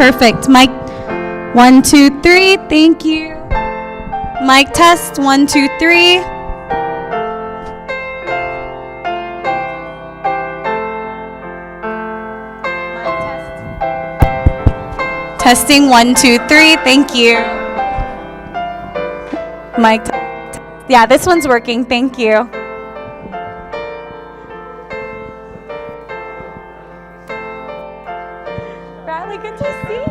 Perfect. Mic 1, 2, 3. Thank you. Mic test 1, 2, 3. Testing 1, 2, 3. Thank you. Mic test. Yeah, this one's working. Thank you. Bradley, good to see you.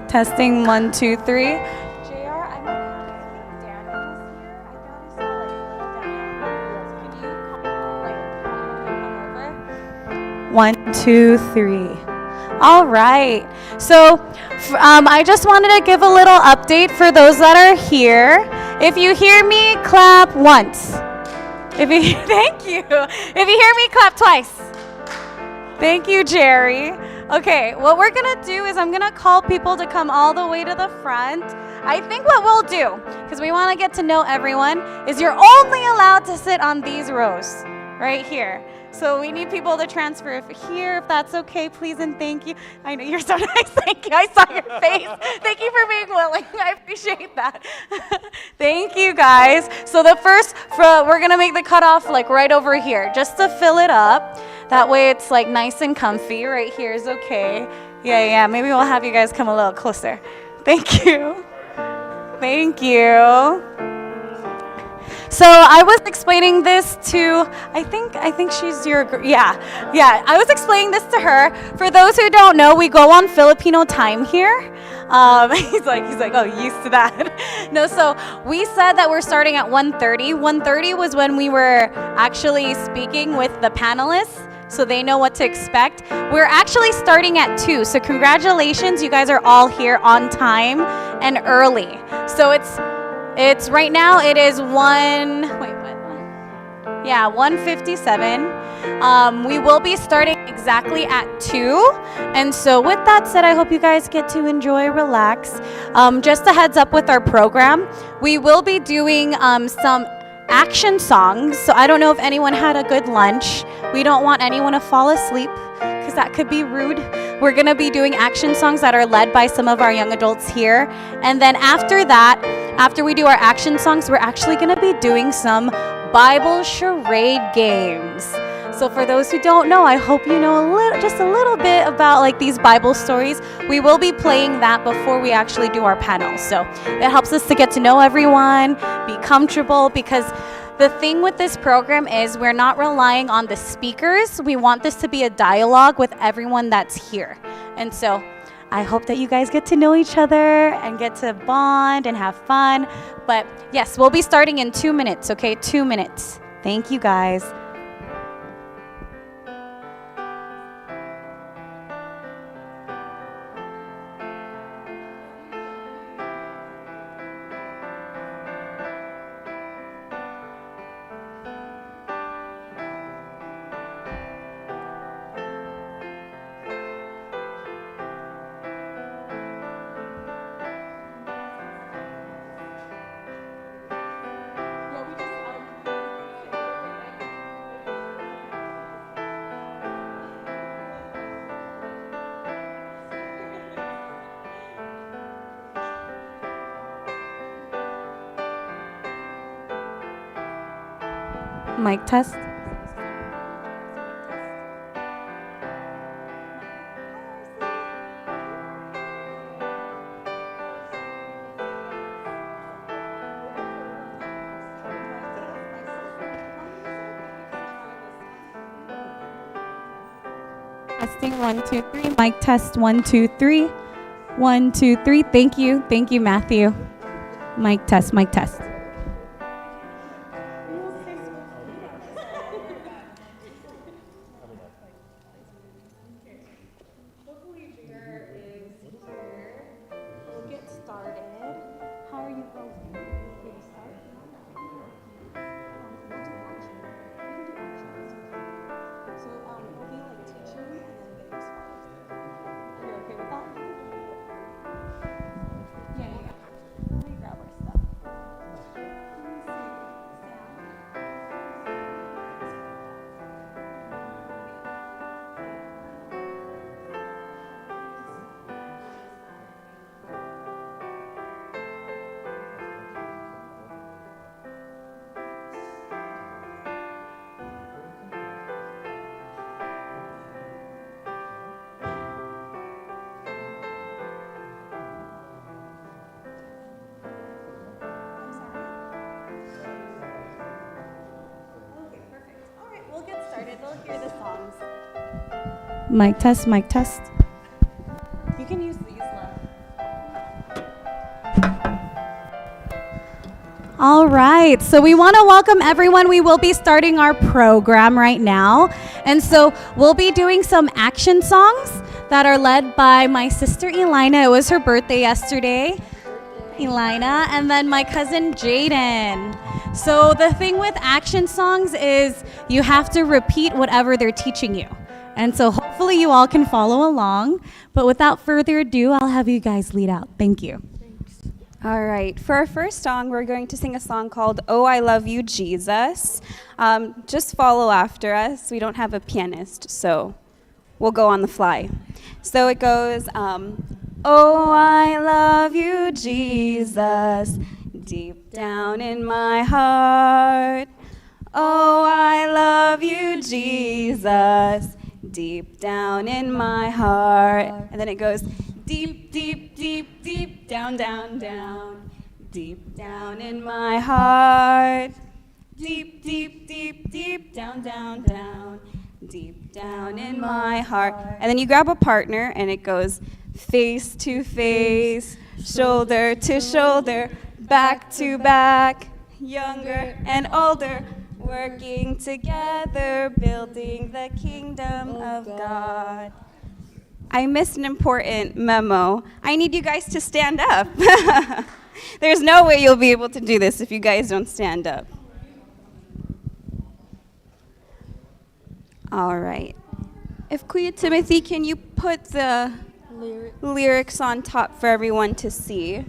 Testing 1, 2, 3. JR, I'm I think Daniel was here. I thought I saw little Daniel. Can you come over? 1, 2, 3. All right. So I just wanted to give a little update for those that are here. If you hear me, clap once. Thank you. If you hear me, clap twice. Thank you, Jerry. Okay, what we're going to do is I'm going to call people to come all the way to the front. I think what we'll do, because we want to get to know everyone, is you're only allowed to sit on these rows right here. So we need people to transfer here, if that's okay, please and thank you. I know you're so nice. Thank you. I saw your face. Thank you for being willing. I appreciate that. Thank you, guys. So we're going to make the cutoff like right over here, just to fill it up. That way it's like nice and comfy. Right here is okay. Yeah. Maybe we'll have you guys come a little closer. Thank you. Thank you. So I was explaining this to, I think she's your, yeah. I was explaining this to her. For those who don't know, we go on Filipino time here. He's like, oh, used to that. No, so we said that we're starting at 1:30. 1:30 was when we were actually speaking with the panelists, so they know what to expect. We're actually starting at 2, so congratulations, you guys are all here on time and early. So it's right now it is 1:57. We will be starting exactly at 2. And so with that said, I hope you guys get to enjoy, relax. Just a heads up with our program, we will be doing some action songs. So I don't know if anyone had a good lunch. We don't want anyone to fall asleep because that could be rude. We're going to be doing action songs that are led by some of our young adults here. And then after that, after we do our action songs, we're actually going to be doing some Bible charade games. So for those who don't know, I hope you know just a little bit about like these Bible stories. We will be playing that before we actually do our panel. So it helps us to get to know everyone, be comfortable, because the thing with this program is we're not relying on the speakers. We want this to be a dialogue with everyone that's here. And so I hope that you guys get to know each other and get to bond and have fun. But yes, we'll be starting in 2 minutes, okay? 2 minutes. Thank you, guys. Mic test. Testing 1, 2, 3. Mic test 1, 2, 3. 1, 2, 3. Thank you, Matthew. Mic test. will hear the songs. Mic test, mic test. You can use these left. All right, so we want to welcome everyone. We will be starting our program right now. And so we'll be doing some action songs that are led by my sister Elina. It was her birthday yesterday. Elina, and then my cousin Jaden. So the thing with action songs is you have to repeat whatever they're teaching you. And so hopefully you all can follow along. But without further ado, I'll have you guys lead out. Thank you. Thanks. All right. For our first song, we're going to sing a song called Oh, I Love You, Jesus. Just follow after us. We don't have a pianist, so we'll go on the fly. So it goes, oh, I love you, Jesus, deep down in my heart. Oh, I love you, Jesus, deep down in my heart. And then it goes, deep, deep, deep, deep, down, down, down, deep down in my heart. Deep, deep, deep, deep, down, down, down, deep down in my heart. And then you grab a partner and it goes, face to face, shoulder to shoulder, back to back, younger and older, working together, building the kingdom of God. I missed an important memo. I need you guys to stand up. There's no way you'll be able to do this if you guys don't stand up. All right. If Kuya Timothy, can you put the lyrics on top for everyone to see?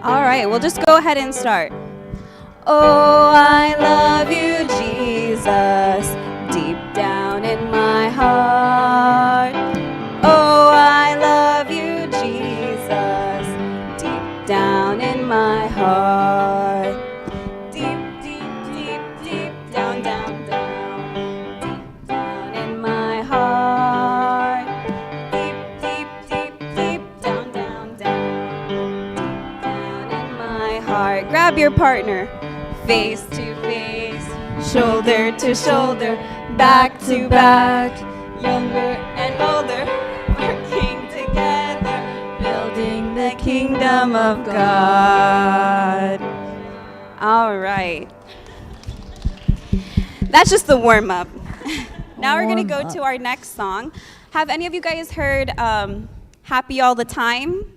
All right, we'll just go ahead and start. Oh, I love you, Jesus, deep down in my heart. Oh, I love you, Jesus, deep down in my heart. Deep, deep, deep, deep, down, down, down, deep down in my heart. Deep, deep, deep, deep, down, down, down, deep down in my heart. Grab your partner. Face to face, shoulder to shoulder, back to back, younger and older, working together, building the kingdom of God. All right. That's just the warm-up. Now we're going to go to our next song. Have any of you guys heard Happy All the Time?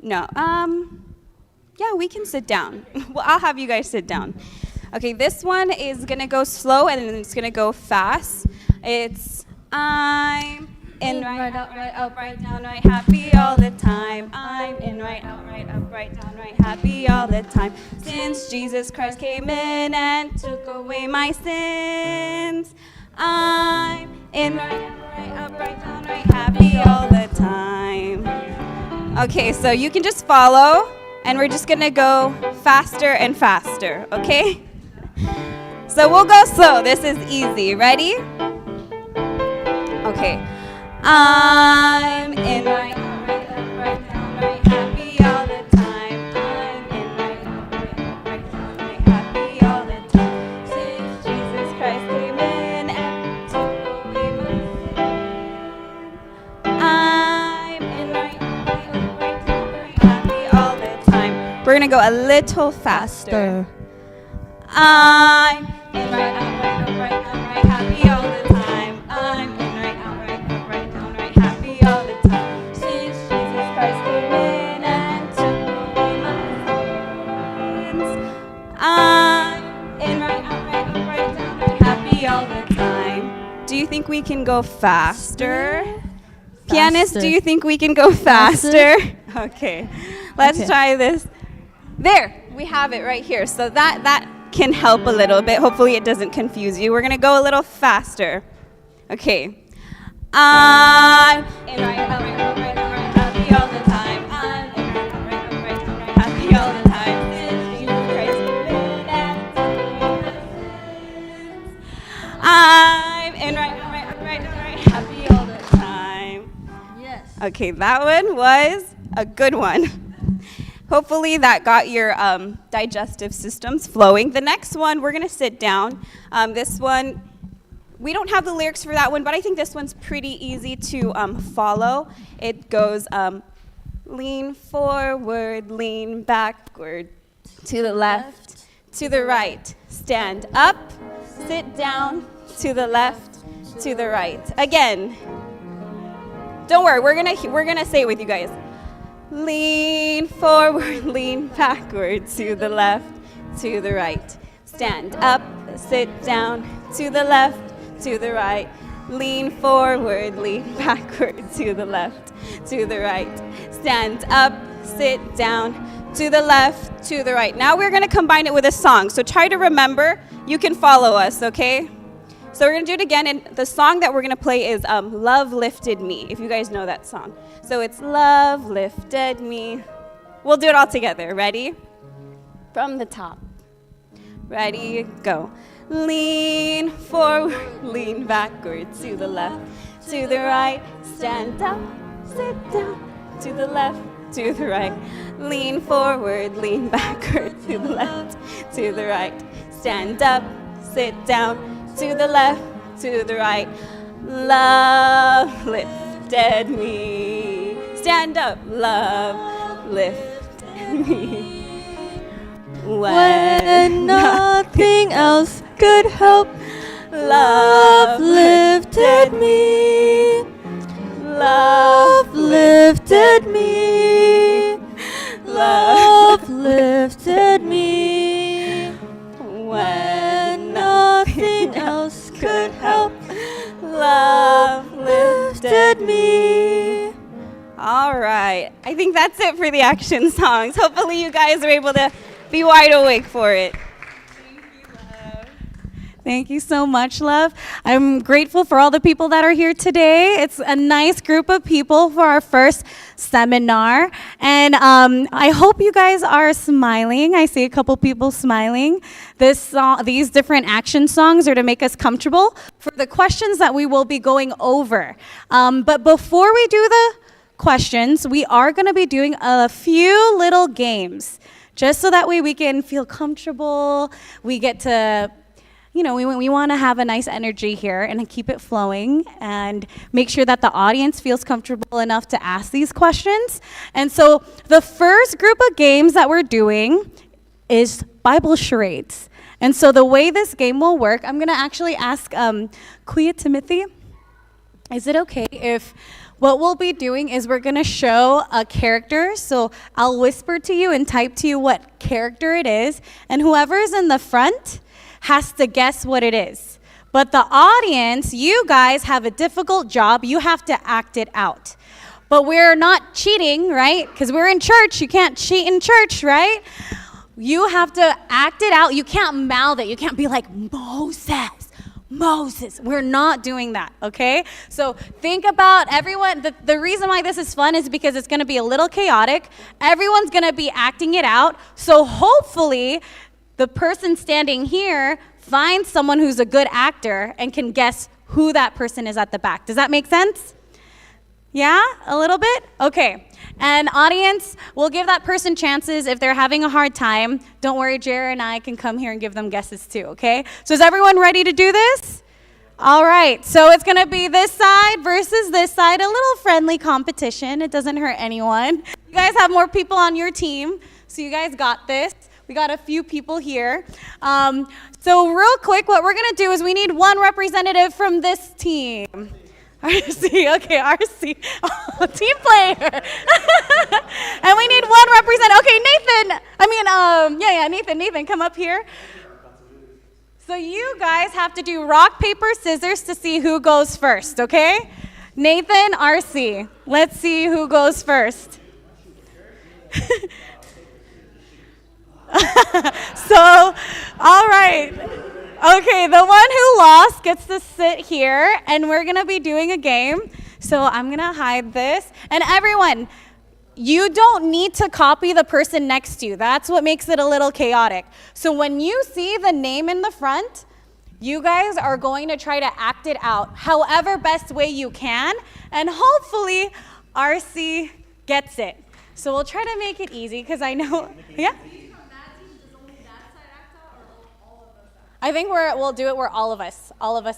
No. Yeah, we can sit down. Well, I'll have you guys sit down. Okay, this one is going to go slow and then it's going to go fast. It's I'm in, right out, right up, right down, right happy all the time. I'm in, right out, right up, right down, right happy all the time. Since Jesus Christ came in and took away my sins, I'm in, right out, right up, right down, right happy all the time. Okay, so you can just follow. And we're just gonna go faster and faster, okay? So we'll go slow. This is easy. Ready? Okay. I'm in right up, right up, right down, right happy all the time. I'm in right up, right up, right down, right happy all the time. Since Jesus Christ came in and took away my sin, I'm in right up, right up, right down, right happy all the time. We're gonna go a little faster. I'm in right up, right up, right down, right happy all the time. I'm in right up, right up, right down, right happy all the time. Since Jesus Christ came in and took away my sins, I'm in right up, right up, right down, right happy all the time. Do you think we can go faster? Pianist, do you think we can go faster? Okay, let's try this. There, we have it right here. So that can help a little bit. Hopefully it doesn't confuse you. We're gonna go a little faster. Okay. I'm in right up, right up, right up, right happy all the time. I'm in right up, right up, right down, right happy all the time. Since Jesus Christ lived I'm in right, happy all the time. Yes. Okay, that one was a good one. Hopefully that got your digestive systems flowing. The next one, we're gonna sit down. This one, we don't have the lyrics for that one, but I think this one's pretty easy to follow. It goes lean forward, lean backward, to the left, to the right, stand up, sit down, to the left, to the right. Again, don't worry, we're gonna say it with you guys. Lean forward, lean backward, to the left, to the right. Stand up, sit down, to the left, to the right. Lean forward, lean backward, to the left, to the right. Stand up, sit down, to the left, to the right. Now we're gonna combine it with a song. So try to remember, you can follow us, okay? So we're gonna do it again, and the song that we're gonna play is Love Lifted Me, if you guys know that song. So it's Love Lifted Me. We'll do it all together. Ready? From the top. Ready, go. Lean forward, lean backward, to the left, to the right. Stand up, sit down, to the left, to the right. Lean forward, lean backward, to the left, to the right. Stand up, sit down, to the left, to the right. Love lifted me. Stand up, love lifted me. When nothing else could help, love lifted me. Love lifted me. Love lifted me. When nothing else could help, love lifted me. All right. I think that's it for the action songs. Hopefully you guys are able to be wide awake for it. Thank you so much, love. I'm grateful for all the people that are here today. It's a nice group of people for our first seminar. And I hope you guys are smiling. I see a couple people smiling. These different action songs are to make us comfortable for the questions that we will be going over. But before we do the questions, we are going to be doing a few little games, just so that way we can feel comfortable. We get to, we want to have a nice energy here and keep it flowing and make sure that the audience feels comfortable enough to ask these questions. And so the first group of games that we're doing is Bible charades. And so the way this game will work, I'm going to actually ask Kuya Timothy, is it okay if what we'll be doing is we're going to show a character. So I'll whisper to you and type to you what character it is, and whoever's in the front has to guess what it is. But the audience, you guys have a difficult job. You have to act it out. But we're not cheating, right? Because we're in church. You can't cheat in church, right? You have to act it out. You can't mouth it. You can't be like, Moses. We're not doing that, okay? So think about everyone. The reason why this is fun is because it's going to be a little chaotic. Everyone's going to be acting it out. So hopefully the person standing here finds someone who's a good actor and can guess who that person is at the back. Does that make sense? Yeah? A little bit? Okay. And audience, we'll give that person chances if they're having a hard time. Don't worry, Jared and I can come here and give them guesses too, okay? So is everyone ready to do this? All right, so it's gonna be this side versus this side, a little friendly competition. It doesn't hurt anyone. You guys have more people on your team, so you guys got this. We got a few people here. So real quick, what we're gonna do is we need one representative from this team. RC, okay, RC, team player. And we need one representative. Okay, Nathan, come up here. So you guys have to do rock, paper, scissors to see who goes first, okay? Nathan, RC, let's see who goes first. So, all right. Okay, the one who lost gets to sit here, and we're going to be doing a game. So I'm going to hide this. And everyone, you don't need to copy the person next to you. That's what makes it a little chaotic. So when you see the name in the front, you guys are going to try to act it out however best way you can, and hopefully RC gets it. So we'll try to make it easy because I know, yeah? I think we'll do it where all of us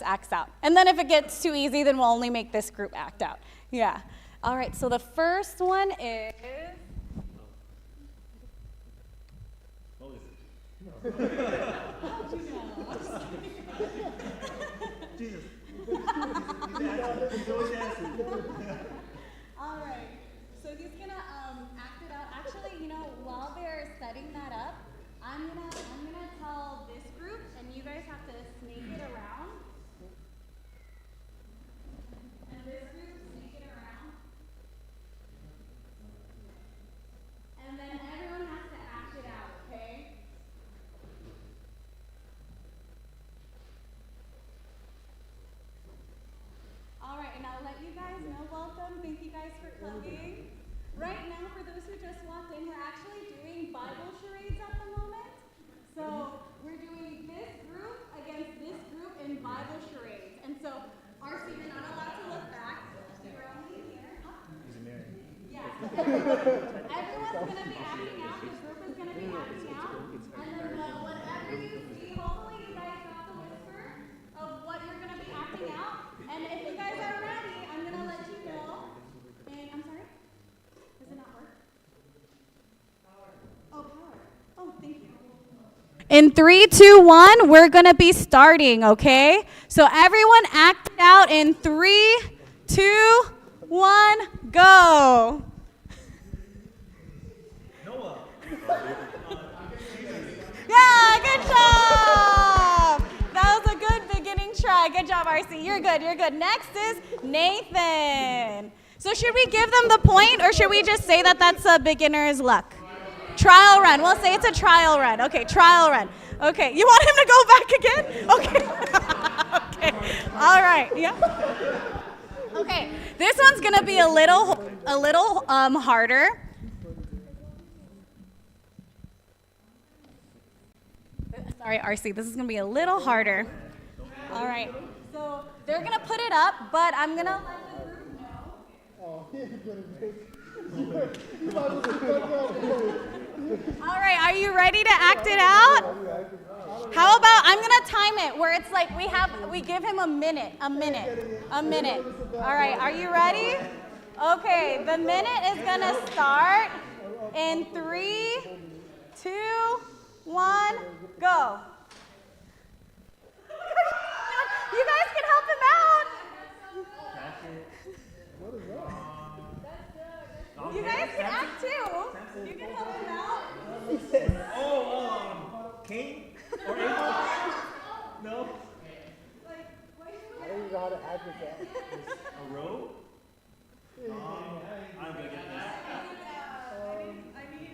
acts out. And then if it gets too easy, then we'll only make this group act out. Yeah. All right, so the first one is... Jesus. All right, so he's gonna act it out. Actually, while they're setting that up, I'm gonna tell this group, and you guys have to sneak it around. And this group, sneak it around. And then everyone has to act it out, okay? All right, and I'll let you guys know, welcome. Thank you guys for coming. Right now, for those who just walked in, we're actually doing Bible charades at the moment. So we're doing this group against this group in Bible charades. And so, RC, you're not allowed to look back. You're only here. Yeah. Everyone's going to be acting out. The group is going to be acting out. And then whatever you see, hopefully you guys got the whisper of what you're going to be acting out. And if you guys are ready, I'm going to let you know. And I'm sorry? Does it not work? Power. Oh, power. Oh, thank you. In 3, 2, 1, we're going to be starting, okay? So everyone act it out in 3, 2, 1, go. Noah. Yeah, good job. That was a good beginning try. Good job, RC. You're good, you're good. Next is Nathan. So should we give them the point, or should we just say that that's a beginner's luck? Trial run. We'll say it's a trial run. Okay, trial run. Okay, you want him to go back again? Okay. Okay. All right. Yeah. Okay. This one's gonna be a little harder. Sorry, RC. This is gonna be a little harder. All right. So they're gonna put it up, but I'm gonna let the group know. All right, are you ready to act it out? How about, I'm gonna time it where it's like we give him a minute. All right, are you ready? Okay, the minute is gonna start in 3, 2, 1, go. You guys can help him out. You guys can act too. You can help him out. Cain? Or Abel? No? I don't even know how to act with that. A robe? I'm gonna get this. I need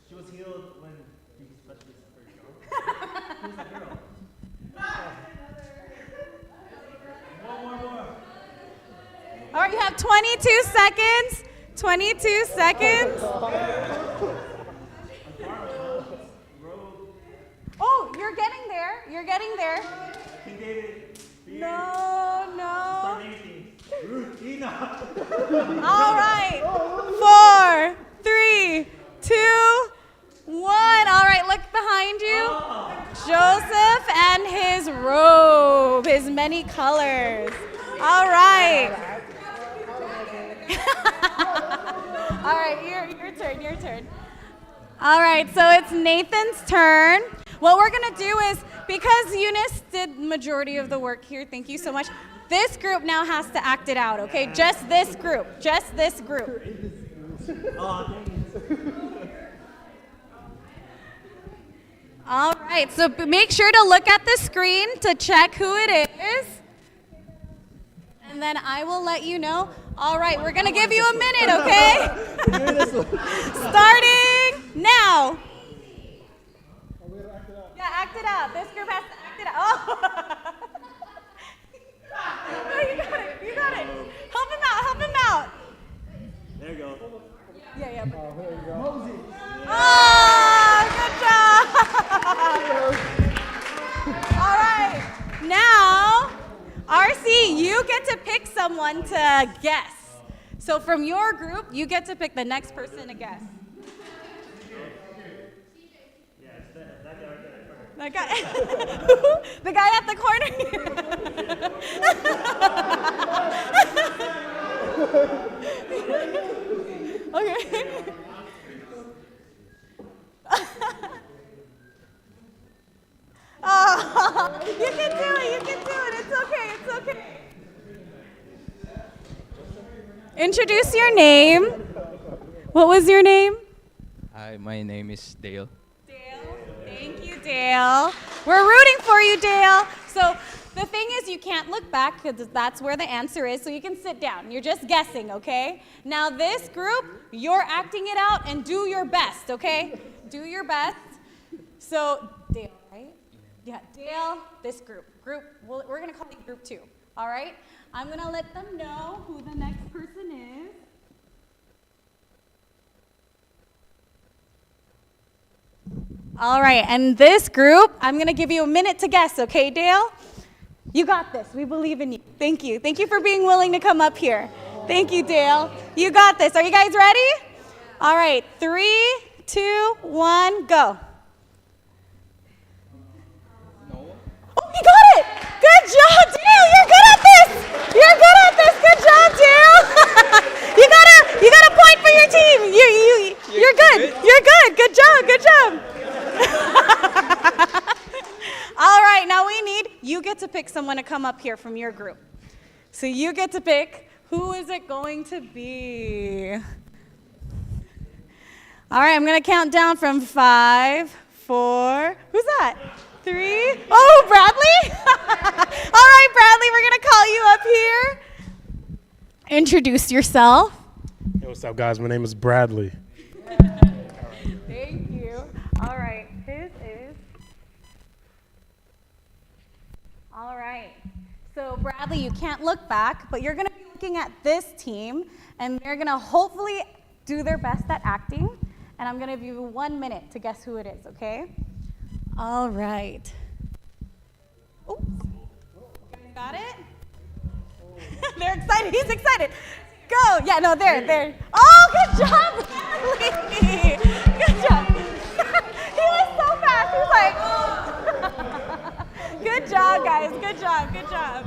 She was healed when Jesus touched this first. Who's that girl? More. All right, you have 22 seconds. 22 seconds. Oh, you're getting there. You're getting there. King David. No. Ruth, Enoch. All right. 4, 3, 2, 1. All right, look behind you. Joseph and his robe, his many colors. All right. All right, your turn. All right, so it's Nathan's turn. What we're gonna do is, because Eunice did majority of the work here, thank you so much, this group now has to act it out, okay? Just this group. All right, so make sure to look at the screen to check who it is. And then I will let you know. All right, we're gonna give you a minute, okay? Starting now. Yeah, act it out. This group has to act it out. Oh. No, you got it. Help him out. you get to pick someone to guess. So from your group, you get to pick the next person to guess. That guy, the guy at the corner. Okay. Oh, you can do it. You can do it. It's okay. It's okay. Introduce your name. What was your name? Hi, my name is Dale. Thank you, Dale. We're rooting for you, Dale. So the thing is, you can't look back because that's where the answer is, so you can sit down. You're just guessing, okay? Now this group, you're acting it out and do your best, okay? Do your best. So Dale, right? Yeah, Dale, this group. We're going to call it group 2, all right? I'm going to let them know who the next person is. All right, and this group, I'm going to give you a minute to guess, okay, Dale? You got this. We believe in you. Thank you. Thank you for being willing to come up here. Thank you, Dale. You got this. Are you guys ready? All right, 3, 2, 1, go. Oh, you got it. Good job, Dale. You're good at this. You're good at this. Good job, Dale. you got a point for your team. You're good. You're good. Good job. Good job. All right, now you get to pick someone to come up here from your group. So you get to pick, who is it going to be? All right, I'm going to count down from 5, 4, who's that? 3, oh, Bradley? All right, Bradley, we're going to call you up here. Introduce yourself. Hey, what's up, guys? My name is Bradley. Thank you. All right, his is. All right. So, Bradley, you can't look back, but you're going to be looking at this team, and they're going to hopefully do their best at acting. And I'm going to give you 1 minute to guess who it is, okay? All right. Oops. You guys got it? They're excited. He's excited. Go. Yeah, no, there. Oh, good job, Bradley. Good job. He was so fast. He was like, good job, guys. Good job.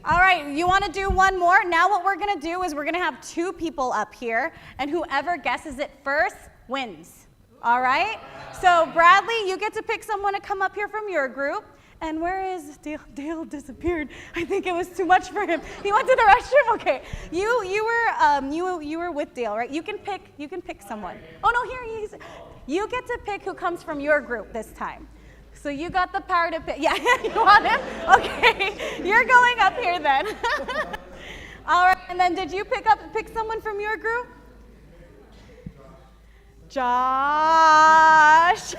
All right, you want to do one more? Now what we're going to do is we're going to have 2 people up here, and whoever guesses it first wins. All right? So, Bradley, you get to pick someone to come up here from your group. And where is Dale? Dale disappeared. I think it was too much for him. He went to the restroom. Okay, you were with Dale, right? You can pick someone. Oh no, here he is. You get to pick who comes from your group this time. So you got the power to pick. Yeah, you want him? Okay, you're going up here then. All right, and then did you pick someone from your group? Josh.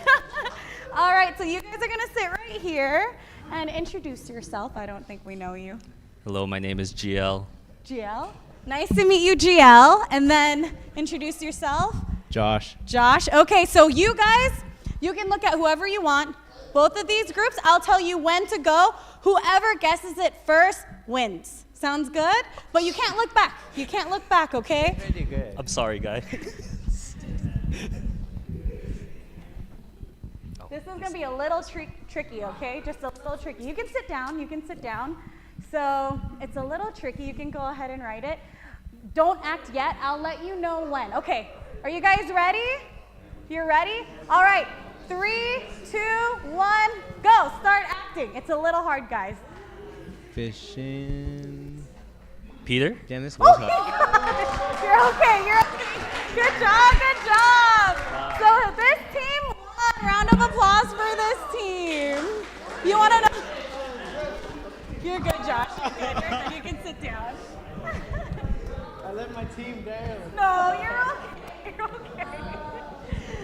All right, so you guys are going to sit right here and introduce yourself. I don't think we know you. Hello, my name is GL. GL. Nice to meet you, GL. And then introduce yourself. Josh. Josh. Okay, so you guys, you can look at whoever you want. Both of these groups, I'll tell you when to go. Whoever guesses it first wins. Sounds good? But you can't look back. You can't look back, okay? Pretty good. I'm sorry, guy. This is going to be a little tricky, okay? Just a little tricky. You can sit down. So it's a little tricky. You can go ahead and write it. Don't act yet. I'll let you know when. Okay, are you guys ready? You're ready? All right, 3, 2, 1, go. Start acting. It's a little hard, guys. Fishing. Peter? Damn, this Oh, was my hard. God. You're okay. Good job. So this team won. Round of applause for this team. You want to know? You're good, Josh. You're good. You can sit down. I let my team down. No, you're okay.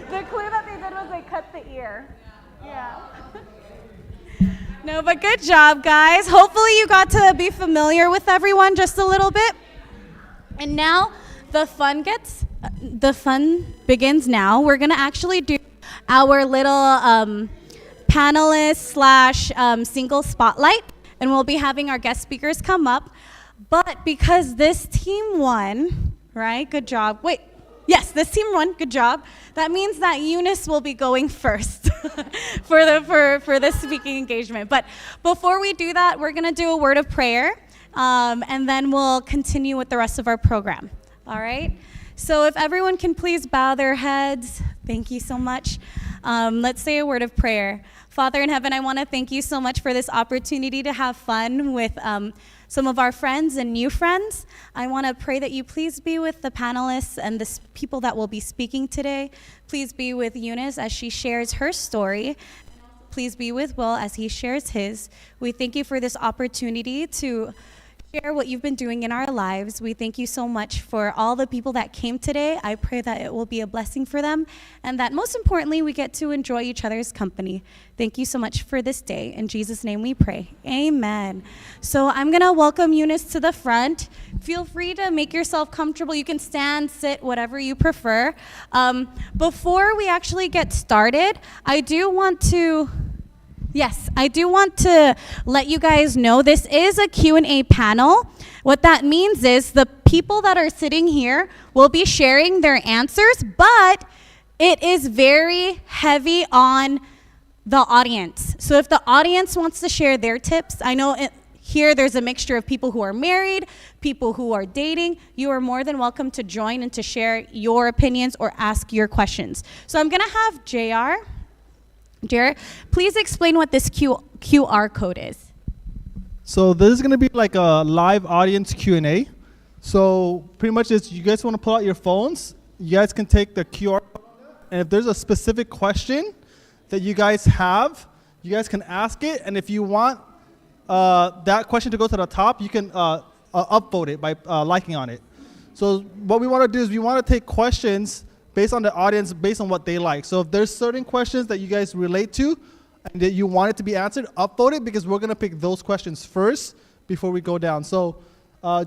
The clue that they did was they cut the ear. Yeah. No, but good job, guys. Hopefully you got to be familiar with everyone just a little bit. And now the fun begins now. We're going to actually do our little panelist / single spotlight. and we'll be having our guest speakers come up. But because this team won, right? Good job. Wait. Yes, this team won. Good job. That means that Eunice will be going first for this speaking engagement. But before we do that, we're going to do a word of prayer, and then we'll continue with the rest of our program. All right? So if everyone can please bow their heads. Thank you so much. Let's say a word of prayer. Father in heaven, I want to thank you so much for this opportunity to have fun with some of our friends and new friends. I want to pray that you please be with the panelists and the people that will be speaking today. Please be with Eunice as she shares her story. Please be with Will as he shares his. We thank you for this opportunity to share what you've been doing in our lives. We thank you so much for all the people that came today. I pray that it will be a blessing for them, and that most importantly, we get to enjoy each other's company. Thank you so much for this day. In Jesus' name we pray. Amen. So I'm going to welcome Eunice to the front. Feel free to make yourself comfortable. You can stand, sit, whatever you prefer. Before we actually get started, I do want to let you guys know this is a Q&A panel. What that means is the people that are sitting here will be sharing their answers, but it is very heavy on the audience. So if the audience wants to share their tips, I know here there's a mixture of people who are married, people who are dating. You are more than welcome to join and to share your opinions or ask your questions. So I'm going to have Jared, please explain what this QR code is. So this is going to be like a live audience Q&A. So pretty much is you guys want to pull out your phones, you guys can take the QR code, and if there's a specific question that you guys have, you guys can ask it, and if you want that question to go to the top, you can upvote it by liking on it. So what we want to do is we want to take questions based on the audience, based on what they like. So if there's certain questions that you guys relate to and that you want it to be answered, upvote it, because we're going to pick those questions first before we go down. So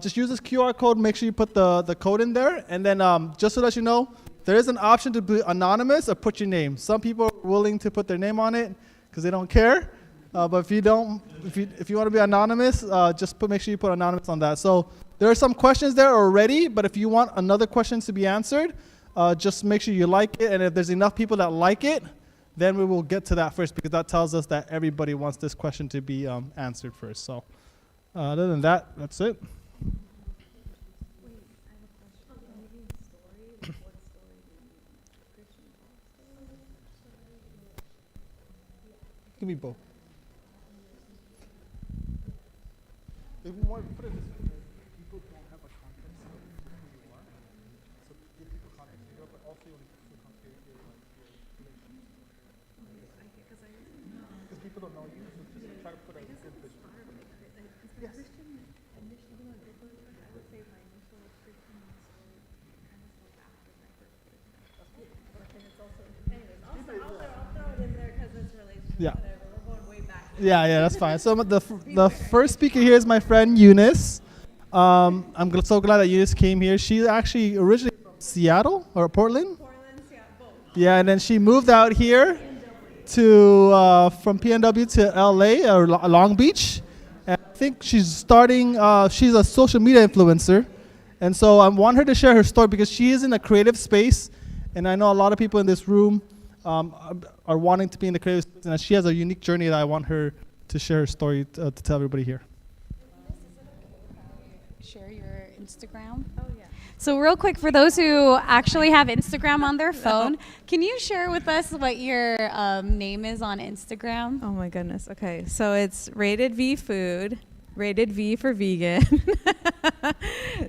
just use this QR code. Make sure you put the code in there. And then just to let you know, there is an option to be anonymous or put your name. Some people are willing to put their name on it because they don't care. But if you want to be anonymous, just make sure you put anonymous on that. So there are some questions there already, but if you want another question to be answered, just make sure you like it, and if there's enough people that like it, then we will get to that first, because that tells us that everybody wants this question to be answered first. So other than that, that's it. Give me both. If we want to put it this way, people don't have a context of who you are. So give people context, but also you want to compare your relation. Because people don't know you, so just try to put a good picture. Yes. Yeah. Yeah, that's fine. So the first speaker here is my friend Eunice. I'm so glad that Eunice came here. She's actually originally from Seattle or Portland. Seattle. Yeah, and then she moved out here to from PNW to LA or Long Beach. And I think she's starting. She's a social media influencer, and so I want her to share her story because she is in a creative space, and I know a lot of people in this room are wanting to be in the creative space, and she has a unique journey that I want her to share her story to tell everybody here. Share your Instagram? Oh, yeah. So real quick, for those who actually have Instagram on their phone, can you share with us what your name is on Instagram? Oh my goodness. Okay, so it's Rated V Food, Rated V for vegan.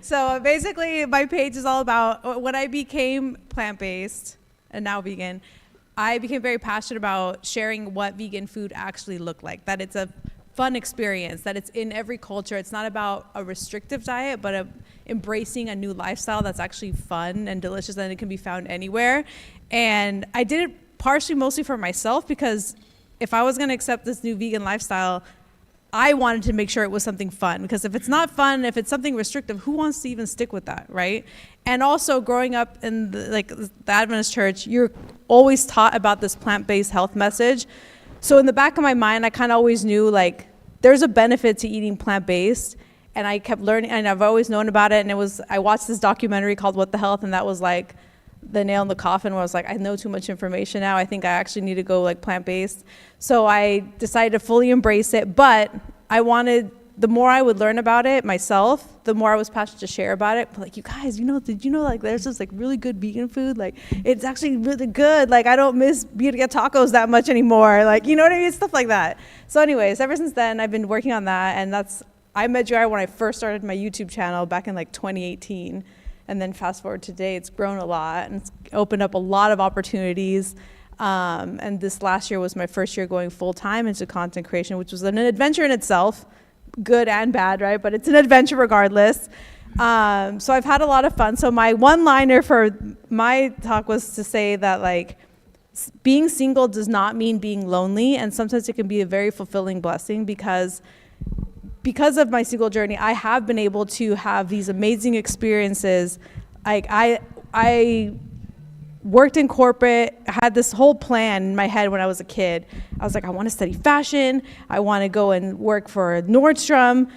So basically, my page is all about when I became plant-based and now vegan. I became very passionate about sharing what vegan food actually looked like, that it's a fun experience, that it's in every culture. It's not about a restrictive diet, but embracing a new lifestyle that's actually fun and delicious, and it can be found anywhere. And I did it partially mostly for myself, because if I was going to accept this new vegan lifestyle, I wanted to make sure it was something fun, because if it's not fun, if it's something restrictive, who wants to even stick with that, right? And also growing up in the Adventist church, you're always taught about this plant-based health message. So in the back of my mind, I kind of always knew, like, there's a benefit to eating plant-based. And I kept learning, and I've always known about it. And I watched this documentary called What the Health, and that was like the nail in the coffin, where I was like, I know too much information now. I think I actually need to go like plant-based. So I decided to fully embrace it. But the more I would learn about it myself, the more I was passionate to share about it. But like, you guys, did you know like there's this like really good vegan food? Like, it's actually really good. Like, I don't miss being to get tacos that much anymore. Like, you know what I mean? Stuff like that. So anyways, ever since then, I've been working on that. And I met Jerry when I first started my YouTube channel back in like 2018. And then fast forward to today, it's grown a lot and it's opened up a lot of opportunities. And this last year was my first year going full time into content creation, which was an adventure in itself, good and bad, right? But it's an adventure regardless. So I've had a lot of fun. So my one-liner for my talk was to say that like being single does not mean being lonely. And sometimes it can be a very fulfilling blessing because of my single journey, I have been able to have these amazing experiences. Like I worked in corporate, had this whole plan in my head when I was a kid. I was like, I want to study fashion. I want to go and work for Nordstrom.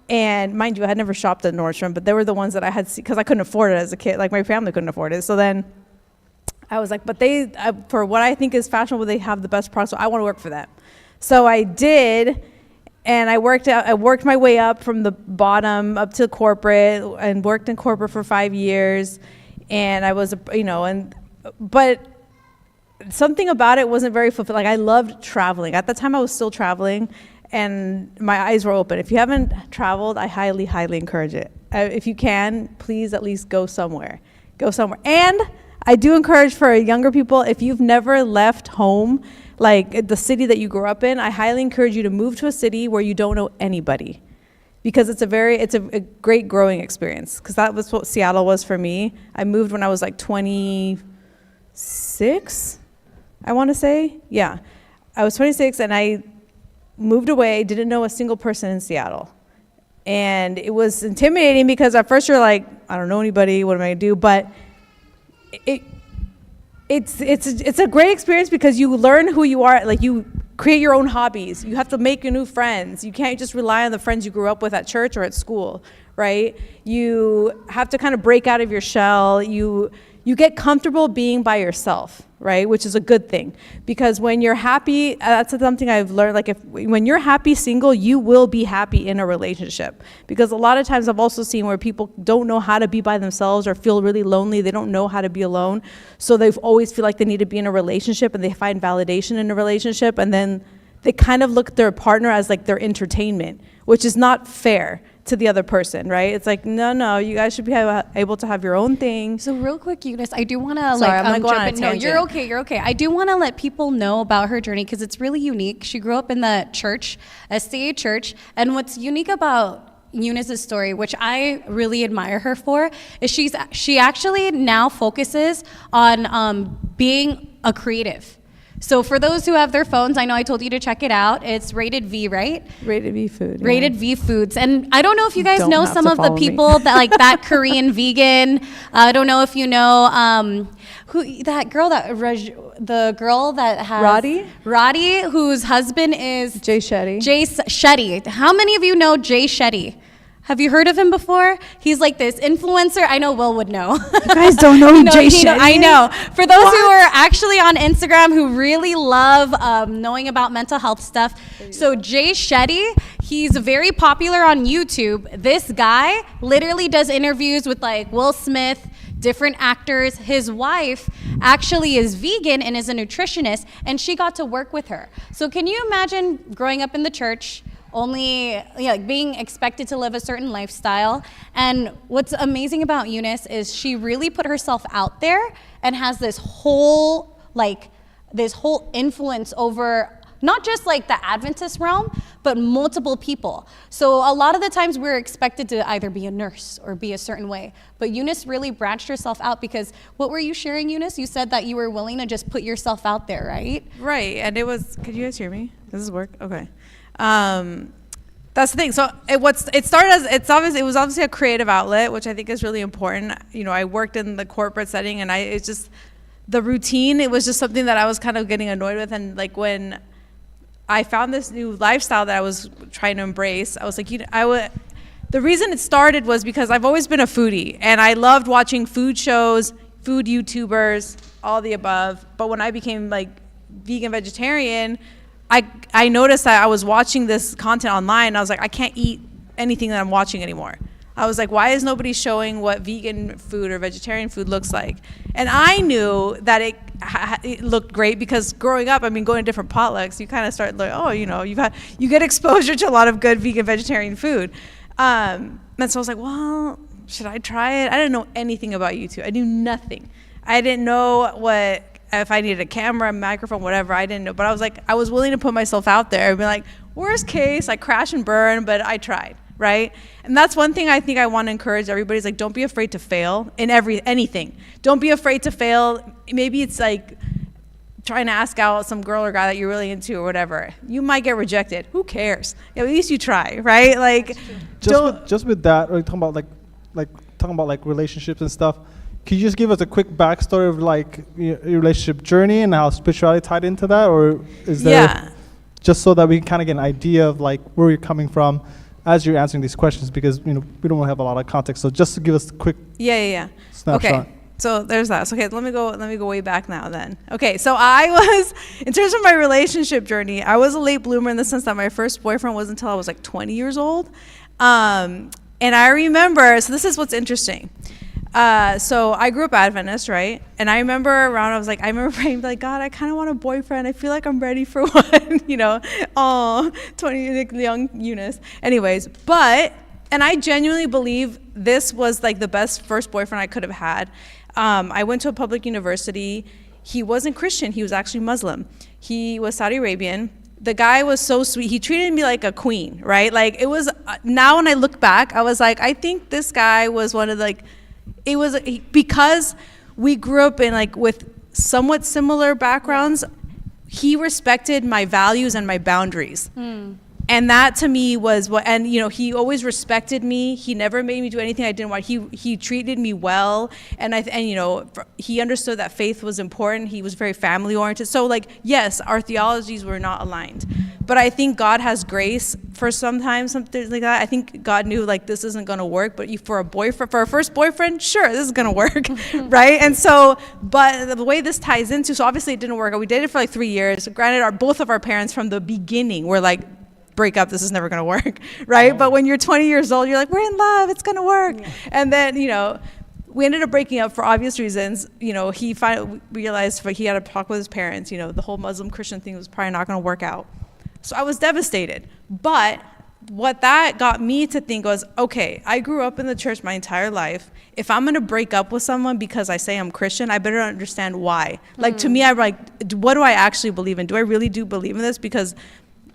And mind you, I had never shopped at Nordstrom, but they were the ones that I had, because I couldn't afford it as a kid. Like my family couldn't afford it. So then I was like, but for what I think is fashionable, they have the best products, so I want to work for them. So I did. And I worked my way up from the bottom up to corporate and worked in corporate for 5 years. And I was, but something about it wasn't very fulfilling. Like I loved traveling. At the time I was still traveling and my eyes were open. If you haven't traveled, I highly, highly encourage it. If you can, please at least go somewhere. And I do encourage for younger people, if you've never left home, like the city that you grew up in, I highly encourage you to move to a city where you don't know anybody, because it's a great growing experience. Because that was what Seattle was for me. I moved when I was like 26, I want to say. Yeah, I was 26 and I moved away, didn't know a single person in Seattle. And it was intimidating because at first you're like, I don't know anybody, what am I gonna do? But it's a great experience because you learn who you are. Like you create your own hobbies. You have to make your new friends. You can't just rely on the friends you grew up with at church or at school, right? You have to kind of break out of your shell. You get comfortable being by yourself, right? Which is a good thing, because when you're happy, that's something I've learned. Like when you're happy single, you will be happy in a relationship, because a lot of times I've also seen where people don't know how to be by themselves or feel really lonely. They don't know how to be alone. So they always feel like they need to be in a relationship, and they find validation in a relationship. And then they kind of look at their partner as like their entertainment, which is not fair to the other person, right? It's like, no, you guys should be able to have your own thing. So real quick, Eunice, I do want to jump in. No, you're okay. I do want to let people know about her journey because it's really unique. She grew up in the church, SDA church, and what's unique about Eunice's story, which I really admire her for, is she actually now focuses on being a creative. So for those who have their phones, I know I told you to check it out. It's Rated V, right? Rated V Food. Yeah. Rated V Foods. And I don't know if you guys know some of the people that like that Korean vegan. I don't know if you know the girl that has Roddy, whose husband is Jay Shetty. Jay Shetty. How many of you know Jay Shetty? Have you heard of him before? He's like this influencer. I know Will would know. You guys don't know who Jay Shetty is? I know. For those who are actually on Instagram who really love knowing about mental health stuff. So Jay Shetty, he's very popular on YouTube. This guy literally does interviews with like Will Smith, different actors. His wife actually is vegan and is a nutritionist, and she got to work with her. So can you imagine growing up in the church, being expected to live a certain lifestyle? And what's amazing about Eunice is she really put herself out there and has this whole influence over not just like the Adventist realm, but multiple people. So a lot of the times we're expected to either be a nurse or be a certain way. But Eunice really branched herself out, because what were you sharing, Eunice? You said that you were willing to just put yourself out there, right? Right, and it was, could you guys hear me? Does this work? Okay. That's the thing. So it was obviously a creative outlet, which I think is really important. I worked in the corporate setting, and the routine, it was just something that I was kind of getting annoyed with. And like when I found this new lifestyle that I was trying to embrace. I was like, the reason it started was because I've always been a foodie, and I loved watching food shows, food YouTubers, all the above. But when I became like vegan vegetarian, I noticed that I was watching this content online, and I was like, I can't eat anything that I'm watching anymore. I was like, why is nobody showing what vegan food or vegetarian food looks like? And I knew that it looked great because growing up, I mean, going to different potlucks, you kind of start like, oh, you know, you get exposure to a lot of good vegan vegetarian food. And so I was like, well, should I try it? I didn't know anything about YouTube. I knew nothing. I didn't know if I needed a camera, a microphone, whatever. I didn't know. But I was like, I was willing to put myself out there and be like, worst case, I crash and burn, but I tried. Right? And that's one thing I think I want to encourage everybody is like, don't be afraid to fail in anything. Don't be afraid to fail. Maybe it's like trying to ask out some girl or guy that you're really into or whatever. You might get rejected. Who cares? At least you try, right? Like, just with that, or talking about relationships and stuff. Can you just give us a quick backstory of like your relationship journey and how spirituality tied into that, or is there just so that we can kind of get an idea of like where you're coming from as you're answering these questions, because we don't have a lot of context. So just to give us a quick snapshot. Okay, so there's that. So, okay, let me go way back now then. Okay, so I was, in terms of my relationship journey, I was a late bloomer in the sense that my first boyfriend wasn't until I was like 20 years old. And I remember, so this is what's interesting. So I grew up Adventist, right? And I remember I remember praying like, God, I kind of want a boyfriend. I feel like I'm ready for one, 20, young Eunice. Anyways, and I genuinely believe this was like the best first boyfriend I could have had. I went to a public university. He wasn't Christian. He was actually Muslim. He was Saudi Arabian. The guy was so sweet. He treated me like a queen, right? Like it was, now when I look back, I was like, I think this guy was one of it was because we grew up in with somewhat similar backgrounds. He respected my values and my boundaries. And that to me was what, and he always respected me. He never made me do anything I didn't want. He treated me well, and he understood that faith was important. He was very family oriented. So yes, our theologies were not aligned, but I think God has grace for sometimes something like that. I think God knew this isn't gonna work, but for a first boyfriend, sure, this is gonna work, right? And so, but the way this ties into, so obviously it didn't work. We dated for 3 years. Granted, both of our parents from the beginning were break up, this is never gonna work, right? Oh. But when you're 20 years old, you're like, we're in love, it's gonna work. Yeah. And then, we ended up breaking up for obvious reasons. He finally realized he had to talk with his parents. The whole Muslim Christian thing was probably not gonna work out. So I was devastated. But what that got me to think was, okay, I grew up in the church my entire life. If I'm gonna break up with someone because I say I'm Christian, I better understand why. To me, I'm like, what do I actually believe in? Do I really do believe in this? Because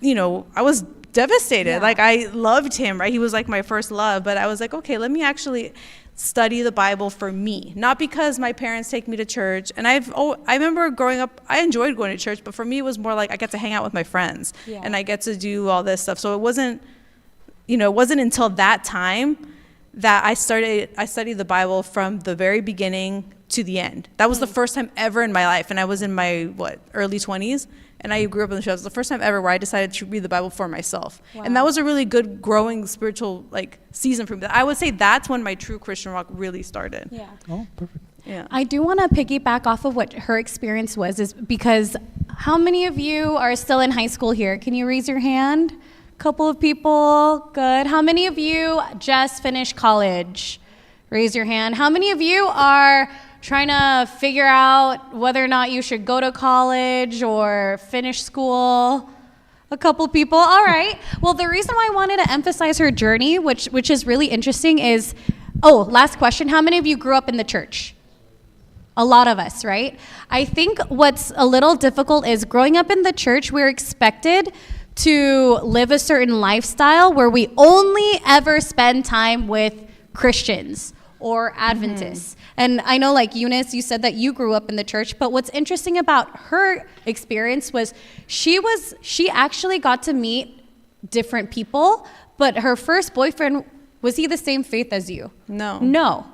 I was devastated. Yeah. I loved him, right? He was my first love, but I was like, okay, let me actually study the Bible for me. Not because my parents take me to church. And I remember growing up, I enjoyed going to church, but for me, it was more I get to hang out with my friends and I get to do all this stuff. So it wasn't until that time that I studied the Bible from the very beginning to the end. That was the first time ever in my life. And I was in my, early 20s. And I grew up in the church. It was the first time ever where I decided to read the Bible for myself. Wow. And that was a really good growing spiritual season for me. I would say that's when my true Christian walk really started. Yeah. Oh, perfect. Yeah. I do want to piggyback off of what her experience is because how many of you are still in high school here? Can you raise your hand? Couple of people. Good. How many of you just finished college? Raise your hand. How many of you are trying to figure out whether or not you should go to college or finish school? A couple people. All right. Well, the reason why I wanted to emphasize her journey, which is really interesting, is, last question. How many of you grew up in the church? A lot of us, right? I think what's a little difficult is growing up in the church, we're expected to live a certain lifestyle where we only ever spend time with Christians or Adventists. And I know Eunice, you said that you grew up in the church, but what's interesting about her experience was she actually got to meet different people, but her first boyfriend, was he the same faith as you? No.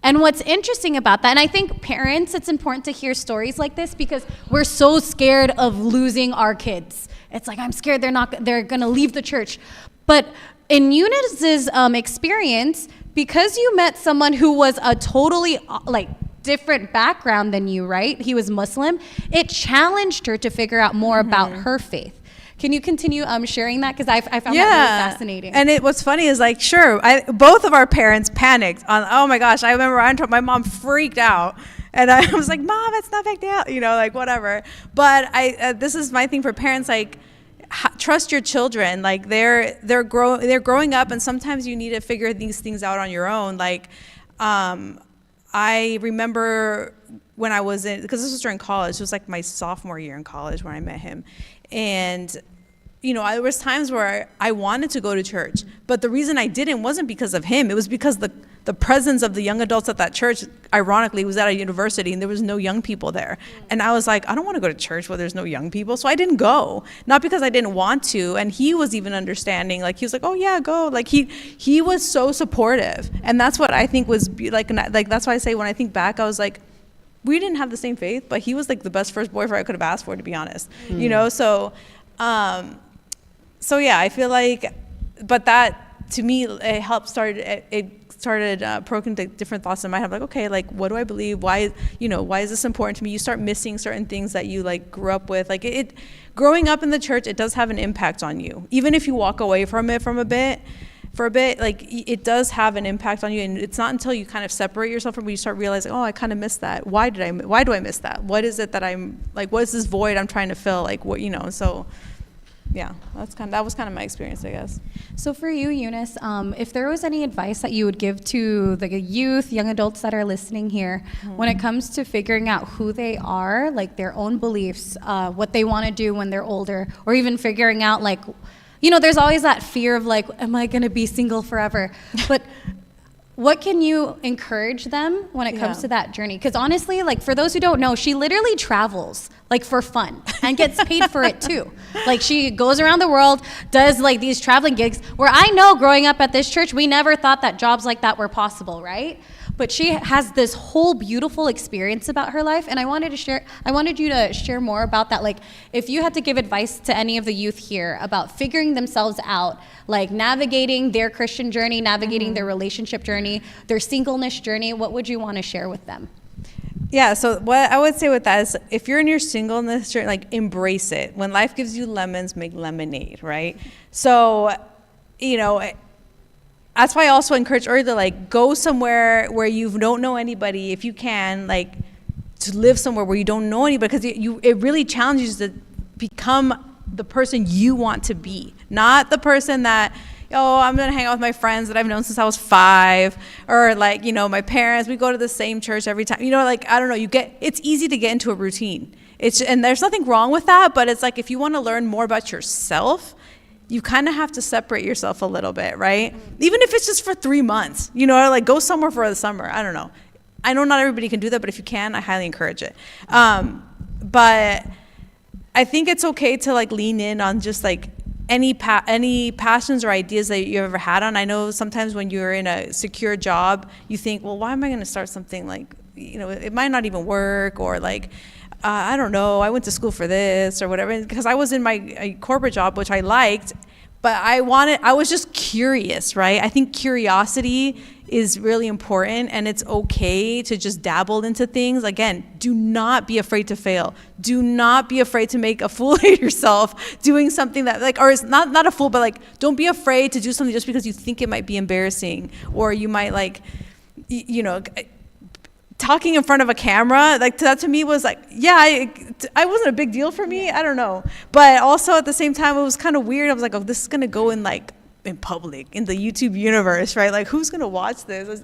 And what's interesting about that, and I think parents, it's important to hear stories like this because we're so scared of losing our kids It's like, I'm scared they're going to leave the church. But in Eunice's experience, because you met someone who was a totally different background than you, right? He was Muslim. It challenged her to figure out more about her faith. Can you continue sharing that? Because I found that really fascinating. And what's funny is like, sure, both of our parents panicked on, oh my gosh, I remember my mom freaked out. And I was like, Mom, it's not back down, like whatever. But this is my thing for parents, like, trust your children. Like they're growing up, and sometimes you need to figure these things out on your own. Like, I remember when I was because this was during college, it was like my sophomore year in college when I met him. And, there was times where I wanted to go to church, but the reason I didn't wasn't because of him. It was because the presence of the young adults at that church, ironically, was at a university, and there was no young people there. And I was like, I don't want to go to church where there's no young people. So I didn't go, not because I didn't want to. And he was even understanding. Like, he was like, oh yeah, go. Like he was so supportive. And that's what I think was like, that's why I say when I think back, I was like, we didn't have the same faith, but he was like the best first boyfriend I could have asked for, to be honest. So yeah, I feel like, but that to me, it helped started provoking different thoughts in my head. Like, okay, like, what do I believe? Why is this important to me? You start missing certain things that you like grew up with. Like growing up in the church, it does have an impact on you. Even if you walk away from it for a bit, like it does have an impact on you. And it's not until you kind of separate yourself from it, you start realizing, oh, I kind of missed that. Why do I miss that? What is it that I'm like, what is this void I'm trying to fill? Like, what, so yeah, that was kind of my experience, I guess. So for you, Eunice, if there was any advice that you would give to the youth, young adults that are listening here, when it comes to figuring out who they are, like their own beliefs, what they want to do when they're older, or even figuring out like, there's always that fear of like, am I going to be single forever? But what can you encourage them when it comes to that journey? Because honestly, like for those who don't know, she literally travels like for fun and gets paid for it too. Like she goes around the world, does like these traveling gigs where I know growing up at this church, we never thought that jobs like that were possible, right? But she has this whole beautiful experience about her life, and I wanted you to share more about that. Like, if you had to give advice to any of the youth here about figuring themselves out, like navigating their Christian journey, navigating their relationship journey, their singleness journey, what would you want to share with them? Yeah, so what I would say with that is, if you're in your singleness journey, like embrace it. When life gives you lemons, make lemonade, right? So, that's why I also encourage earlier to like go somewhere where you don't know anybody, if you can, like to live somewhere where you don't know anybody, because it really challenges you to become the person you want to be, not the person that, I'm gonna hang out with my friends that I've known since I was 5, or like, my parents, we go to the same church every time, like, I don't know, it's easy to get into a routine. And there's nothing wrong with that, but it's like, if you want to learn more about yourself, you kind of have to separate yourself a little bit, right? Even if it's just for 3 months, like go somewhere for the summer. I don't know. I know not everybody can do that, but if you can, I highly encourage it. But I think it's okay to like lean in on just like any passions or ideas that you ever had on. I know sometimes when you're in a secure job, you think, well, why am I going to start something like, it might not even work, or like, I don't know, I went to school for this or whatever, because I was in my corporate job, which I liked, but I was just curious, right? I think curiosity is really important, and it's okay to just dabble into things. Again, do not be afraid to fail. Do not be afraid to make a fool of yourself doing something that like, or it's not a fool, but like, don't be afraid to do something just because you think it might be embarrassing, or you might like, talking in front of a camera, like that to me was like, I wasn't a big deal for me. I don't know. But also at the same time, it was kind of weird. I was like, oh, this is going to go in like in public, in the YouTube universe, right? Like, who's going to watch this?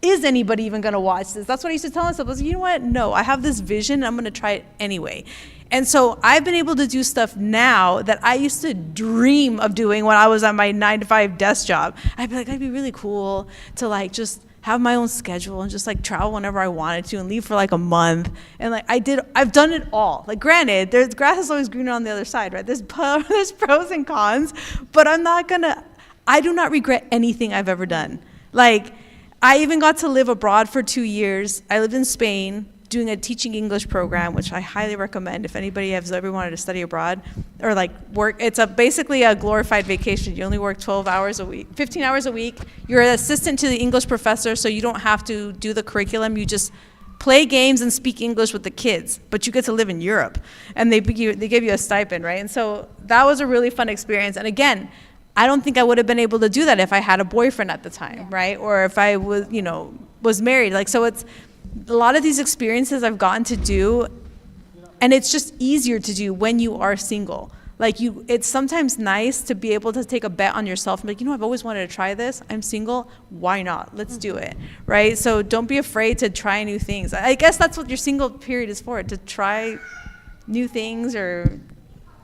Is anybody even going to watch this? That's what I used to tell myself. I was like, you know what? No, I have this vision. I'm going to try it anyway. And so I've been able to do stuff now that I used to dream of doing when I was at my 9-to-5 desk job. I'd be like, I'd be really cool to like just have my own schedule and just like travel whenever I wanted to and leave for like a month. And like I've done it all. Like granted, there's grass is always greener on the other side, right? There's pros and cons, but I do not regret anything I've ever done. Like I even got to live abroad for 2 years. I lived in Spain. doing a teaching English program, which I highly recommend if anybody has ever wanted to study abroad or like work. It's basically a glorified vacation. You only work 12 hours a week, 15 hours a week. You're an assistant to the English professor, so you don't have to do the curriculum. You just play games and speak English with the kids, but you get to live in Europe, and they give you a stipend, right? And so that was a really fun experience. And again, I don't think I would have been able to do that if I had a boyfriend at the time, right? Or if I was married. Like, so it's a lot of these experiences I've gotten to do, and it's just easier to do when you are single. Like, it's sometimes nice to be able to take a bet on yourself and be like, I've always wanted to try this. I'm single. Why not? Let's do it, right? So don't be afraid to try new things. I guess that's what your single period is for, to try new things or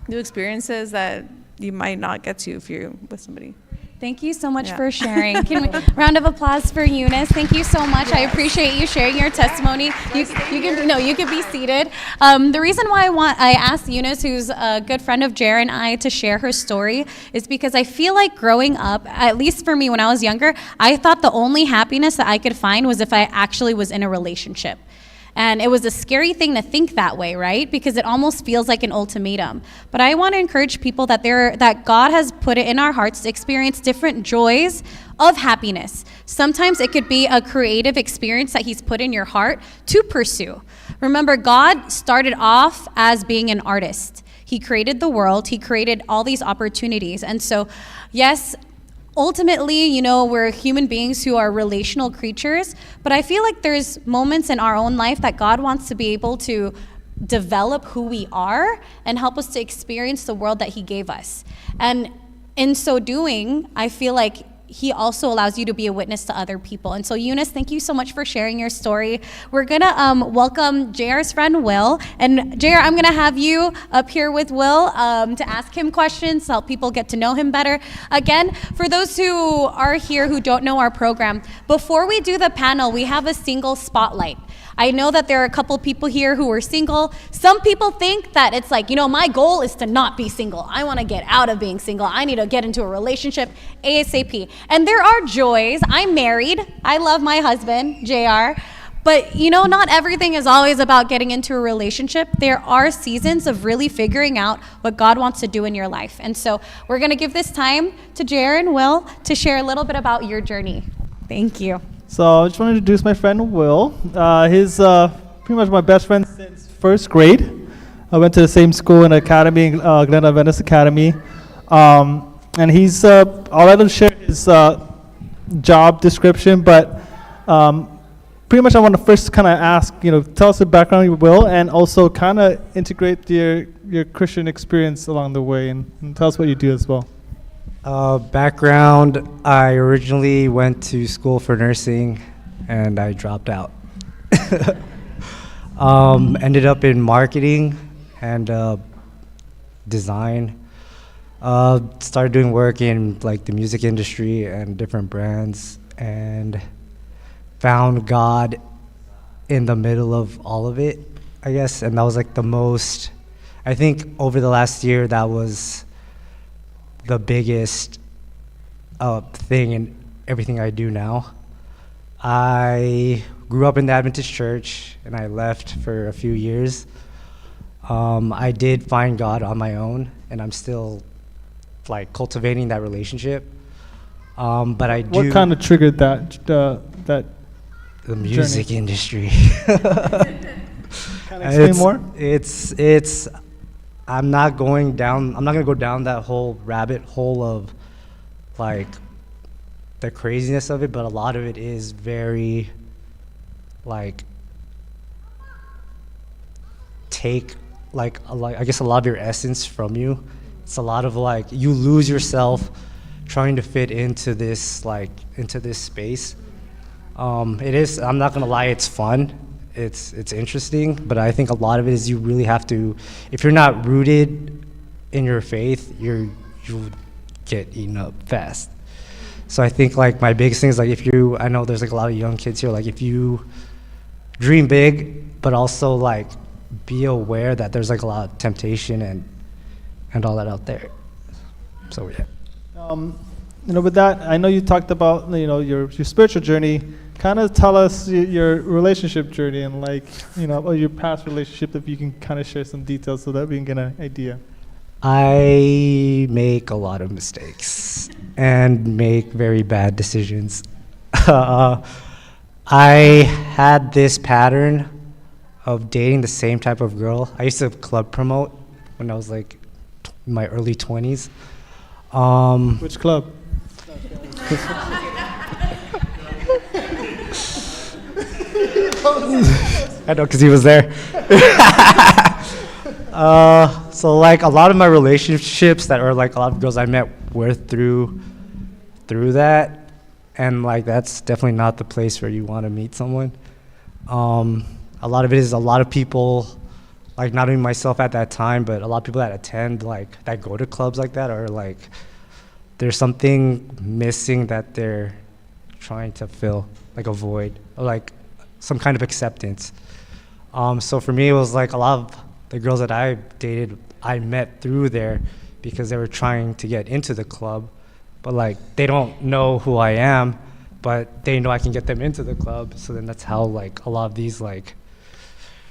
new experiences that you might not get to if you're with somebody. Thank you so much for sharing. Can we round of applause for Eunice? Thank you so much. I appreciate you sharing your testimony. You can be seated. The reason why I asked Eunice, who's a good friend of Jer and I, to share her story is because I feel like growing up, at least for me when I was younger, I thought the only happiness that I could find was if I actually was in a relationship. And it was a scary thing to think that way, right? Because it almost feels like an ultimatum. But I want to encourage people that God has put it in our hearts to experience different joys of happiness. Sometimes it could be a creative experience that He's put in your heart to pursue. Remember, God started off as being an artist. He created the world. He created all these opportunities. And so, yes, ultimately, we're human beings who are relational creatures, but I feel like there's moments in our own life that God wants to be able to develop who we are and help us to experience the world that He gave us. And in so doing, I feel like He also allows you to be a witness to other people. And so, Eunice, thank you so much for sharing your story. We're going to welcome JR's friend, Will. And JR, I'm going to have you up here with Will to ask him questions, to help people get to know him better. Again, for those who are here who don't know our program, before we do the panel, we have a single spotlight. I know that there are a couple people here who are single. Some people think that it's like, my goal is to not be single. I want to get out of being single. I need to get into a relationship ASAP. And there are joys. I'm married. I love my husband, JR. But, not everything is always about getting into a relationship. There are seasons of really figuring out what God wants to do in your life. And so we're going to give this time to JR and Will to share a little bit about your journey. Thank you. So I just want to introduce my friend Will. He's pretty much my best friend since first grade. I went to the same school and academy, Glen Adventist Academy. And he's, I'll let him share his job description, but pretty much I want to first kind of ask, tell us the background you will, and also kind of integrate your Christian experience along the way, and tell us what you do as well. Background, I originally went to school for nursing and I dropped out. Ended up in marketing and design. Started doing work in like the music industry and different brands, and found God in the middle of all of it, I guess. And that was like the most, I think over the last year, that was the biggest thing in everything I do now. I grew up in the Adventist church and I left for a few years. I did find God on my own, and I'm still like cultivating that relationship. But I do. What kind of triggered that? The music industry. Can you explain more? It's. I'm not gonna go down that whole rabbit hole of like the craziness of it, but a lot of it is very like take like I guess a lot of your essence from you. It's a lot of like you lose yourself trying to fit into this space. It is, I'm not gonna lie, it's fun. It's interesting, but I think a lot of it is you really have to, if you're not rooted in your faith, you'll get eaten up fast. So I think like my biggest thing is like I know there's like a lot of young kids here, like if you dream big, but also like be aware that there's like a lot of temptation and all that out there. So yeah. With that, I know you talked about your spiritual journey. kind of tell us your relationship journey and like, or your past relationship, if you can kind of share some details so that we can get an idea. I make a lot of mistakes and make very bad decisions. I had this pattern of dating the same type of girl. I used to club promote when I was like in my early 20s. Which club? I know, because he was there. So like a lot of my relationships that are like a lot of girls I met were through that, and like that's definitely not the place where you want to meet someone. A lot of it is a lot of people, like not only myself at that time, but a lot of people that attend, like that go to clubs like that, are like there's something missing that they're trying to fill, like a void, or like some kind of acceptance. So for me, it was like a lot of the girls that I dated, I met through there because they were trying to get into the club, but like they don't know who I am, but they know I can get them into the club. So then that's how like a lot of these like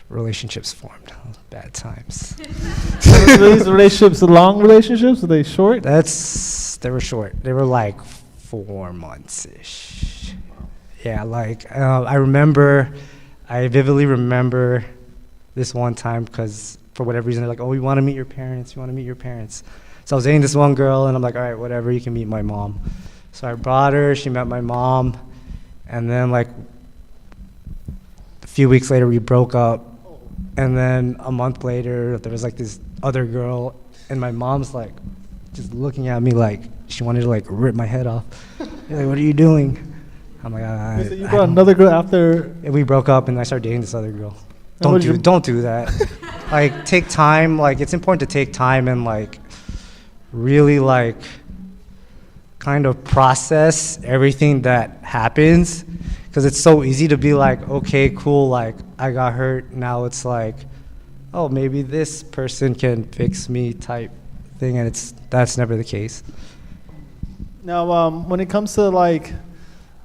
relationships formed. Bad times. So were these relationships long relationships? Are they short? They were short. They were like 4 months-ish. Yeah, like I vividly remember this one time because for whatever reason they're like, oh, we want to meet your parents. So I was dating this one girl and I'm like, all right, whatever, you can meet my mom. So I brought her, she met my mom, and then like a few weeks later we broke up. And then a month later there was like this other girl and my mom's like just looking at me like she wanted to like rip my head off. You're like, what are you doing? I'm like, So you brought another girl after? And we broke up and I started dating this other girl. Don't do that. Like take time, like it's important to take time and like really like kind of process everything that happens, because it's so easy to be like, okay, cool, like I got hurt, now it's like, oh, maybe this person can fix me type thing, and that's never the case. Now, when it comes to like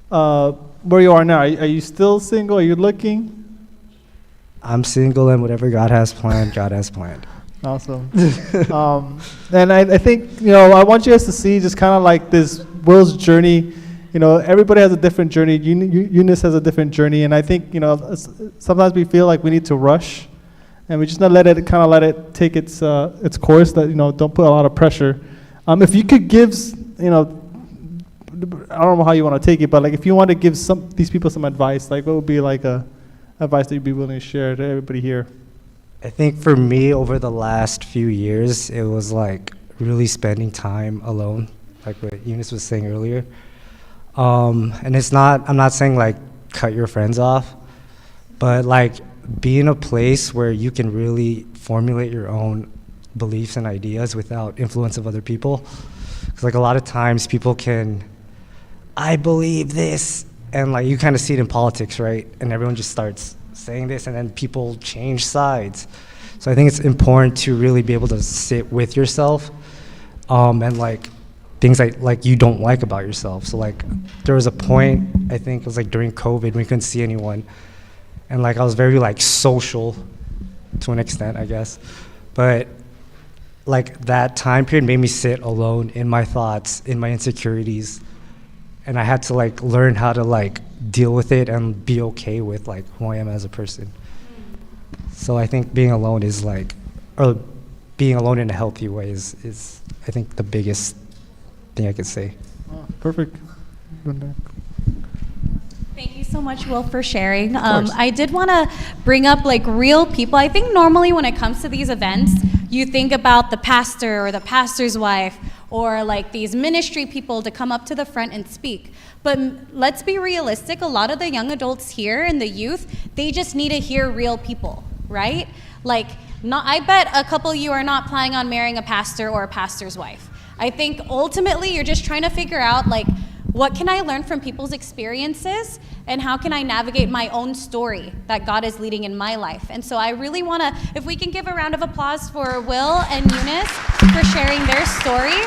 where you are now, are you still single? Are you looking? I'm single, and whatever God has planned, God has planned. Awesome. And I think, I want you guys to see just kind of like this Will's journey. Everybody has a different journey. Eunice has a different journey. And I think, sometimes we feel like we need to rush. And we just not let it take its course, that, don't put a lot of pressure. If you could give, I don't know how you want to take it, but like if you want to give these people some advice, like what would be like a advice that you'd be willing to share to everybody here? I think for me, over the last few years, it was like really spending time alone, like what Eunice was saying earlier. And I'm not saying like cut your friends off, but like be in a place where you can really formulate your own beliefs and ideas without influence of other people. Because like a lot of times people I believe this, and like you kind of see it in politics, right? And everyone just starts saying this, and then people change sides. So I think it's important to really be able to sit with yourself, and like things like you don't like about yourself. So like there was a point, I think it was like during COVID, when we couldn't see anyone, and like I was very like social to an extent, I guess, but like that time period made me sit alone in my thoughts, in my insecurities, and I had to like learn how to like deal with it and be okay with like who I am as a person. So I think being alone is like, or being alone in a healthy way is I think the biggest thing I could say. Oh, perfect. Thank you so much, Will, for sharing. I did want to bring up like real people. I think normally when it comes to these events, you think about the pastor or the pastor's wife or like these ministry people to come up to the front and speak. But let's be realistic. A lot of the young adults here and the youth, they just need to hear real people, right? Like, I bet a couple of you are not planning on marrying a pastor or a pastor's wife. I think ultimately you're just trying to figure out like, what can I learn from people's experiences, and how can I navigate my own story that God is leading in my life? And so I really want to, if we can give a round of applause for Will and Eunice for sharing their story.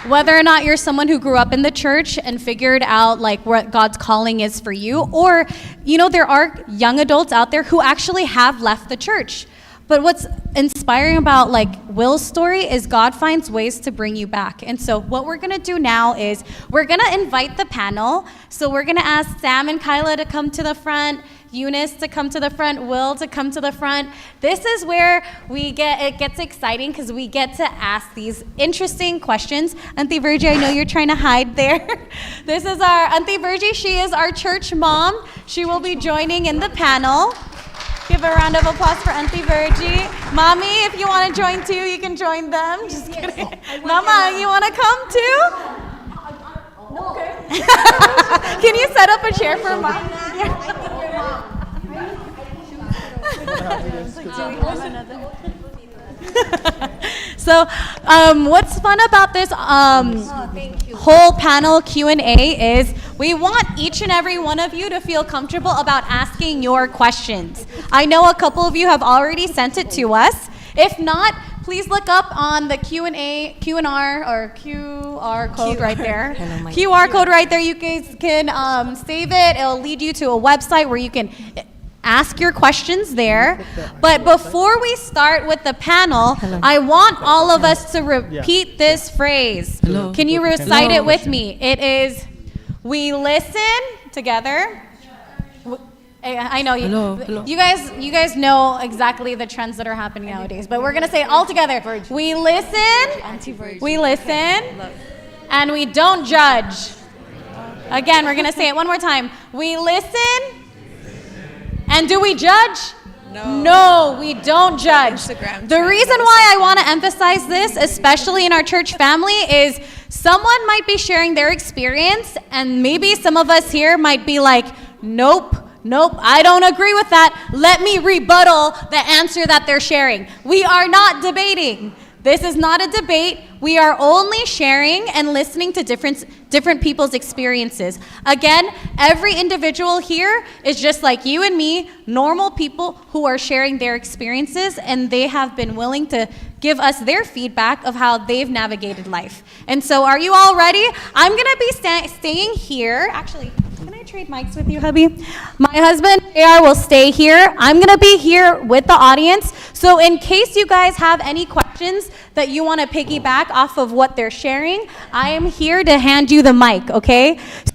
Whether or not you're someone who grew up in the church and figured out like what God's calling is for you, or, you know, there are young adults out there who actually have left the church. But what's inspiring about like Will's story is God finds ways to bring you back. And so what we're gonna do now is we're gonna invite the panel. So we're gonna ask Sam and Kyla to come to the front, Eunice to come to the front, Will to come to the front. This is where it gets exciting because we get to ask these interesting questions. Auntie Virgie, I know you're trying to hide there. This is our Auntie Virgie. She is our church mom. She will be joining in the panel. Give a round of applause for Auntie Virgie. Mommy, if you want to join too, you can join them. Just kidding. Mama, you want to come too? Okay. Can you set up a chair for Mom? So, what's fun about this whole panel Q&A is we want each and every one of you to feel comfortable about asking your questions. I know a couple of you have already sent it to us. If not, please look up on the QR code right there. QR code right there. You guys can save it. It'll lead you to a website where you can ask your questions there. But before we start with the panel, I want all of us to repeat this phrase. Can you recite it with me? It is, we listen together. I know you guys know exactly the trends that are happening nowadays, but we're gonna say it all together. We listen, and we don't judge. Again, we're gonna say it one more time. We listen. And do we judge? No, we don't judge. The reason why I want to emphasize this, especially in our church family, is someone might be sharing their experience, and maybe some of us here might be like, nope, I don't agree with that. Let me rebuttal the answer that they're sharing. We are not debating. This is not a debate. We are only sharing and listening to different people's experiences. Again, every individual here is just like you and me, normal people who are sharing their experiences, and they have been willing to give us their feedback of how they've navigated life. And so are you all ready? I'm gonna be staying here. Actually, can I trade mics with you, hubby? My husband, JR, will stay here. I'm gonna be here with the audience. So in case you guys have any questions that you wanna piggyback off of what they're sharing, I am here to hand you the mic, okay? So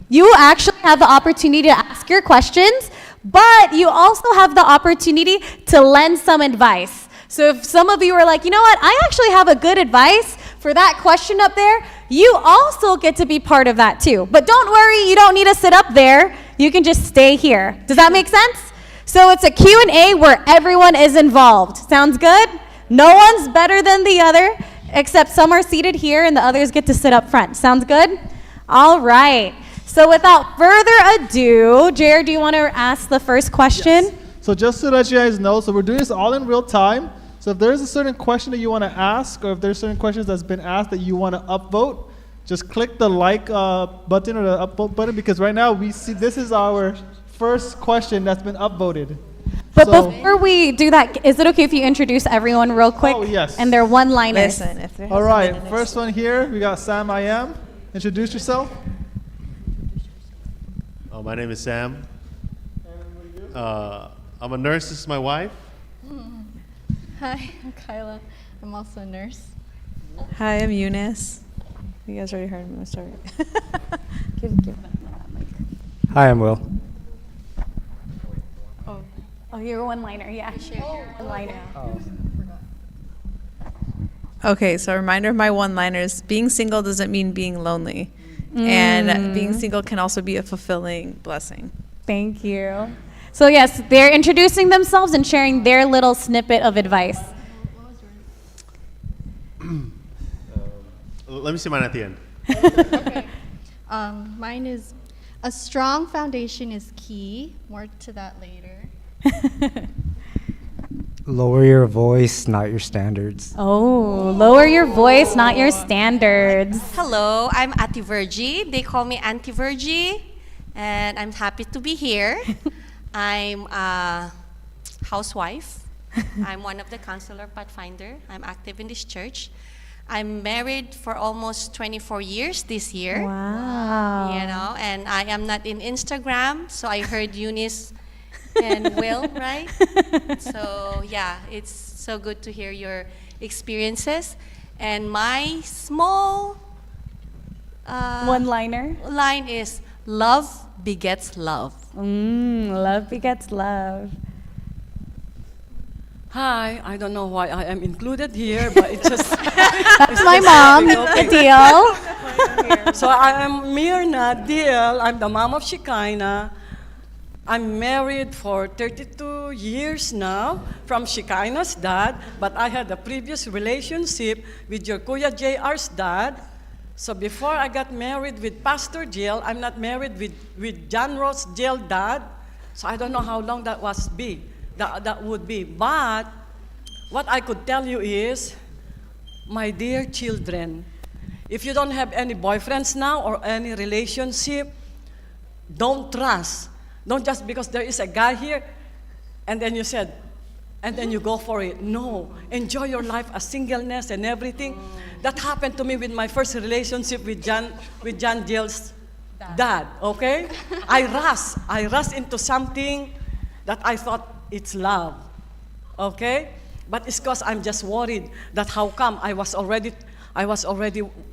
you actually have the opportunity to ask your questions, but you also have the opportunity to lend some advice. So if some of you are like, you know what, I actually have a good advice for that question up there, you also get to be part of that too. But don't worry, you don't need to sit up there. You can just stay here. Does that make sense? So it's a Q&A where everyone is involved. Sounds good? No one's better than the other, except some are seated here and the others get to sit up front. Sounds good? All right. So without further ado, JR, do you want to ask the first question? Yes. So just so that you guys know, so we're doing this all in real time. So if there's a certain question that you want to ask, or if there's certain questions that's been asked that you want to upvote, just click the like button or the upvote button, because right now we see this is our first question that's been upvoted. But before we do that, is it okay if you introduce everyone real quick? Oh, yes. And their one-liners. All right, first one here, we got Sam I Am. Introduce yourself. Oh, my name is Sam. I'm a nurse. This is my wife. Hi, I'm Kyla. I'm also a nurse. Hi, I'm Eunice. You guys already heard my story. Give them that mic. Hi, I'm Will. Oh, you're one-liner, yeah. One-liner. Okay, so a reminder of my one-liners. Being single doesn't mean being lonely. And being single can also be a fulfilling blessing. Thank you. So yes, they're introducing themselves and sharing their little snippet of advice. Let me see mine at the end. Okay. Mine is, a strong foundation is key. More to that later. Lower your voice, not your standards. Oh, lower your voice, not your standards. Hello, I'm Ate Virgie. They call me Auntie Virgie, and I'm happy to be here. I'm a housewife. I'm one of the counselor pathfinder. I'm active in this church. I'm married for almost 24 years this year. Wow. You know, and I am not in Instagram, so I heard Eunice and Will, right? So yeah, it's so good to hear your experiences. And my small One-liner. line is love begets love. Love begets love. Hi, I don't know why I am included here, but it's just. That's my mom, Adil. So I am Mirna Dil. I'm the mom of Shekinah. I'm married for 32 years now from Shekinah's dad, but I had a previous relationship with your Kuya JR's dad. So before I got married with Pastor Jill, I'm not married with John Ross Jill dad. So I don't know how long that would be. But what I could tell you is, my dear children, if you don't have any boyfriends now or any relationship, don't trust. Don't just because there is a guy here, and then you said, and then you go for it. No, enjoy your life as singleness and everything. That happened to me with my first relationship with John Jill's dad, okay? I rushed into something that I thought it's love, okay? But it's because I'm just worried that how come I was already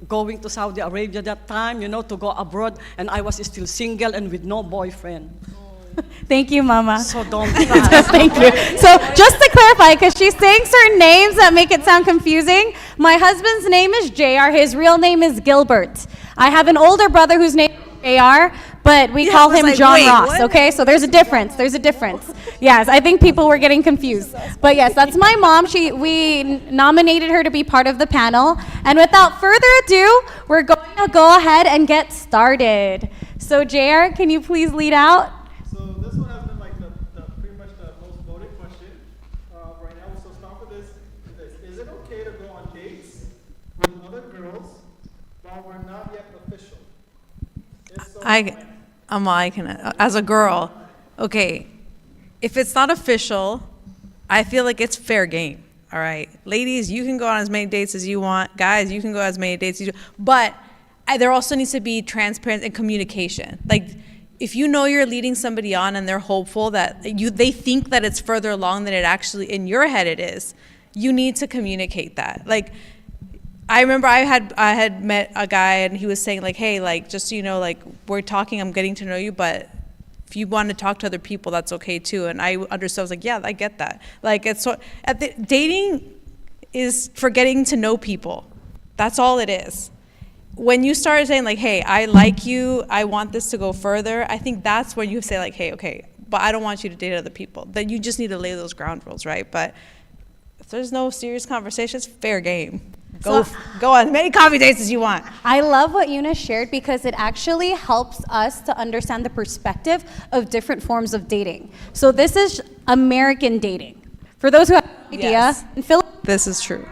going to Saudi Arabia that time, you know, to go abroad, and I was still single and with no boyfriend. Thank you, Mama. So don't trust. Thank you. So just to clarify, because she's saying certain names that make it sound confusing, my husband's name is JR. His real name is Gilbert. I have an older brother whose name is JR, but we call him John Ross, what? okay? So there's a difference. There's a difference. Yes, I think people were getting confused. But yes, that's my mom. We nominated her to be part of the panel. And without further ado, we're going to go ahead and get started. So JR, can you please lead out? So this one has been like pretty much the most voted question right now. So start with this. Is it okay to go on dates with other girls while we're not yet official? If so, I can, as a girl, okay, if it's not official, I feel like it's fair game, all right? Ladies, you can go on as many dates as you want. Guys, you can go as many dates as you want. But there also needs to be transparency and communication. Like, if you know you're leading somebody on and they're hopeful that they think that it's further along than it actually in your head it is, you need to communicate that. Like, I remember I had met a guy and he was saying like, hey, like, just so you know, like, we're talking, I'm getting to know you, but if you want to talk to other people, that's okay too. And I understood, I was like, yeah, I get that. Like, it's so, dating is for getting to know people. That's all it is. When you start saying like, hey, I like you, I want this to go further, I think that's when you say like, hey, okay, but I don't want you to date other people. Then you just need to lay those ground rules, right? But if there's no serious conversations, fair game. Go on as many coffee dates as you want. I love what Eunice shared because it actually helps us to understand the perspective of different forms of dating. So this is American dating. For those who have no idea, Yes. in Philippines, This is true.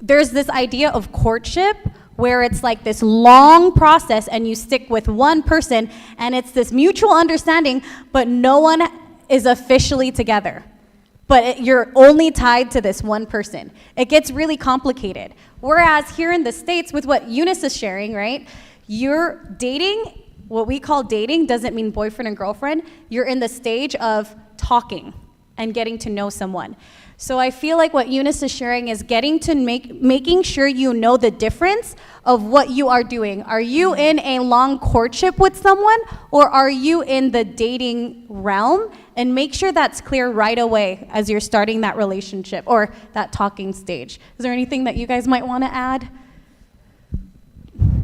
there's this idea of courtship where it's like this long process and you stick with one person and it's this mutual understanding, but no one is officially together. But you're only tied to this one person. It gets really complicated. Whereas here in the States, with what Eunice is sharing, right, you're dating, what we call dating doesn't mean boyfriend and girlfriend. You're in the stage of talking and getting to know someone. So I feel like what Eunice is sharing is getting to making sure you know the difference of what you are doing. Are you in a long courtship with someone, or are you in the dating realm? And make sure that's clear right away as you're starting that relationship or that talking stage. Is there anything that you guys might want to add?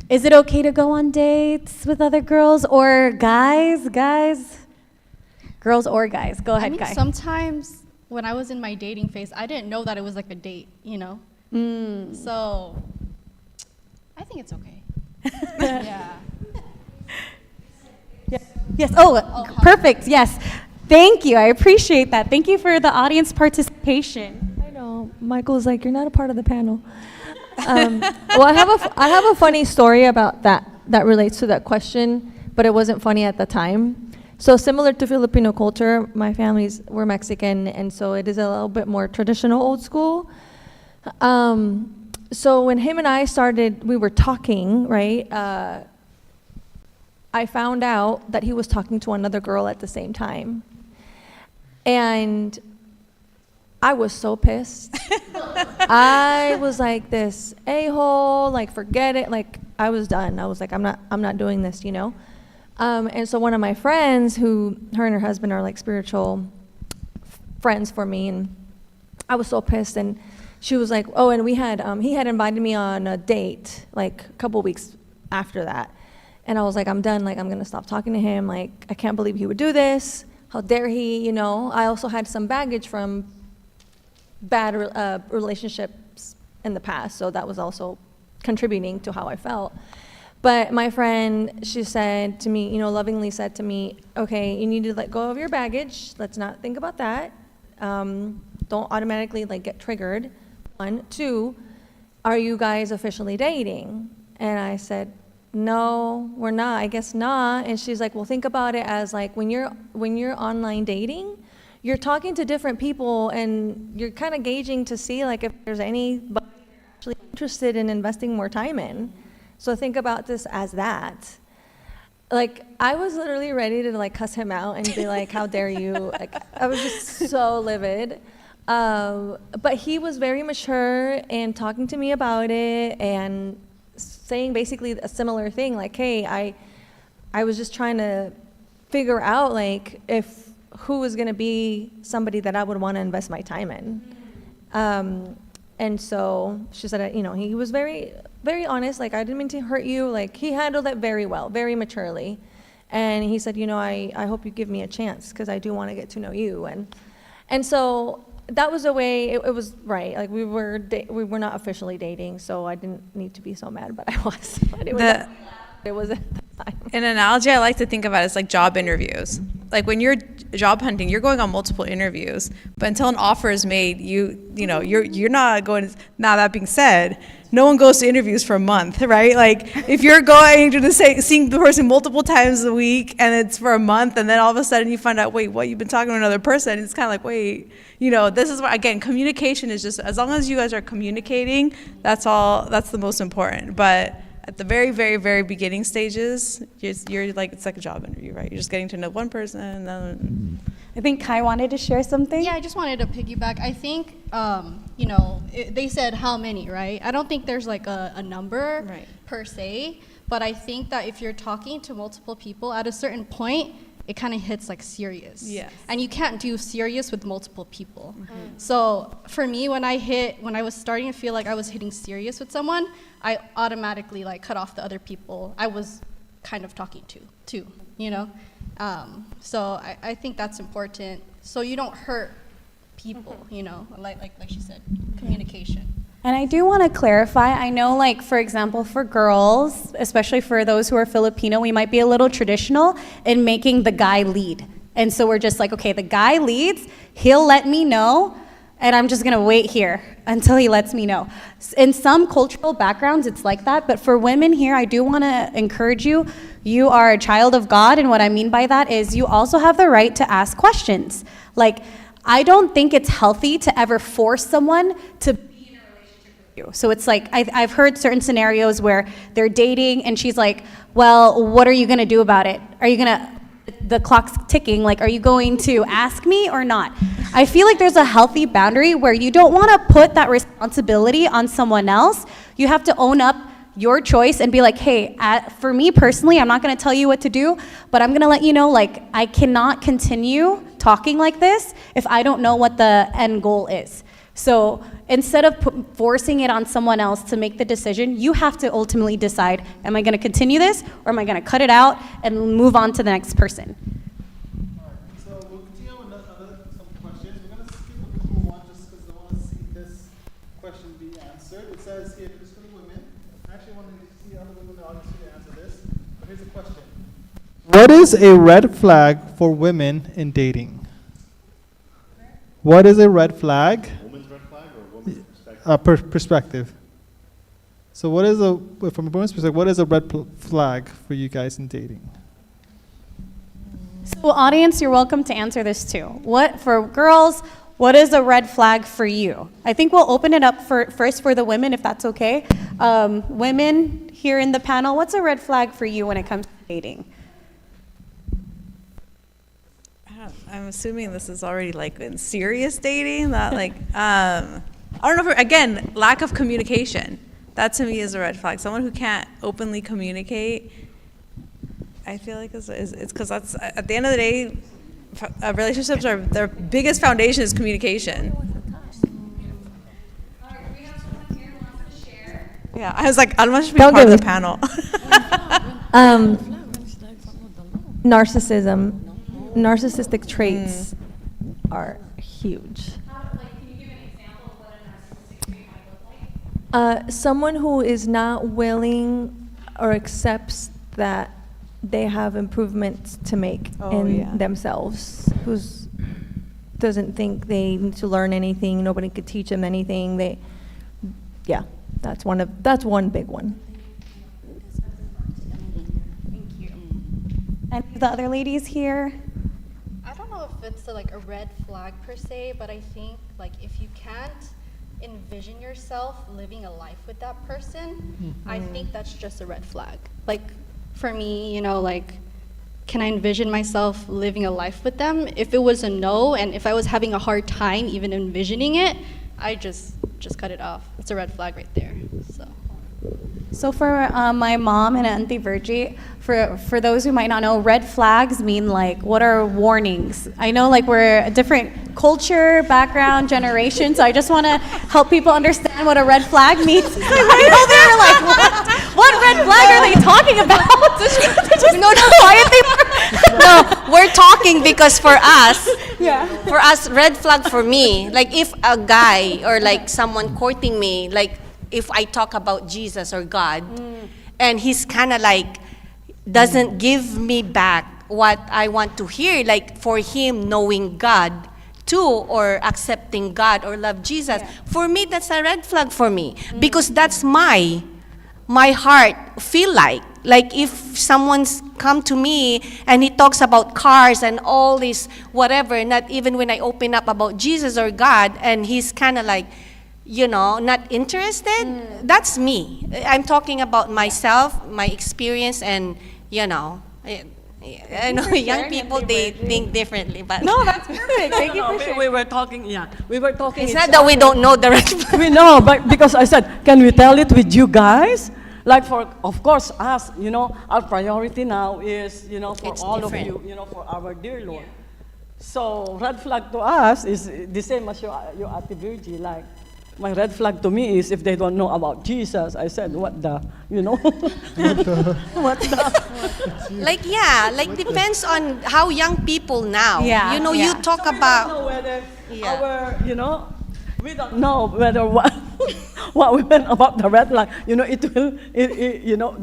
Is it okay to go on dates with other girls or guys? Girls or guys? Go ahead, Guy. Sometimes when I was in my dating phase, I didn't know that it was like a date, you know? So I think it's okay. Yeah. Yes. Oh, perfect. Yes. Thank you. I appreciate that. Thank you for the audience participation. I know. Michael's like, you're not a part of the panel. Well, I have a funny story about that relates to that question, but it wasn't funny at the time. So similar to Filipino culture, my we're Mexican, and so it is a little bit more traditional, old school. so when him and I started, we were talking, right? I found out that he was talking to another girl at the same time. And I was so pissed. I was like, this a-hole, like, forget it. Like, I was done. I was like, I'm not doing this, you know? And so one of my friends, who, her and her husband are like spiritual friends for me, and I was so pissed. And she was like, oh, and we had, he had invited me on a date, like, a couple weeks after that. And I was like, I'm done. Like, I'm going to stop talking to him. Like, I can't believe he would do this. How dare he, you know? I also had some baggage from bad relationships in the past, so that was also contributing to how I felt. But my friend, she said to me, you know, lovingly said to me, okay, you need to let go of your baggage. Let's not think about that. Don't automatically, like, get triggered. 1, 2, are you guys officially dating? And I said, no, we're not. I guess not. And she's like, well, think about it as, like, when you're online dating, you're talking to different people, and you're kind of gauging to see, like, if there's anybody actually interested in investing more time in. So think about this as that. Like, I was literally ready to, like, cuss him out and be like, how dare you? Like, I was just so livid. But he was very mature and talking to me about it and saying basically a similar thing, like, hey, I was just trying to figure out, like, if who was going to be somebody that I would want to invest my time in. And so she said, you know, he was very, very honest. Like, I didn't mean to hurt you. Like, he handled it very well, very maturely. And he said, you know, I hope you give me a chance, because I do want to get to know you. And so that was a way, it was right. Like, we were not officially dating, so I didn't need to be so mad, but I was. But it was at the time. An analogy I like to think about is like job interviews. Like, when you're job hunting, you're going on multiple interviews, but until an offer is made, you're not going. Now, that being said, no one goes to interviews for a month, right? Like, if you're going to seeing the person multiple times a week and it's for a month, and then all of a sudden you find out, wait, what, you've been talking to another person? It's kind of like, wait, this is what, again, communication is just, as long as you guys are communicating, that's the most important. But at the very, very, very beginning stages, you're like, it's like a job interview, right? You're just getting to know one person, and then I think Kai wanted to share something. Yeah, I just wanted to piggyback. I think, they said how many, right? I don't think there's like a number per se, but I think that if you're talking to multiple people, at a certain point, it kind of hits like serious. Yes. And you can't do serious with multiple people. Mm-hmm. So for me, when I was starting to feel like I was hitting serious with someone, I automatically like cut off the other people I was kind of talking to too, So I think that's important, so you don't hurt people, like she said, communication. And I do want to clarify, I know, like, for example, for girls, especially for those who are Filipino, we might be a little traditional in making the guy lead. And so we're just like, okay, the guy leads, he'll let me know, and I'm just going to wait here until he lets me know. In some cultural backgrounds, it's like that, but for women here, I do want to encourage you. You are a child of God, and what I mean by that is you also have the right to ask questions. Like, I don't think it's healthy to ever force someone to be in a relationship with you. So it's like, I've heard certain scenarios where they're dating, and she's like, well, what are you going to do about it? Are you going to, the clock's ticking, like, are you going to ask me or not? I feel like there's a healthy boundary where you don't want to put that responsibility on someone else. You have to own up your choice and be like, hey, for me personally, I'm not going to tell you what to do, but I'm going to let you know, like, I cannot continue talking like this if I don't know what the end goal is. So instead of forcing it on someone else to make the decision, you have to ultimately decide, am I going to continue this, or am I going to cut it out and move on to the next person? All right, so we'll continue with some questions. We're going to skip a cool one just because I want to see this question be answered. It says here, particularly women. I actually want to see other women in the audience who can answer this. But here's a question. What is a red flag for women in dating? What is a red flag? Woman's red flag or woman's perspective? Perspective. So what is from a woman's perspective, what is a red flag for you guys in dating? So audience, you're welcome to answer this too. For girls, What is a red flag for you? I think we'll open it up first for the women, if that's okay. Women here in the panel, what's a red flag for you when it comes to dating? I'm assuming this is already like in serious dating, not like, I don't know, again, lack of communication. That to me is a red flag. Someone who can't openly communicate, I feel like it's because that's, at the end of the day, relationships are, their biggest foundation is communication. Yeah, I was like, I must be part of the panel. Narcissism, narcissistic traits are huge. Someone who is not willing or accepts that they have improvements to make in themselves, who doesn't think they need to learn anything, nobody could teach them anything. That's one big one. Thank you. And the other ladies here? I don't know if it's like a red flag per se, but I think like if you can't envision yourself living a life with that person, I think that's just a red flag. Like for me, like, can I envision myself living a life with them? If it was a no, and if I was having a hard time even envisioning it, I just cut it off. It's a red flag right there. So for my mom and Auntie Virgie, for those who might not know, red flags mean like, what are warnings? I know like we're a different culture, background, generation, so I just want to help people understand what a red flag means. I know they're like, what red flag are they talking about? No, we're talking because for us, red flag for me, like if a guy or like someone courting me, like if I talk about Jesus or God, and he's kind of like, doesn't give me back what I want to hear, like for him knowing God too, or accepting God or love Jesus, for me, that's a red flag for me, because that's my heart feel like if someone's come to me and he talks about cars and all this whatever, not even when I open up about Jesus or God, and he's kind of like, not interested, that's me. I'm talking about myself, my experience, and I know young people, they think differently, but no, that's perfect. Thank you for sharing. We were talking. It's not that we don't know the red flag. We know, but because I said, can we tell it with you guys? Like of course, us, our priority now is, for It's all different. of you, for our dear Lord. So red flag to us is the same as your Ate Virgie. Like my red flag to me is if they don't know about Jesus. I said, what the, what the? Like depends on how young people now. You talk about. Know whether our, we don't know whether what we meant about the red flag.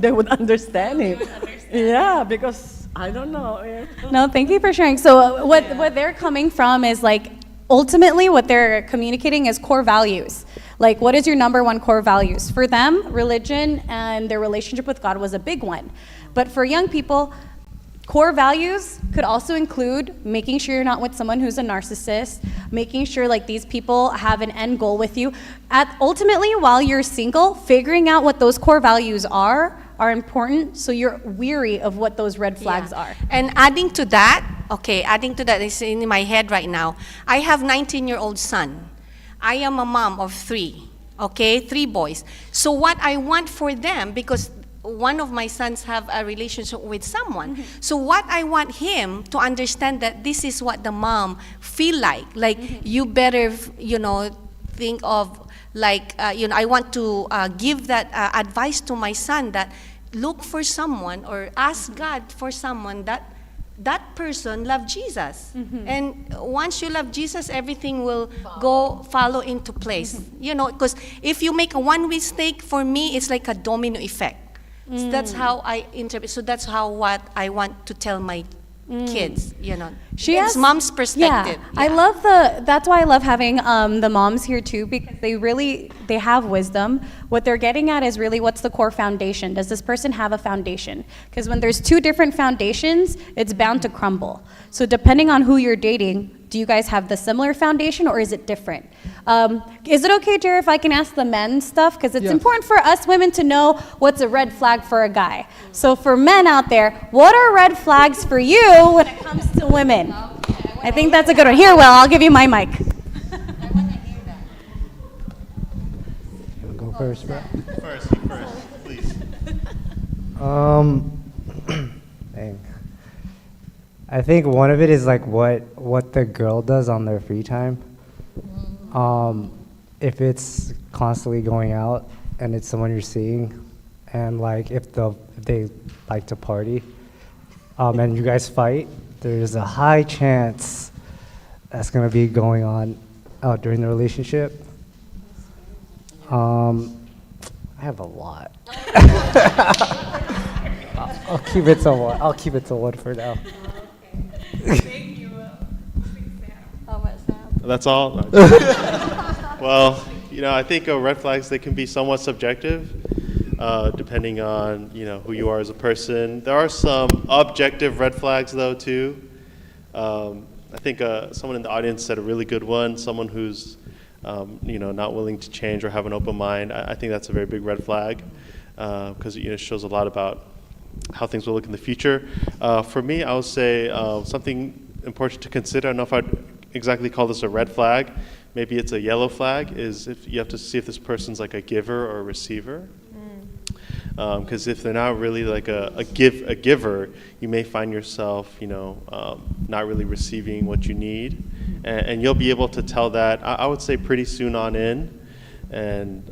They would understand it. Yeah, because I don't know. No, thank you for sharing. So what they're coming from is like, ultimately what they're communicating is core values. Like, what is your number one core values? For them, religion and their relationship with God was a big one. But for young people, core values could also include making sure you're not with someone who's a narcissist, making sure like these people have an end goal with you. Ultimately, while you're single, figuring out what those core values are important, so you're weary of what those red flags are. And adding to that, it's in my head right now. I have 19-year-old son. I am a mom of 3, 3 boys. So what I want for them, because one of my sons have a relationship with someone. So what I want him to understand that this is what the mom feel like. Like you better, think of like, I want to give that advice to my son that look for someone or ask God for someone that person love Jesus. And once you love Jesus, everything will follow into place. Because if you make one mistake, for me, it's like a domino effect. So that's how I interpret. So that's what I want to tell my kids. It's mom's perspective. Yeah. That's why I love having the moms here too, because they have wisdom. What they're getting at is really, what's the core foundation? Does this person have a foundation? Because when there's 2 different foundations, it's bound to crumble. So depending on who you're dating, Do you guys have the similar foundation, or is it different? Is it okay, Jerry, if I can ask the men stuff? Because it's important for us women to know what's a red flag for a guy. So for men out there, what are red flags for you when it comes to women? I think that's a good one. Here, Will, I'll give you my mic. Go first, bro. First, please. Dang. I think one of it is like what the girl does on their free time. If it's constantly going out and it's someone you're seeing, and like if they like to party, and you guys fight, there's a high chance that's gonna be going on during the relationship. I have a lot. I'll keep it to one. I'll keep it to one for now. Thank you, Will. How about Sam? That's all? Well, I think red flags, they can be somewhat subjective, depending on, who you are as a person. There are some objective red flags, though, too. I think someone in the audience said a really good one, someone who's, not willing to change or have an open mind. I think that's a very big red flag, because it shows a lot about how things will look in the future. For me, I would say something important to consider. I don't know if I'd exactly call this a red flag. Maybe it's a yellow flag, is if you have to see if this person's like a giver or a receiver. Because if they're not really like a giver, you may find yourself, not really receiving what you need. And you'll be able to tell that, I would say, pretty soon on in. And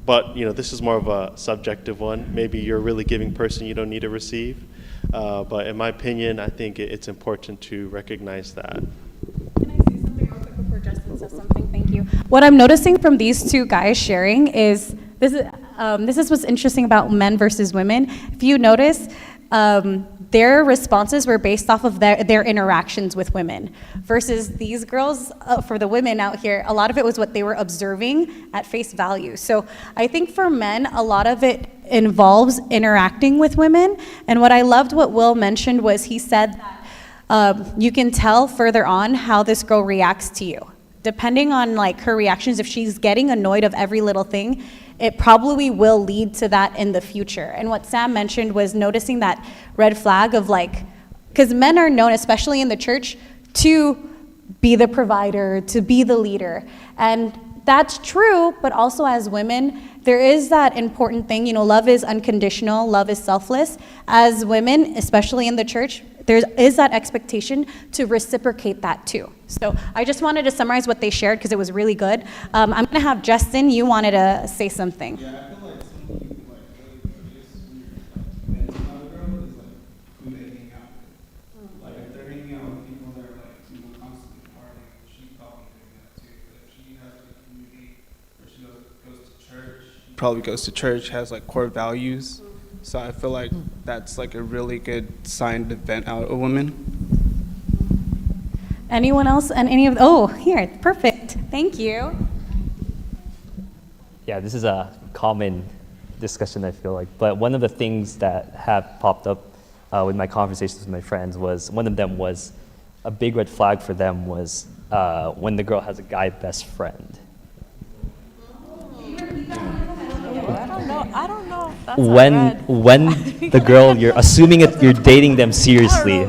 but this is more of a subjective one. Maybe you're a really giving person, you don't need to receive. But in my opinion, I think it's important to recognize that. Can I say something real quick before Justin says something? Thank you. What I'm noticing from these two guys sharing is this is what's interesting about men versus women. If you notice, their responses were based off of their interactions with women, versus these girls, for the women out here, a lot of it was what they were observing at face value. So I think for men, a lot of it involves interacting with women. And what I loved what Will mentioned was he said that you can tell further on how this girl reacts to you. Depending on like her reactions, if she's getting annoyed of every little thing, it probably will lead to that in the future. And what Sam mentioned was noticing that red flag of like, because men are known, especially in the church, to be the provider, to be the leader. And that's true, but also as women, there is that important thing, love is unconditional, love is selfless. As women, especially in the church, there is that expectation to reciprocate that too. So I just wanted to summarize what they shared because it was really good. I'm going to have Justin, you wanted to say something. Yeah, I feel like something you could really produce when you're another girl is who they hang out with. Like if they're hanging out with people that are constantly partying, she's probably doing that too. But if she has a community where she goes to church, probably goes to church, has core values. So I feel like that's a really good sign to vent out a woman. Anyone else? And here, perfect. Thank you. Yeah, this is a common discussion, I feel like. But one of the things that have popped up with my conversations with my friends was, one of them was, a big red flag for them was when the girl has a guy best friend. I don't know if that's when the girl, you're assuming if you're dating them seriously,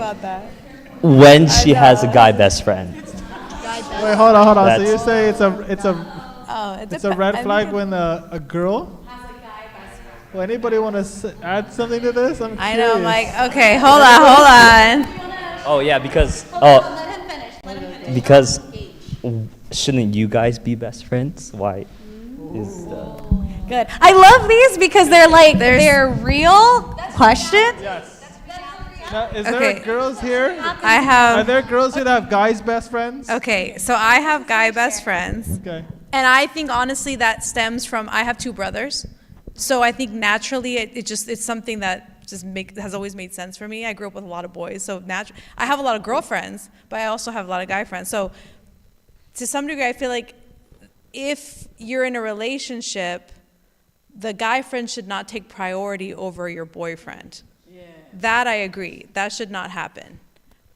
when she has a guy best friend. Wait, hold on. So you say it's a red flag when a girl has a guy best friend. Well, anybody want to add something to this? I'm curious. I know, Mike. Okay, hold on. Oh yeah, because shouldn't you guys be best friends? Why is Good. I love these because they're real questions. Yes. Now, is there girls here? Are there girls here that have guys best friends? Okay, so I have guy best friends. Okay. And I think honestly that stems from, I have two brothers. So I think naturally it's something that has always made sense for me. I grew up with a lot of boys, so I have a lot of girlfriends, but I also have a lot of guy friends. So to some degree, I feel like if you're in a relationship, the guy friend should not take priority over your boyfriend. Yeah. That I agree. That should not happen.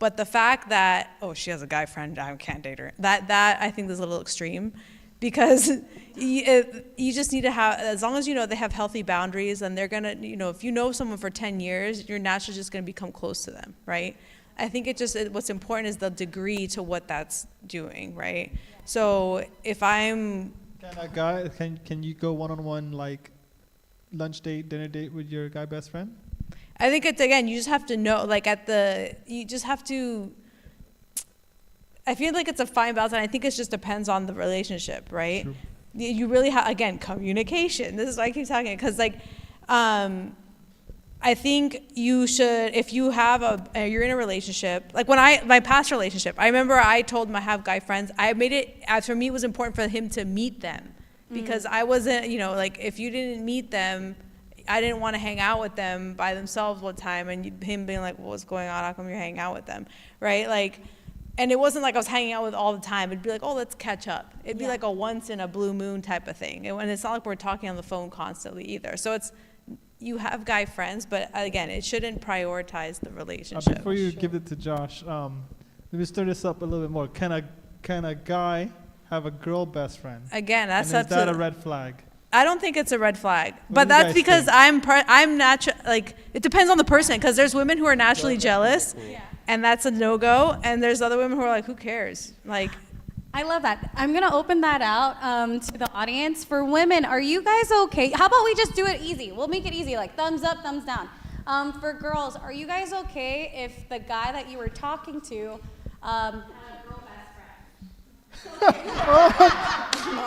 But the fact that, oh, she has a guy friend, I can't date her, that I think is a little extreme, because you just need to have, as long as you know they have healthy boundaries, and they're gonna, if you know someone for 10 years, you're naturally just gonna become close to them, right? I think what's important is the degree to what that's doing, right? So if I'm... Can you go one-on-one, like lunch date, dinner date with your guy best friend? I think it's, again, you just have to know, you just have to, I feel like it's a fine balance, and I think it just depends on the relationship, right? True. You really have, again, communication. This is why I keep talking, because I think you should, if you have you're in a relationship, like my past relationship, I remember I told him I have guy friends. I made it, for me, it was important for him to meet them, because I wasn't, if you didn't meet them, I didn't want to hang out with them by themselves one time, and him being like, what's going on? How come you're hanging out with them? Right? And it wasn't like I was hanging out with all the time. It'd be like, oh, let's catch up. It'd be like a once in a blue moon type of thing. And it's not like we're talking on the phone constantly either. So you have guy friends, but again, it shouldn't prioritize the relationship. Before you give it to Josh, let me stir this up a little bit more. Can a guy have a girl best friend? Again, that's and is that a red flag? I don't think it's a red flag, but that's because I'm natural. Like, it depends on the person, because there's women who are naturally jealous, and that's a no-go, and there's other women who are like, who cares? Like, I love that. I'm gonna open that out to the audience. For women, are you guys okay? How about we just do it easy? We'll make it easy, like thumbs up, thumbs down. For girls, are you guys okay if the guy that you were talking to had a girl best friend?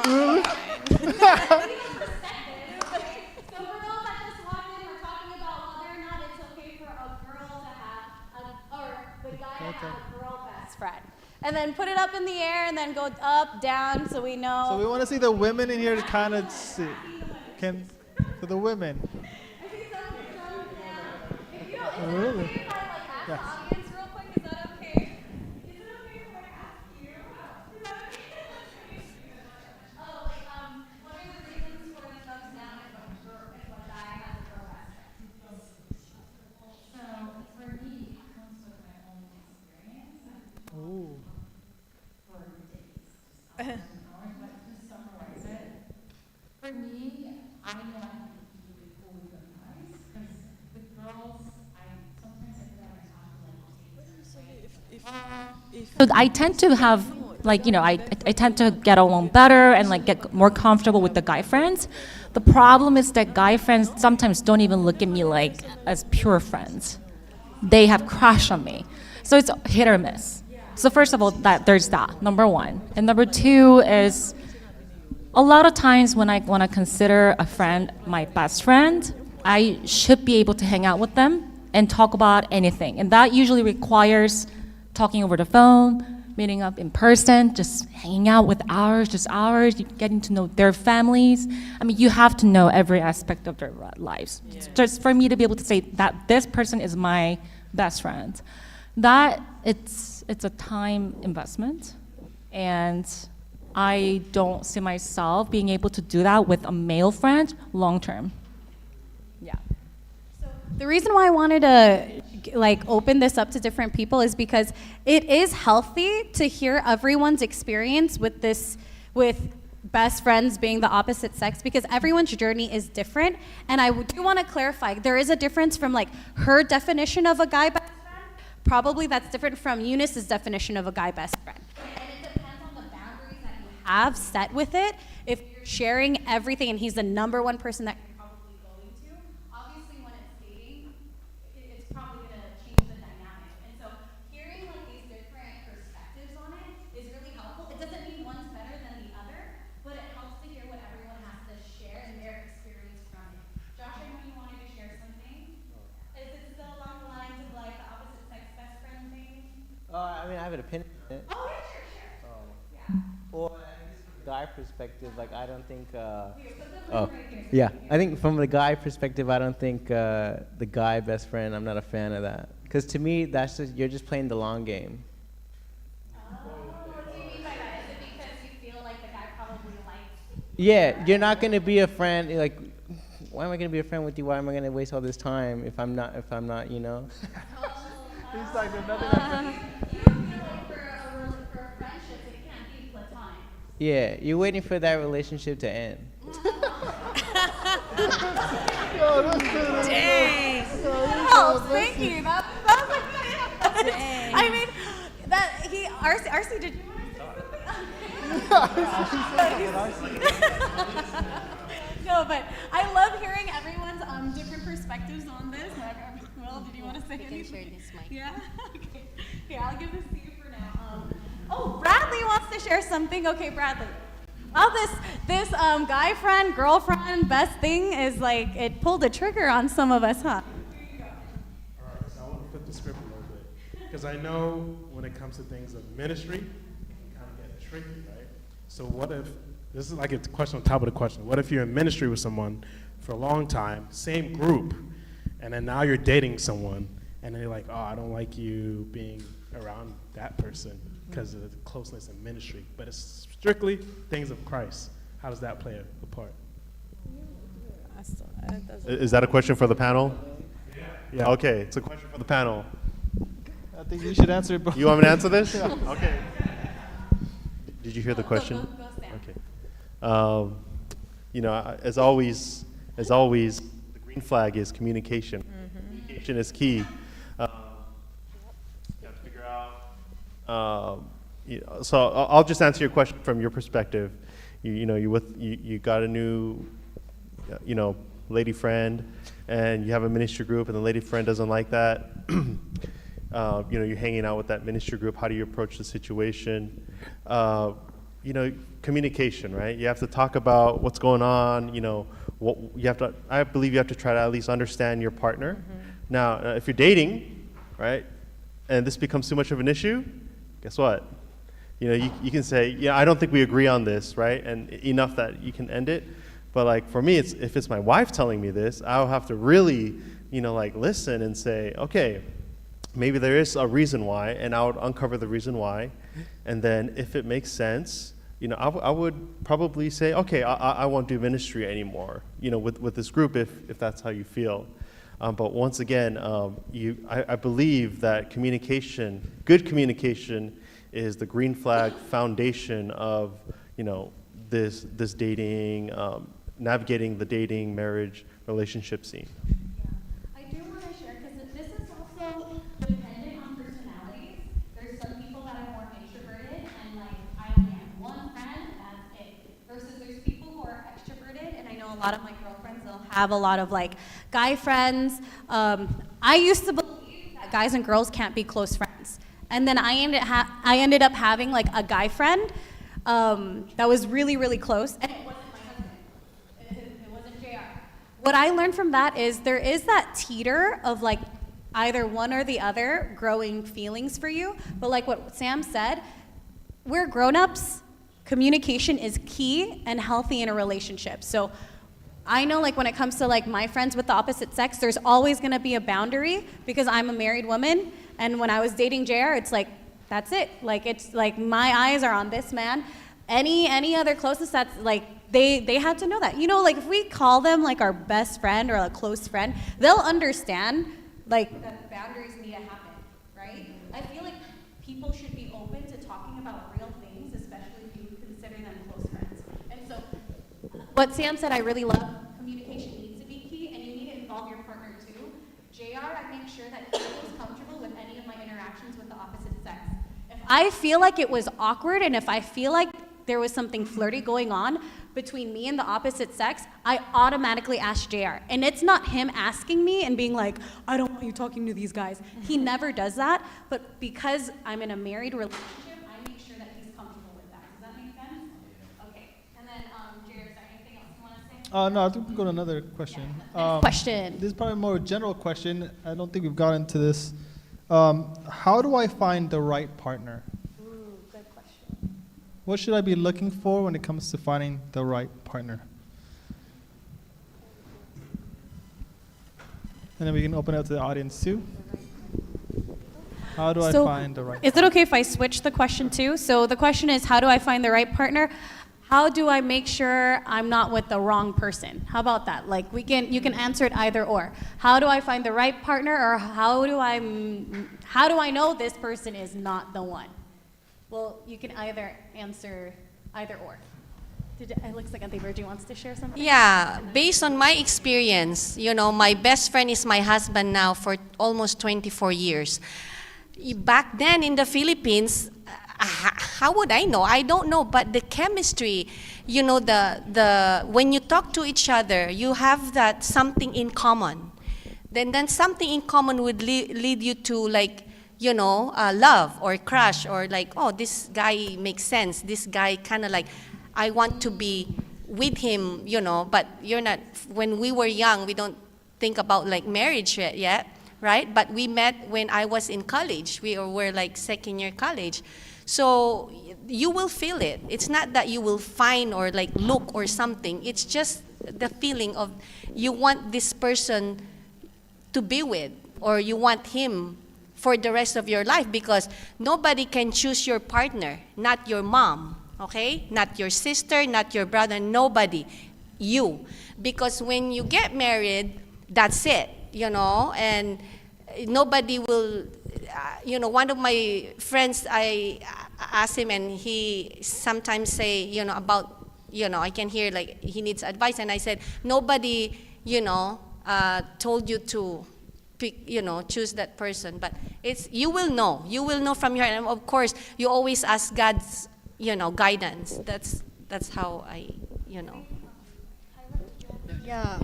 Really? And then put it up in the air and then go up, down, so we know. So we want to see the women in here to kind of see. For the women. Really? Yes. Audience real quick, is that okay? Is it okay if I ask you? Is that okay? Oh, what are the reasons for the thumbs down if a guy has a girl best friend? So for me, it comes with my own experience. Ooh. But to summarize it, for me, I know I have to keep it cool with the guys, because with girls, sometimes I feel like So I tend to have, I tend to get along better and get more comfortable with the guy friends. The problem is that guy friends sometimes don't even look at me as pure friends. They have crush on me. So it's hit or miss. So first of all, there's that, number one. And number two is, a lot of times when I want to consider a friend my best friend, I should be able to hang out with them and talk about anything. And that usually requires talking over the phone, meeting up in person, just hanging out with hours, getting to know their families. I mean, you have to know every aspect of their lives. Yeah. Just for me to be able to say that this person is my best friend, that it's a time investment, and I don't see myself being able to do that with a male friend long term. Yeah. The reason why I wanted to open this up to different people is because it is healthy to hear everyone's experience with best friends being the opposite sex, because everyone's journey is different. And I do want to clarify, there is a difference from her definition of a guy best friend. Probably that's different from Eunice's definition of a guy best friend. And it depends on the boundaries that you have set with it. If you're sharing everything and he's the number one person that you're probably going to, obviously when it's dating, it's probably going to change the dynamic. And so hearing these different perspectives on it is really helpful. It doesn't mean one's better than the other, but it helps to hear what everyone has to share and their experience from it. Josh, I know you wanted to share something. Is it still along the lines of the opposite sex best friend thing? I mean, I have an opinion on it. Oh, yeah, sure. Yeah. Well, I guess from the guy perspective, I don't think. I think from the guy perspective, I don't think the guy best friend. I'm not a fan of that, because to me, you're just playing the long game. What do you mean by that? Is it because you feel like the guy probably likes? Yeah, you're not gonna be a friend. Why am I gonna be a friend with you? Why am I gonna waste all this time if I'm not? He's like, there's nothing I Yeah, you're waiting for that relationship to end. Dang. Oh, thank you. That was a good answer. I mean, RC did. No, but I love hearing everyone's different perspectives on this. Will, did you want to say anything? Share this mic. Yeah. Okay. Here, I'll give this to you for now. Oh, Bradley wants to share something. Okay, Bradley. Well, this guy friend, girlfriend, best thing is like it pulled a trigger on some of us, huh? All right, so I want to flip the script a little bit. Because I know when it comes to things of ministry, it can kind of get tricky, right? So what if, this is like a question on top of the question, what if you're in ministry with someone for a long time, same group, and then now you're dating someone, and then you're like, oh, I don't like you being around that person because of the closeness in ministry, but it's strictly things of Christ. How does that play a part? Is that a question for the panel? Yeah. Okay, it's a question for the panel. I think you should answer it. You want me to answer this? Okay. Did you hear the question? Okay. You know, as always, the green flag is communication. Communication is key. You have to figure out. So I'll just answer your question from your perspective. You got a new, lady friend, and you have a ministry group, and the lady friend doesn't like that. You're hanging out with that ministry group. How do you approach the situation? Communication, right? You have to talk about what's going on. What you have to. I believe you have to try to at least understand your partner. Now, if you're dating, right, and this becomes too much of an issue, guess what? You can say, yeah, I don't think we agree on this, right? And enough that you can end it. But like for me, if it's my wife telling me this, I'll have to really, listen and say, okay, maybe there is a reason why, and I would uncover the reason why. And then if it makes sense, I would probably say, okay, I won't do ministry anymore, with this group if that's how you feel. But once again, I believe that good communication is the green flag foundation of, this dating, navigating the dating, marriage, relationship scene. I do want to share, because this is also dependent on personalities. There's some people that are more introverted, and I only have one friend, that's it. Versus there's people who are extroverted, and I know a lot of my girlfriends, they'll have a lot of guy friends. I used to believe that guys and girls can't be close friends. And then I ended up having a guy friend that was really, really close, and it wasn't my husband. It wasn't JR. What I learned from that is there is that teeter of either one or the other growing feelings for you. But like what Sam said, we're grown-ups. Communication is key and healthy in a relationship. So I know when it comes to my friends with the opposite sex, there's always going to be a boundary because I'm a married woman. And when I was dating JR, it's that's it. It's my eyes are on this man. Any other closest, that's they had to know that. If we call them our best friend or a close friend, they'll understand that boundaries need to happen, right? I feel like people should be open to talking about real things, especially if you consider them close friends. And so what Sam said, I really love. Communication needs to be key, and you need to involve your partner too. JR, I make sure that he feels comfortable with any of my interactions with the opposite sex. If I feel like it was awkward, and if I feel like there was something flirty going on between me and the opposite sex, I automatically ask JR. And it's not him asking me and being like, I don't want you talking to these guys. He never does that, but because I'm in a married relationship, I make sure that he's comfortable with that. Does that make sense? Okay. And then, JR, is there anything else you want to say? No, I think we go to another question. Question. This is probably a more general question. I don't think we've gotten into this. How do I find the right partner? Ooh, good question. What should I be looking for when it comes to finding the right partner? And then we can open it up to the audience too. How do I find the right partner? Is it okay if I switch the question too? So the question is, how do I find the right partner? how do I make sure I'm not with the wrong person? How about that? Like you can answer it either or. How do I find the right partner, or how do I know this person is not the one? Well, you can either answer either or. It looks like Auntie Virgie wants to share something. Yeah, based on my experience, my best friend is my husband now for almost 24 years. Back then in the Philippines, how would I know? I don't know, but the chemistry, when you talk to each other, you have that something in common. Then something in common would lead you to love or crush, or oh, this guy makes sense. This guy kind of I want to be with him, but you're not. When we were young, we don't think about marriage yet, right? But we met when I was in college. We were second year college. So you will feel it. It's not that you will find or look or something. It's just the feeling of you want this person to be with, or you want him for the rest of your life, because nobody can choose your partner, not your mom, okay? Not your sister, not your brother, nobody, you. Because when you get married, that's it, and nobody will, one of my friends, I asked him, and he sometimes say, about, I can hear he needs advice, and I said, nobody, told you to pick, choose that person, but you will know from your, and of course, you always ask God's, guidance. That's how I. Yeah,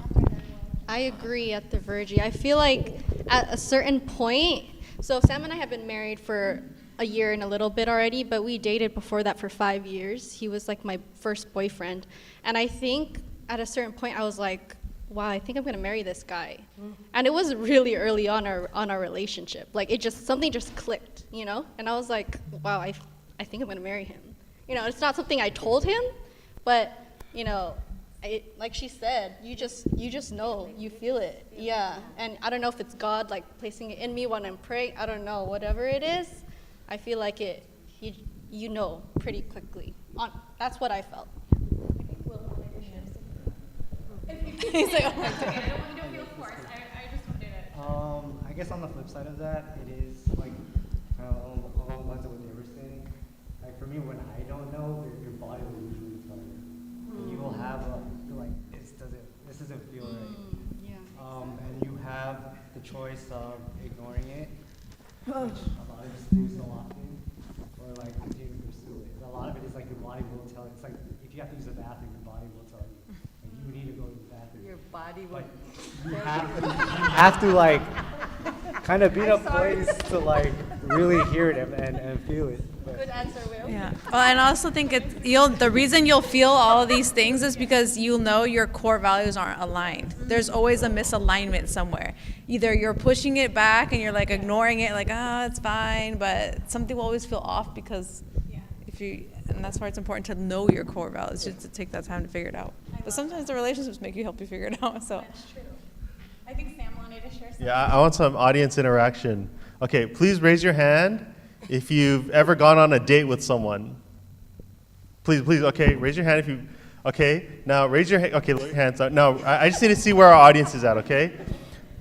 I agree at the Virgie. I feel like at a certain point, so Sam and I have been married for a year and a little bit already, but we dated before that for 5 years. He was my first boyfriend. And I think at a certain point I was like, wow, I think I'm gonna marry this guy. And it was really early on our relationship. Something just clicked, And I was like, wow, I think I'm gonna marry him. It's not something I told him, but like she said, you just know, you feel it, yeah. And I don't know if it's God placing it in me when I'm praying. I don't know, whatever it is, I feel like it. You know pretty quickly. That's what I felt. I think Will wanted to share something. He's like, oh, it's okay. I don't want you to feel forced. I just wanted to. I guess on the flip side of that, it is kind of along the lines of what they were saying. For me, when I don't know, your body will usually tell you. And you will have this doesn't feel right. Yeah. And you have the choice of ignoring it, which a lot of us do so often, or continue to pursue it. A lot of it is your body will tell you. It's if you have to use the bathroom, your body will tell you. You need to go to the bathroom. Your body will. You have to kind of be in a place to really hear it and feel it. Good answer, Will. Yeah. Well, and I also think the reason you'll feel all of these things is because you'll know your core values aren't aligned. There's always a misalignment somewhere. Either you're pushing it back and you're ignoring it, it's fine, but something will always feel off because and that's why it's important to know your core values, just to take that time to figure it out. But sometimes the relationships help you figure it out. So. That's true. I think Sam wanted to share something. Yeah, I want some audience interaction. Okay, please raise your hand if you've ever gone on a date with someone. Please, okay, raise your hand if you, okay, now raise your hand, okay, lower your hands out. No, I just need to see where our audience is at, okay?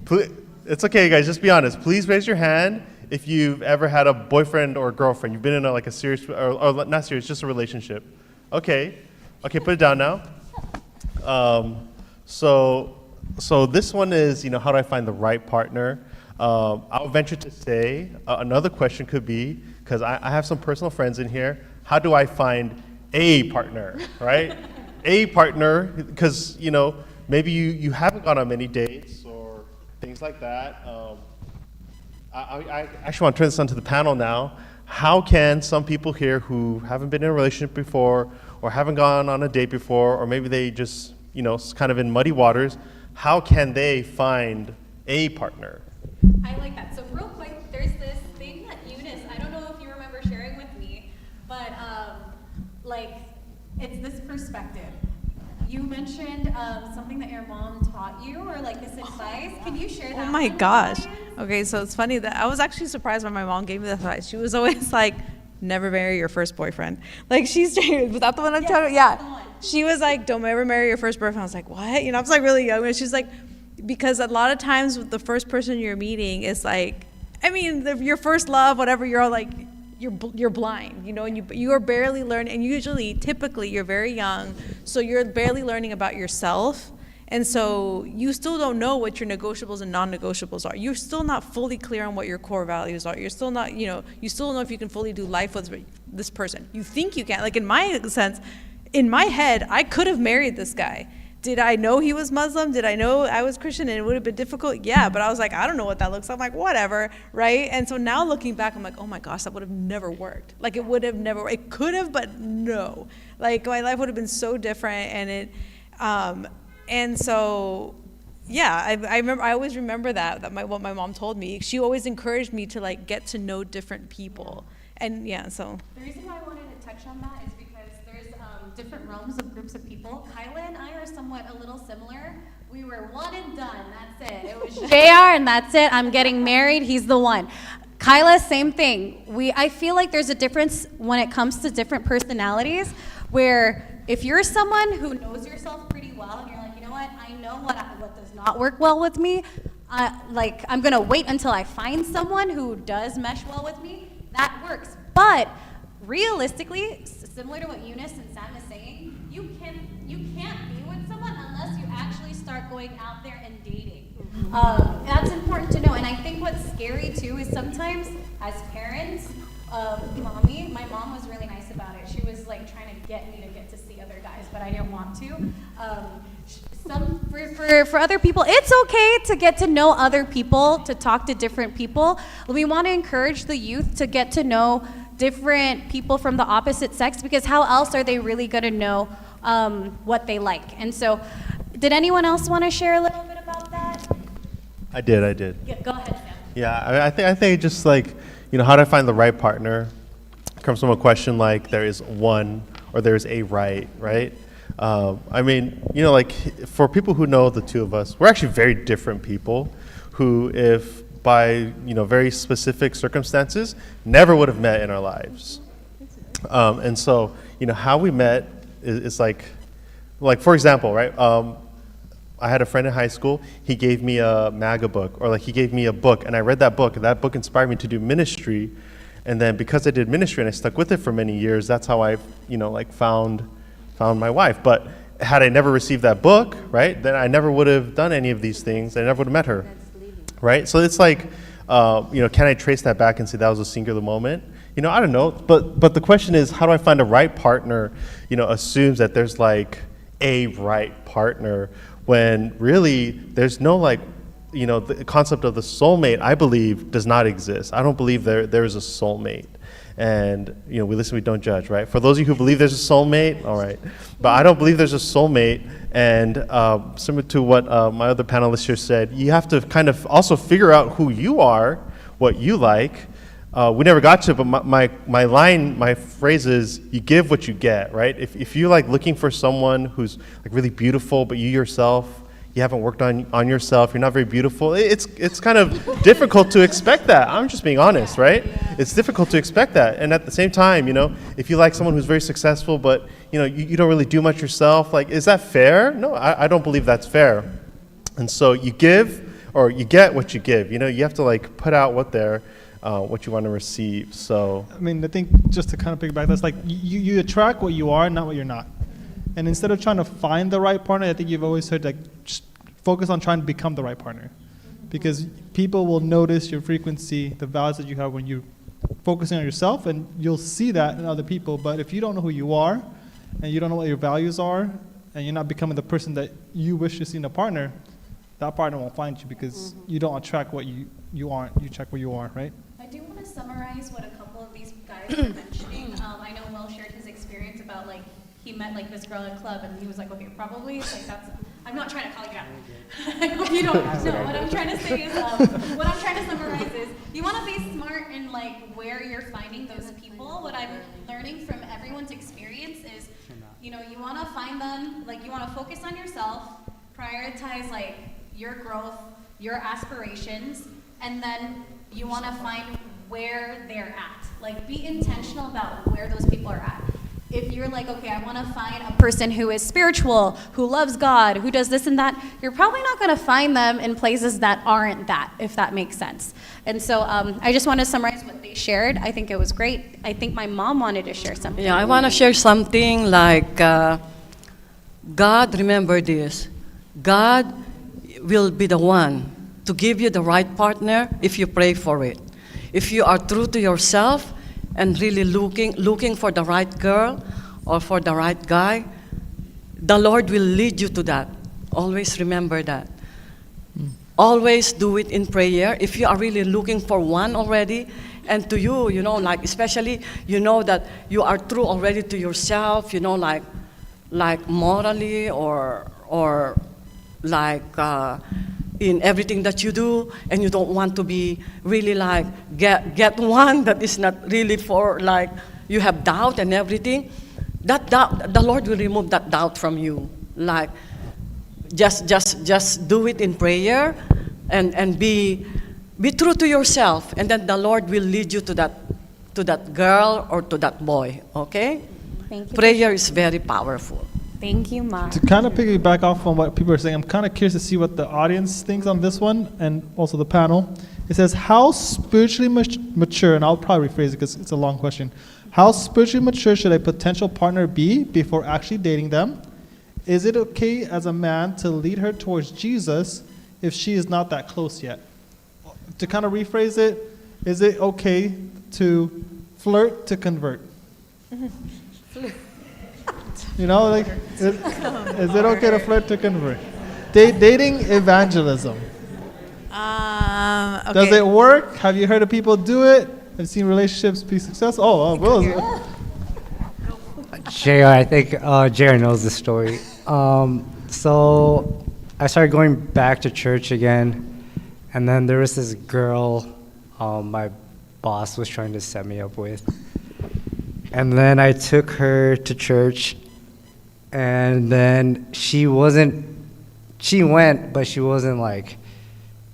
Please, it's okay, guys, just be honest. Please raise your hand if you've ever had a boyfriend or girlfriend. You've been in a serious, or not serious, just a relationship. Okay, put it down now. So this one is, how do I find the right partner? I'll venture to say another question could be, because I have some personal friends in here, how do I find a partner, right? A partner, because, maybe you haven't gone on many dates or things like that. I actually want to turn this onto the panel now. How can some people here who haven't been in a relationship before or haven't gone on a date before, or maybe they just, kind of in muddy waters, how can they find a partner? I like that. So real quick, there's this thing that Eunice, I don't know if you remember sharing with me, but it's this perspective. You mentioned something that your mom taught you, or this advice. Can you share that? Oh my gosh. Okay, so it's funny that I was actually surprised when my mom gave me this advice. She was always never marry your first boyfriend. Like, she's, was that the one I'm talking about? Yeah. She was like, don't ever marry your first boyfriend. I was like, what? You know, I was like really young. And she's like, because a lot of times with the first person you're meeting is like, I mean, your first love, whatever, you're all like, you're blind, you know, and you are barely learning. And usually, typically, you're very young, so you're barely learning about yourself. And so you still don't know what your negotiables and non-negotiables are. You're still not fully clear on what your core values are. You're still not, you know, you still don't know if you can fully do life with this person. You think you can. Like, in my sense, in my head, I could have married this guy. Did I know he was Muslim? Did I know I was Christian and it would have been difficult? Yeah, but I was like, I don't know what that looks like. I'm like, whatever, right? And so now looking back, I'm like, oh my gosh, that would have never worked. Like, it would have never, it could have, but no. Like, my life would have been so different, and and so, yeah, I remember. I always remember what my mom told me. She always encouraged me to like get to know different people, and yeah. So the reason why I wanted to touch on that is because there's different realms of groups of people. Kyla and I are somewhat a little similar. We were one and done. That's it. It was JR, and that's it. I'm getting married. He's the one. Kyla, same thing. I feel like there's a difference when it comes to different personalities, where if you're someone who knows yourself pretty well, and you're like, you know what, I know what does not work well with me, I'm gonna wait until I find someone who does mesh well with me, that works. But realistically, similar to what Eunice and Sam is saying, you can't be with someone unless you actually start going out there and dating. That's important to know. And I think what's scary too is sometimes as parents, my mom was really nice about it. She was like trying to get me to get to see other guys, but I didn't want to. For other people, it's okay to get to know other people, to talk to different people. We want to encourage the youth to get to know different people from the opposite sex, because how else are they really going to know what they like? And so, did anyone else want to share a little bit about that? I did. Yeah, go ahead, Sam. Yeah, I think just like, you know, how to find the right partner comes from a question like there is one or there's a right? I mean, you know, like for people who know the two of us, we're actually very different people who, if by, you know, very specific circumstances, never would have met in our lives. And so, you know, how we met is like for example, right? I had a friend in high school. He gave me a MAGA book, or like he gave me a book, and I read that book, and that book inspired me to do ministry. And then because I did ministry and I stuck with it for many years, that's how I, you know, like found my wife. But had I never received that book, right, then I never would have done any of these things. I never would have met her, right? So it's like, you know, can I trace that back and say that was a singular moment? You know, I don't know. But the question is, how do I find a right partner? You know, assumes that there's like a right partner, when really there's no like, you know, the concept of the soulmate, I believe, does not exist. I don't believe there is a soulmate. And, you know, we listen, we don't judge, right? For those of you who believe there's a soulmate, all right. But I don't believe there's a soulmate. And similar to what my other panelist here said, you have to kind of also figure out who you are, what you like. We never got to it, but my phrase is, you give what you get, right? If you're like looking for someone who's like really beautiful, but you yourself, you haven't worked on yourself, you're not very beautiful, it's kind of difficult to expect that. I'm just being honest, right? It's difficult to expect that. And at the same time, you know, if you like someone who's very successful, but you know, you don't really do much yourself, like, is that fair? No, I don't believe that's fair. And so you give, or you get what you give. You know, you have to like put out what you want to receive. So I mean, I think just to kind of piggyback, that's like you attract what you are, not what you're not. And instead of trying to find the right partner, I think you've always heard like just focus on trying to become the right partner, because people will notice your frequency, the values that you have when you're focusing on yourself, and you'll see that in other people. But if you don't know who you are, and you don't know what your values are, and you're not becoming the person that you wish to see in a partner, that partner won't find you, because you don't attract what you aren't. You check where you are, right? I do want to summarize what a couple of these guys were mentioning. I know Will shared his experience about like he met like this girl at a club, and he was like, okay, probably like that's. I'm not trying to call you out. I hope you don't. No, what I'm trying to say is, what I'm trying to summarize is, you want to be smart in like where you're finding those people. What I'm learning from everyone's experience is, you know, you want to find them, like you want to focus on yourself, prioritize like your growth, your aspirations, and then you want to find where they're at. Like, be intentional about where those people are at. If you're like, okay, I want to find a person who is spiritual, who loves God, who does this and that, you're probably not going to find them in places that aren't that, if that makes sense. And so I just want to summarize what they shared. I think it was great. I think my mom wanted to share something. Yeah, I want to share something like God, remember this. God will be the one to give you the right partner if you pray for it. If you are true to yourself and really looking for the right girl or for the right guy, the Lord will lead you to that. Always remember that. Always do it in prayer. If you are really looking for one already, and to you, you know, like especially, you know that you are true already to yourself, you know, like morally or like in everything that you do, and you don't want to be really like get one that is not really for like you have doubt and everything. That doubt, the Lord will remove that doubt from you. Like just do it in prayer, and be true to yourself, and then the Lord will lead you to that girl or to that boy. Okay? Thank you. Prayer is very powerful. Thank you, Ma. To kind of piggyback off on what people are saying, I'm kind of curious to see what the audience thinks on this one, and also the panel. It says, how spiritually mature, and I'll probably rephrase it because it's a long question. How spiritually mature should a potential partner be before actually dating them? Is it okay as a man to lead her towards Jesus if she is not that close yet? To kind of rephrase it, is it okay to flirt to convert? You know, like, is it okay to flirt to convert? Dating evangelism. Okay. Does it work? Have you heard of people do it? Have you seen relationships be successful? Will. JR, I think JR knows the story. So I started going back to church again, and then there was this girl my boss was trying to set me up with. And then I took her to church, and then she went, but she wasn't like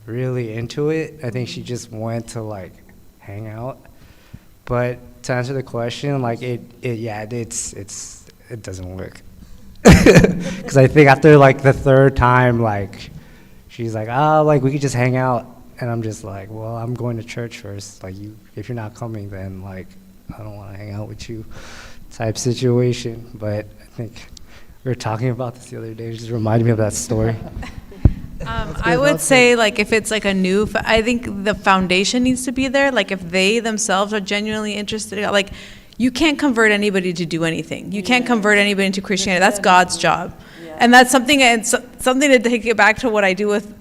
really into it. I think she just went to like hang out. But to answer the question, like it doesn't work. Because I think after like the third time, like she's like, like we could just hang out, and I'm just like, well, I'm going to church first. Like if you're not coming, then like I don't want to hang out with you, type situation. But I think we were talking about this the other day. It just reminded me of that story. I would say, like, if it's like I think the foundation needs to be there. Like, if they themselves are genuinely interested, like, you can't convert anybody to do anything. You can't convert anybody into Christianity. That's God's job. And that's something to take it back to what I do with.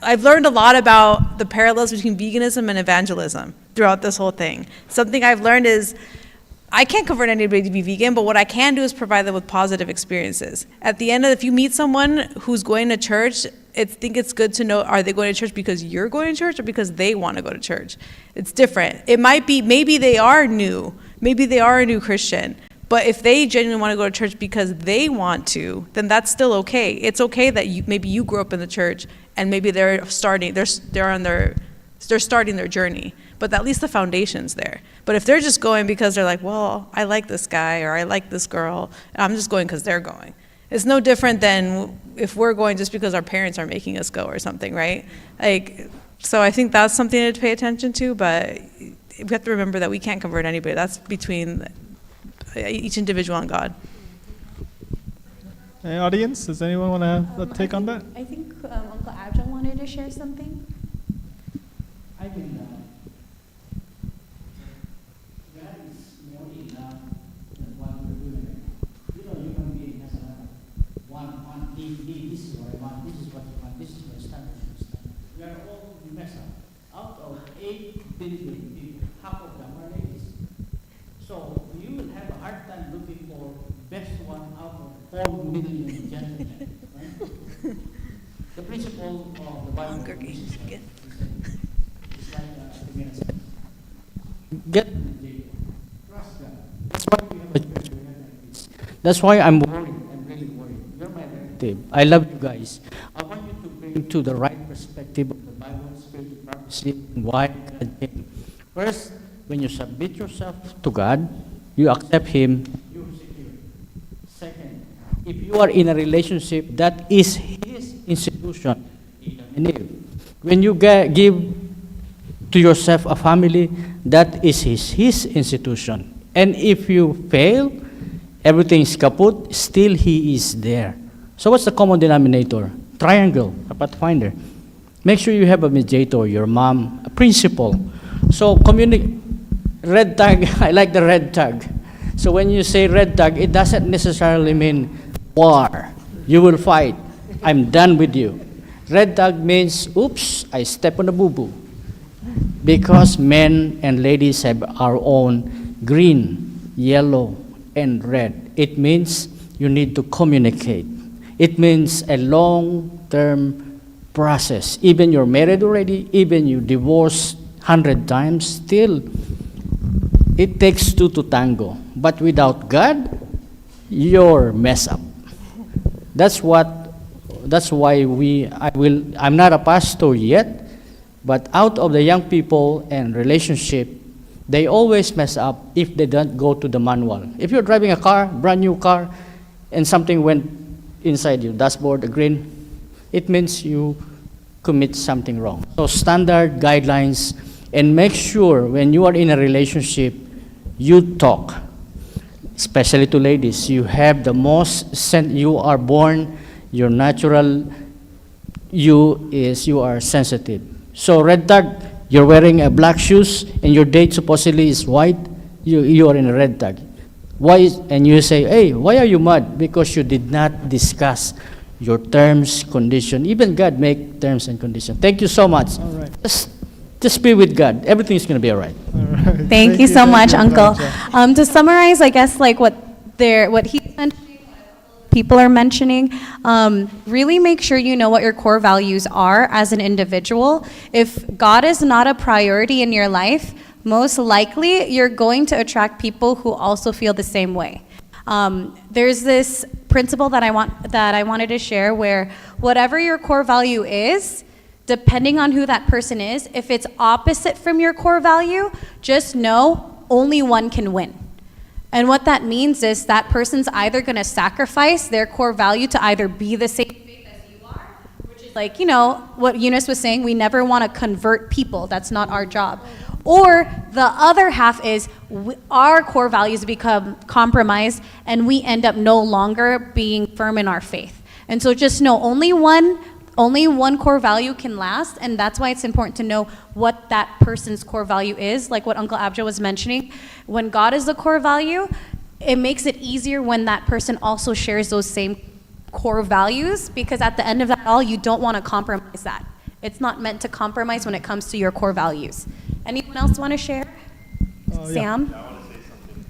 I've learned a lot about the parallels between veganism and evangelism throughout this whole thing. Something I've learned is I can't convert anybody to be vegan, but what I can do is provide them with positive experiences. At the end of, if you meet someone who's going to church, I think it's good to know, are they going to church because you're going to church or because they want to go to church? It's different. It might be, maybe they are new. Maybe they are a new Christian. But if they genuinely want to go to church because they want to, then that's still okay. It's okay that maybe you grew up in the church and maybe they're starting their journey. But at least the foundation's there. But if they're just going because they're like, well, I like this guy or I like this girl, and I'm just going because they're going. It's no different than if we're going just because our parents are making us go or something, right? Like, so I think that's something to pay attention to, but we have to remember that we can't convert anybody. That's between each individual and God. Hey, audience, does anyone want to have a take on that? I think Uncle Abjad wanted to share something. I mean, God is more enough than what we're doing. You know, human being has a one, this is what I want, this is what I want, this is my standard. We are all messed up. Out of 8 billion people, half of them are ladies. So you will have a hard time looking for best one out of 4 million gentlemen. Right? The principle of the Bible is get trust God. That's why we have a church. That's why I'm worried. I'm really worried. You're my relative. I love you guys. I want you to bring to the right perspective of the Bible, spiritual prophecy, and why God came. First, when you submit yourself to God, you accept Him, you're secure. Second, if you are in a relationship that is His institution, when you give to yourself a family, that is His institution. And if you fail, everything is kaput, still He is there. So what's the common denominator? Triangle, a pathfinder. Make sure you have a mediator, your mom, a principal. So red tag, I like the red tag. So when you say red tag, it doesn't necessarily mean war. You will fight. I'm done with you. Red tag means, oops, I step on a boo-boo. Because men and ladies have our own green, yellow, and red. It means you need to communicate. It means a long-term process. Even you're married already, even you divorced 100 times, still it takes two to tango. But without God, you're messed up. That's why I'm not a pastor yet, but out of the young people and relationship, they always mess up if they don't go to the manual. If you're driving a car, brand new car, and something went inside your dashboard, a green, it means you commit something wrong. So standard guidelines, and make sure when you are in a relationship, you talk. Especially to ladies, you have the most you are born, your natural you are sensitive. So red tag, you're wearing a black shoes and your date supposedly is white, you are in a red tag. And you say, hey, why are you mad? Because you did not discuss your terms, condition. Even God make terms and conditions. Thank you so much. All right. Just be with God. Everything is going to be all right. Thank you so much, Uncle. To summarize, I guess like what he mentioned, people are mentioning, really make sure you know what your core values are as an individual. If God is not a priority in your life, most likely you're going to attract people who also feel the same way. There's this principle that I wanted to share where whatever your core value is, depending on who that person is, if it's opposite from your core value, just know only one can win. And what that means is that person's either going to sacrifice their core value to either be the same faith as you are, which is like, what Eunice was saying, we never want to convert people. That's not our job. Or the other half is our core values become compromised and we end up no longer being firm in our faith. And so just know only one core value can last, and that's why it's important to know what that person's core value is, like what Uncle Abja was mentioning. When God is the core value, it makes it easier when that person also shares those same core values, because at the end of that all, you don't want to compromise that. It's not meant to compromise when it comes to your core values. Anyone else want to share? Sam? Yeah, I want to say something.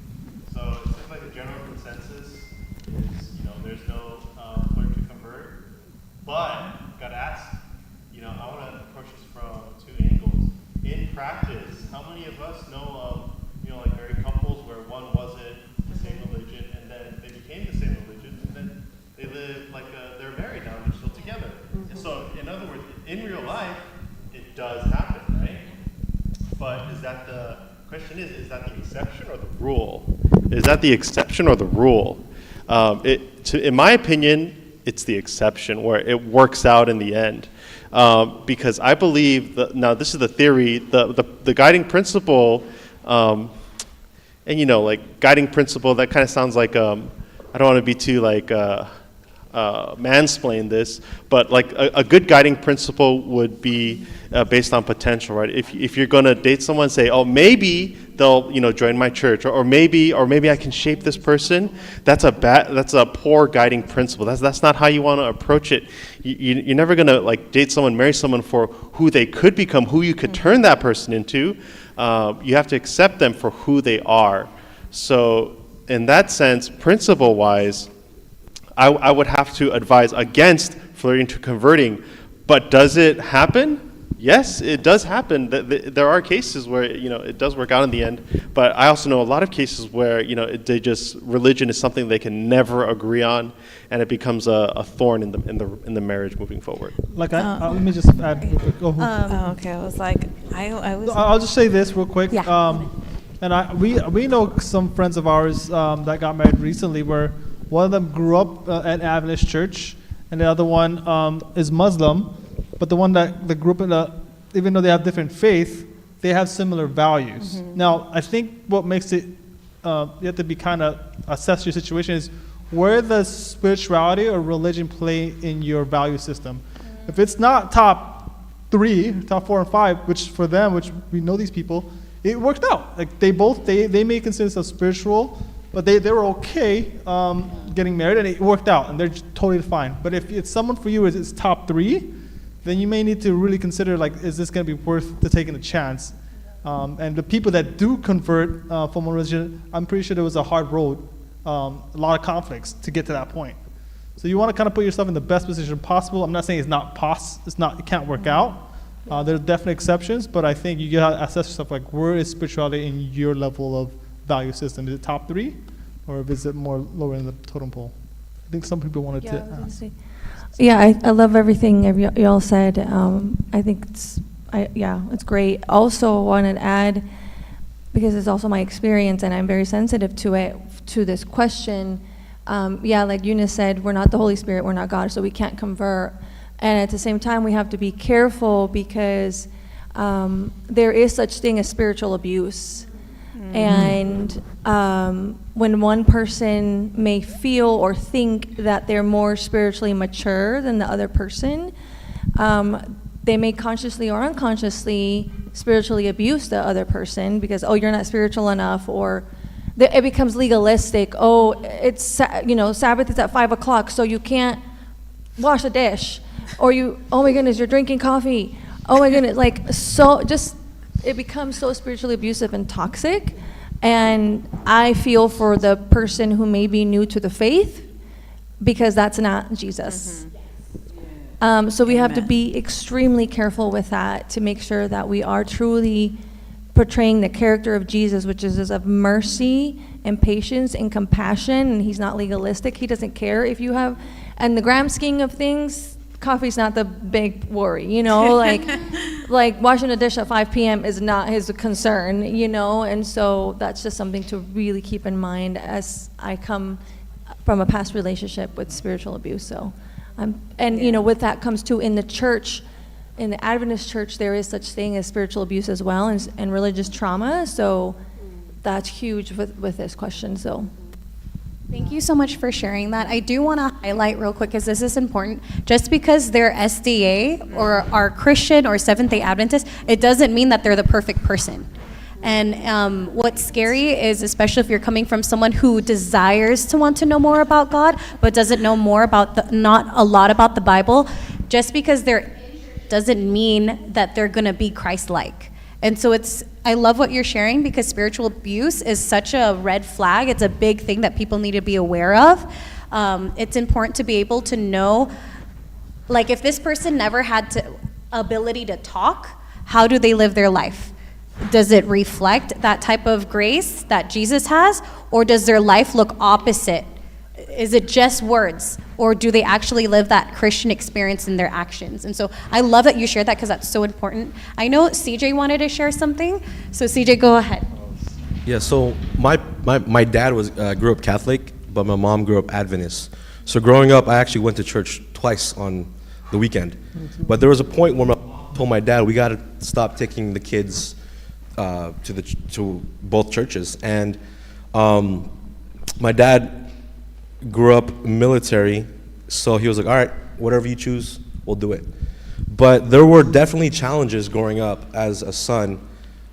So it seems like a general consensus is, there's no flirt to convert, but gotta ask, I want to approach this from two angles. In practice, how many of us know of, like married couples where one wasn't the same religion and then they became the same religion and then they live like they're married now and they're still together. And so, in other words, in real life, it does happen, right? But is that the question is that the exception or the rule? Is that the exception or the rule? In my opinion, it's the exception where it works out in the end. Because I believe now this is the theory, the guiding principle, and like guiding principle, that kind of sounds like, I don't want to be too like mansplain this, but like a good guiding principle would be based on potential, right? If you're going to date someone, say, oh, maybe they'll join my church, or maybe I can shape this person. That's a poor guiding principle. That's not how you want to approach it. You're never going to like date someone, marry someone for who they could become, who you could turn that person into. You have to accept them for who they are. So in that sense, principle-wise, I would have to advise against flirting to converting. But does it happen? yes, it does happen. There are cases where it does work out in the end, but I also know a lot of cases where religion is something they can never agree on, and it becomes a thorn in the marriage moving forward. Like let me just add real quick. Okay, I was like, I was. I'll just say this real quick. Yeah. And we know some friends of ours that got married recently, where one of them grew up at Adventist church, and the other one is Muslim. But the one that grew up in even though they have different faith, they have similar values. Mm-hmm. Now, I think what makes it, you have to be kind of assess your situation is where does spirituality or religion play in your value system? If it's not top 3, top 4 and 5, which for them, which we know these people, it worked out. Like they may consider themselves spiritual, but they were okay getting married, and it worked out, and they're totally fine. But if it's someone for you it's top 3, then you may need to really consider, like, is this going to be worth taking a chance? And the people that do convert from one religion, I'm pretty sure there was a hard road, a lot of conflicts to get to that point. So you want to kind of put yourself in the best position possible. I'm not saying it can't work out. There are definitely exceptions, but I think you gotta assess yourself, like, where is spirituality in your level of value system? Is it top 3, or is it more lower in the totem pole? I think some people wanted to ask. Yeah, I love everything y'all said. I think it's great. Also wanted to add, because it's also my experience and I'm very sensitive to this question. Like Eunice said, we're not the Holy Spirit, we're not God, so we can't convert. And at the same time, we have to be careful because there is such thing as spiritual abuse. And when one person may feel or think that they're more spiritually mature than the other person, they may consciously or unconsciously spiritually abuse the other person because, oh, you're not spiritual enough, or it becomes legalistic. Oh, it's Sabbath is at 5 o'clock, so you can't wash a dish, or oh my goodness, you're drinking coffee. Oh my goodness, it becomes so spiritually abusive and toxic. And I feel for the person who may be new to the faith, because that's not Jesus. So we have to be extremely careful with that to make sure that we are truly portraying the character of Jesus, which is of mercy and patience and compassion. And he's not legalistic. He doesn't care if you have, and the grand scheme of things, coffee's not the big worry, like washing a dish at 5 p.m. is not his concern, and so that's just something to really keep in mind as I come from a past relationship with spiritual abuse. So, with that comes too in the church, in the Adventist church, there is such thing as spiritual abuse as well, and religious trauma. So that's huge with this question. So. Thank you so much for sharing that. I do want to highlight real quick, because this is important. Just because they're SDA or are Christian or Seventh-day Adventist, it doesn't mean that they're the perfect person. And what's scary is, especially if you're coming from someone who desires to want to know more about God, but doesn't know not a lot about the Bible, just because they're doesn't mean that they're going to be Christ-like. And so I love what you're sharing, because spiritual abuse is such a red flag. It's a big thing that people need to be aware of. It's important to be able to know, like, if this person never had ability to talk, how do they live their life? Does it reflect that type of grace that Jesus has, or does their life look opposite? Is it just words, or do they actually live that Christian experience in their actions? And so I love that you shared that, because that's so important. I know CJ wanted to share something, so CJ, go ahead. Yeah, so my dad grew up Catholic, but my mom grew up Adventist. So growing up, I actually went to church twice on the weekend. But there was a point where my mom told my dad, we got to stop taking the kids to both churches. And my dad grew up military, so he was like, all right, whatever you choose, we'll do it. But there were definitely challenges growing up as a son,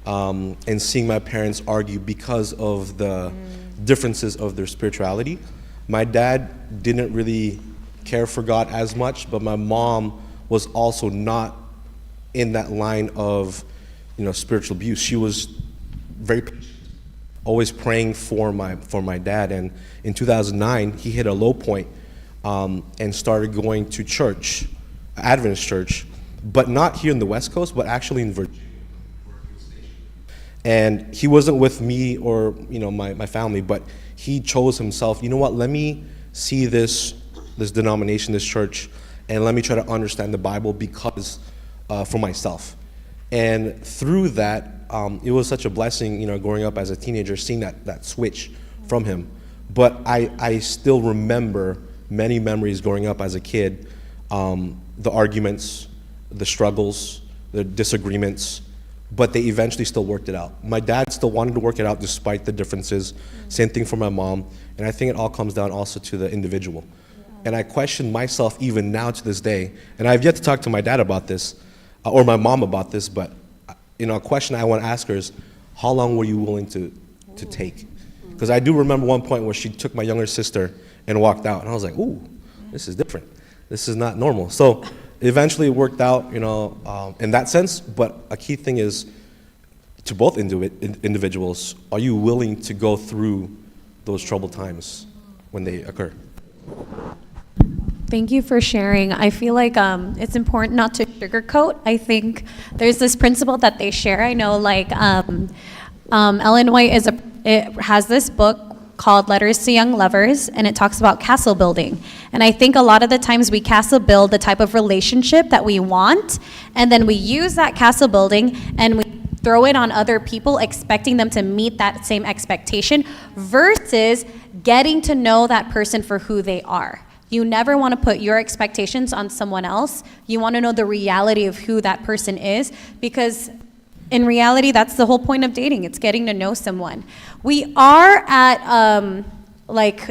and seeing my parents argue because of the differences of their spirituality. My dad didn't really care for God as much, but my mom was also not in that line of, spiritual abuse. She was very patient, always praying for my dad. And in 2009, he hit a low point, and started going to church, Adventist church, but not here in the West Coast, but actually in Virginia. And he wasn't with me or my family, but he chose himself, you know what, let me see this denomination, this church, and let me try to understand the Bible because for myself. And through that, it was such a blessing, growing up as a teenager, seeing that switch from him. But I still remember many memories growing up as a kid, the arguments, the struggles, the disagreements, but they eventually still worked it out. My dad still wanted to work it out despite the differences. Same thing for my mom. And I think it all comes down also to the individual. And I question myself even now to this day, and I've yet to talk to my dad about this, or my mom about this, but a question I want to ask her is, how long were you willing to take? Because I do remember one point where she took my younger sister and walked out, and I was like, ooh, this is different. This is not normal. So eventually it worked out, in that sense, but a key thing is, to both individuals, are you willing to go through those troubled times when they occur? Thank you for sharing. I feel like it's important not to sugarcoat. I think there's this principle that they share. I know, Ellen White has this book called Letters to Young Lovers, and it talks about castle building. And I think a lot of the times we castle build the type of relationship that we want, and then we use that castle building and we throw it on other people, expecting them to meet that same expectation, versus getting to know that person for who they are. You never want to put your expectations on someone else. You want to know the reality of who that person is, because in reality, that's the whole point of dating. It's getting to know someone. We are at,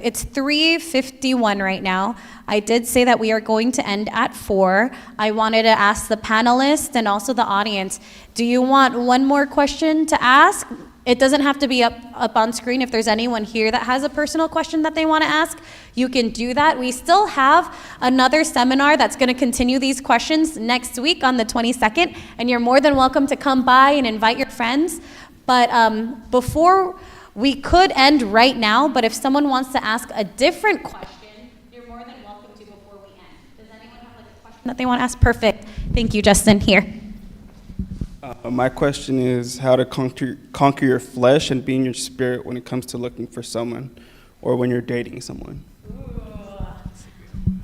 it's 3:51 right now. I did say that we are going to end at 4. I wanted to ask the panelists and also the audience, do you want one more question to ask? It doesn't have to be up on screen. If there's anyone here that has a personal question that they want to ask, you can do that. We still have another seminar that's going to continue these questions next week on the 22nd, and you're more than welcome to come by and invite your friends. But before, we could end right now, but if someone wants to ask a different question, you're more than welcome to before we end. Does anyone have a question that they want to ask? Perfect. Thank you, Justin. Here. My question is how to conquer your flesh and be in your spirit when it comes to looking for someone or when you're dating someone.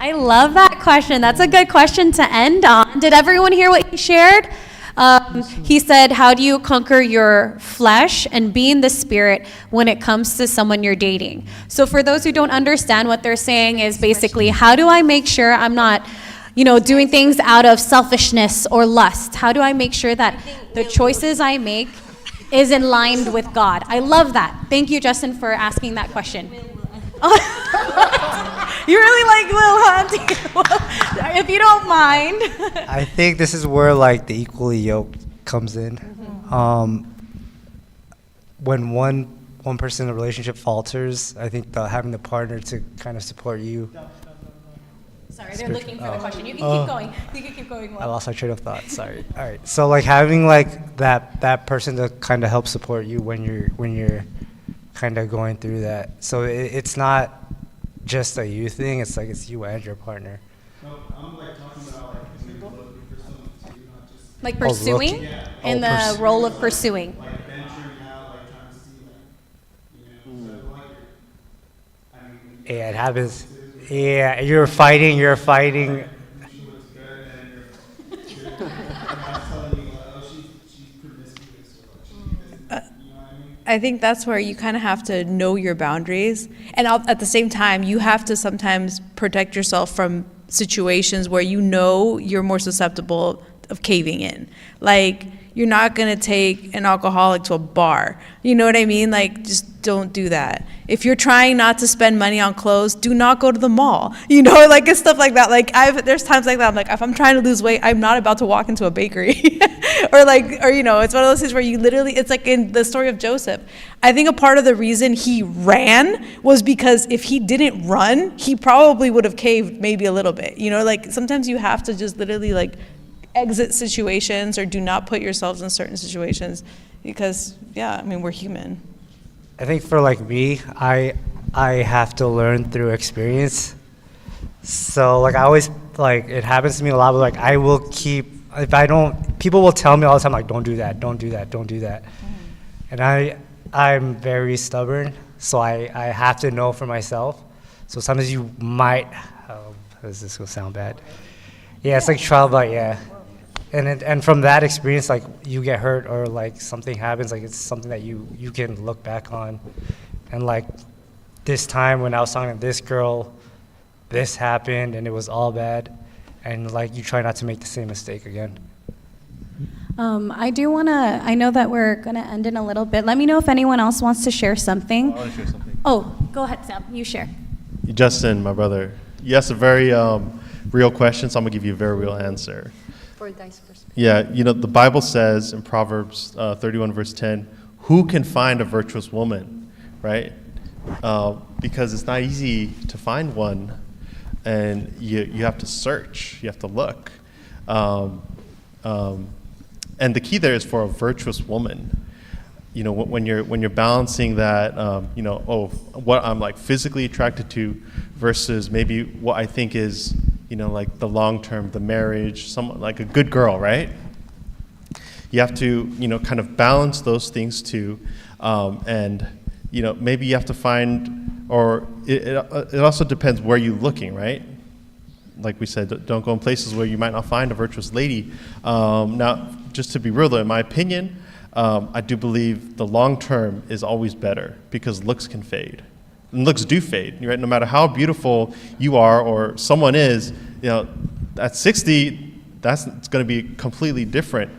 I love that question. That's a good question to end on. Did everyone hear what he shared? He said, how do you conquer your flesh and be in the spirit when it comes to someone you're dating? So for those who don't understand, what they're saying is basically, how do I make sure I'm not doing things out of selfishness or lust? How do I make sure that the choices I make is in line with God? I love that. Thank you, Justin, for asking that question. You really like Will, huh? If you don't mind. I think this is where the equally yoked comes in. When one person in the relationship falters, I think having the partner to kind of support you. Sorry, they're looking for the question. You can keep going. You can keep going. I lost my train of thought. Sorry. All right. So having that person to kind of help support you when you're kind of going through that. So it's not just a you thing. It's it's you and your partner. No, I'm talking about maybe looking for someone too, not just pursuing, in the role of pursuing. Venturing out, trying to see Yeah, it happens. Yeah, you're fighting. I think that's where you kind of have to know your boundaries. And at the same time, you have to sometimes protect yourself from situations where you're more susceptible of caving in. You're not going to take an alcoholic to a bar. You know what I mean? Just don't do that. If you're trying not to spend money on clothes, do not go to the mall. It's stuff like that. There's times like that. I'm if I'm trying to lose weight, I'm not about to walk into a bakery. It's one of those things where you literally, it's in the story of Joseph. I think a part of the reason he ran was because if he didn't run, he probably would have caved maybe a little bit. Sometimes you have to just literally exit situations or do not put yourselves in certain situations because, we're human. I think for me, I have to learn through experience. So I always it happens to me a lot, but I will keep if I don't, people will tell me all the time, like, don't do that, don't do that, don't do that. And I'm very stubborn, so I have to know for myself. So sometimes you might, this is gonna sound bad. Yeah, it's like trial by, yeah. And from that experience, like, you get hurt or like something happens, like it's something that you can look back on. And like this time when I was talking to this girl, this happened and it was all bad. And like you try not to make the same mistake again. I know that we're gonna end in a little bit. Let me know if anyone else wants to share something. I want to share something. Oh, go ahead, Sam, you share. Justin, my brother, you asked a very real question, so I'm gonna give you a very real answer. For guys first. Yeah, the Bible says in Proverbs 31 verse 10, who can find a virtuous woman, right? Because it's not easy to find one, and you have to search, you have to look. And the key there is for a virtuous woman. When you're balancing that, what I'm like physically attracted to versus maybe what I think is, like the long term, the marriage, someone like a good girl, right? You have to, kind of balance those things too, and maybe you have to find, or it also depends where you're looking, right? Like we said, don't go in places where you might not find a virtuous lady. Now, just to be real though, in my opinion, I do believe the long term is always better because looks can fade. And looks do fade, right? No matter how beautiful you are or someone is, at 60, it's going to be completely different.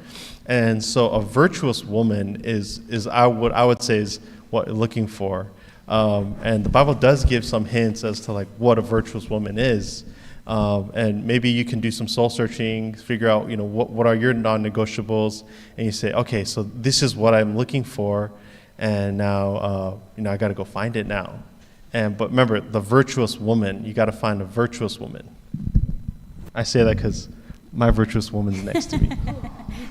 And so a virtuous woman is I would say is what you're looking for. And the Bible does give some hints as to like what a virtuous woman is. And maybe you can do some soul searching, figure out, what are your non-negotiables, and you say, okay, so this is what I'm looking for, and now, I got to go find it now. But remember, the virtuous woman, you got to find a virtuous woman. I say that because my virtuous woman's next to me.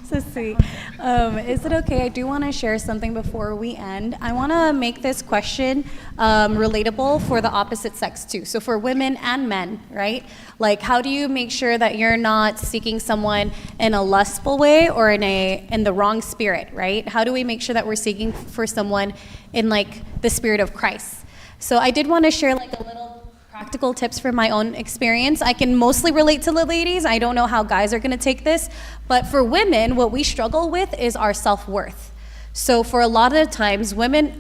So sweet. Is it okay? I do want to share something before we end. I want to make this question relatable for the opposite sex too. So for women and men, right? Like, how do you make sure that you're not seeking someone in a lustful way or in the wrong spirit, right? How do we make sure that we're seeking for someone in like the spirit of Christ? So I did want to share like a little practical tips from my own experience. I can mostly relate to the ladies. I don't know how guys are going to take this. But for women, what we struggle with is our self-worth. So for a lot of the times, women,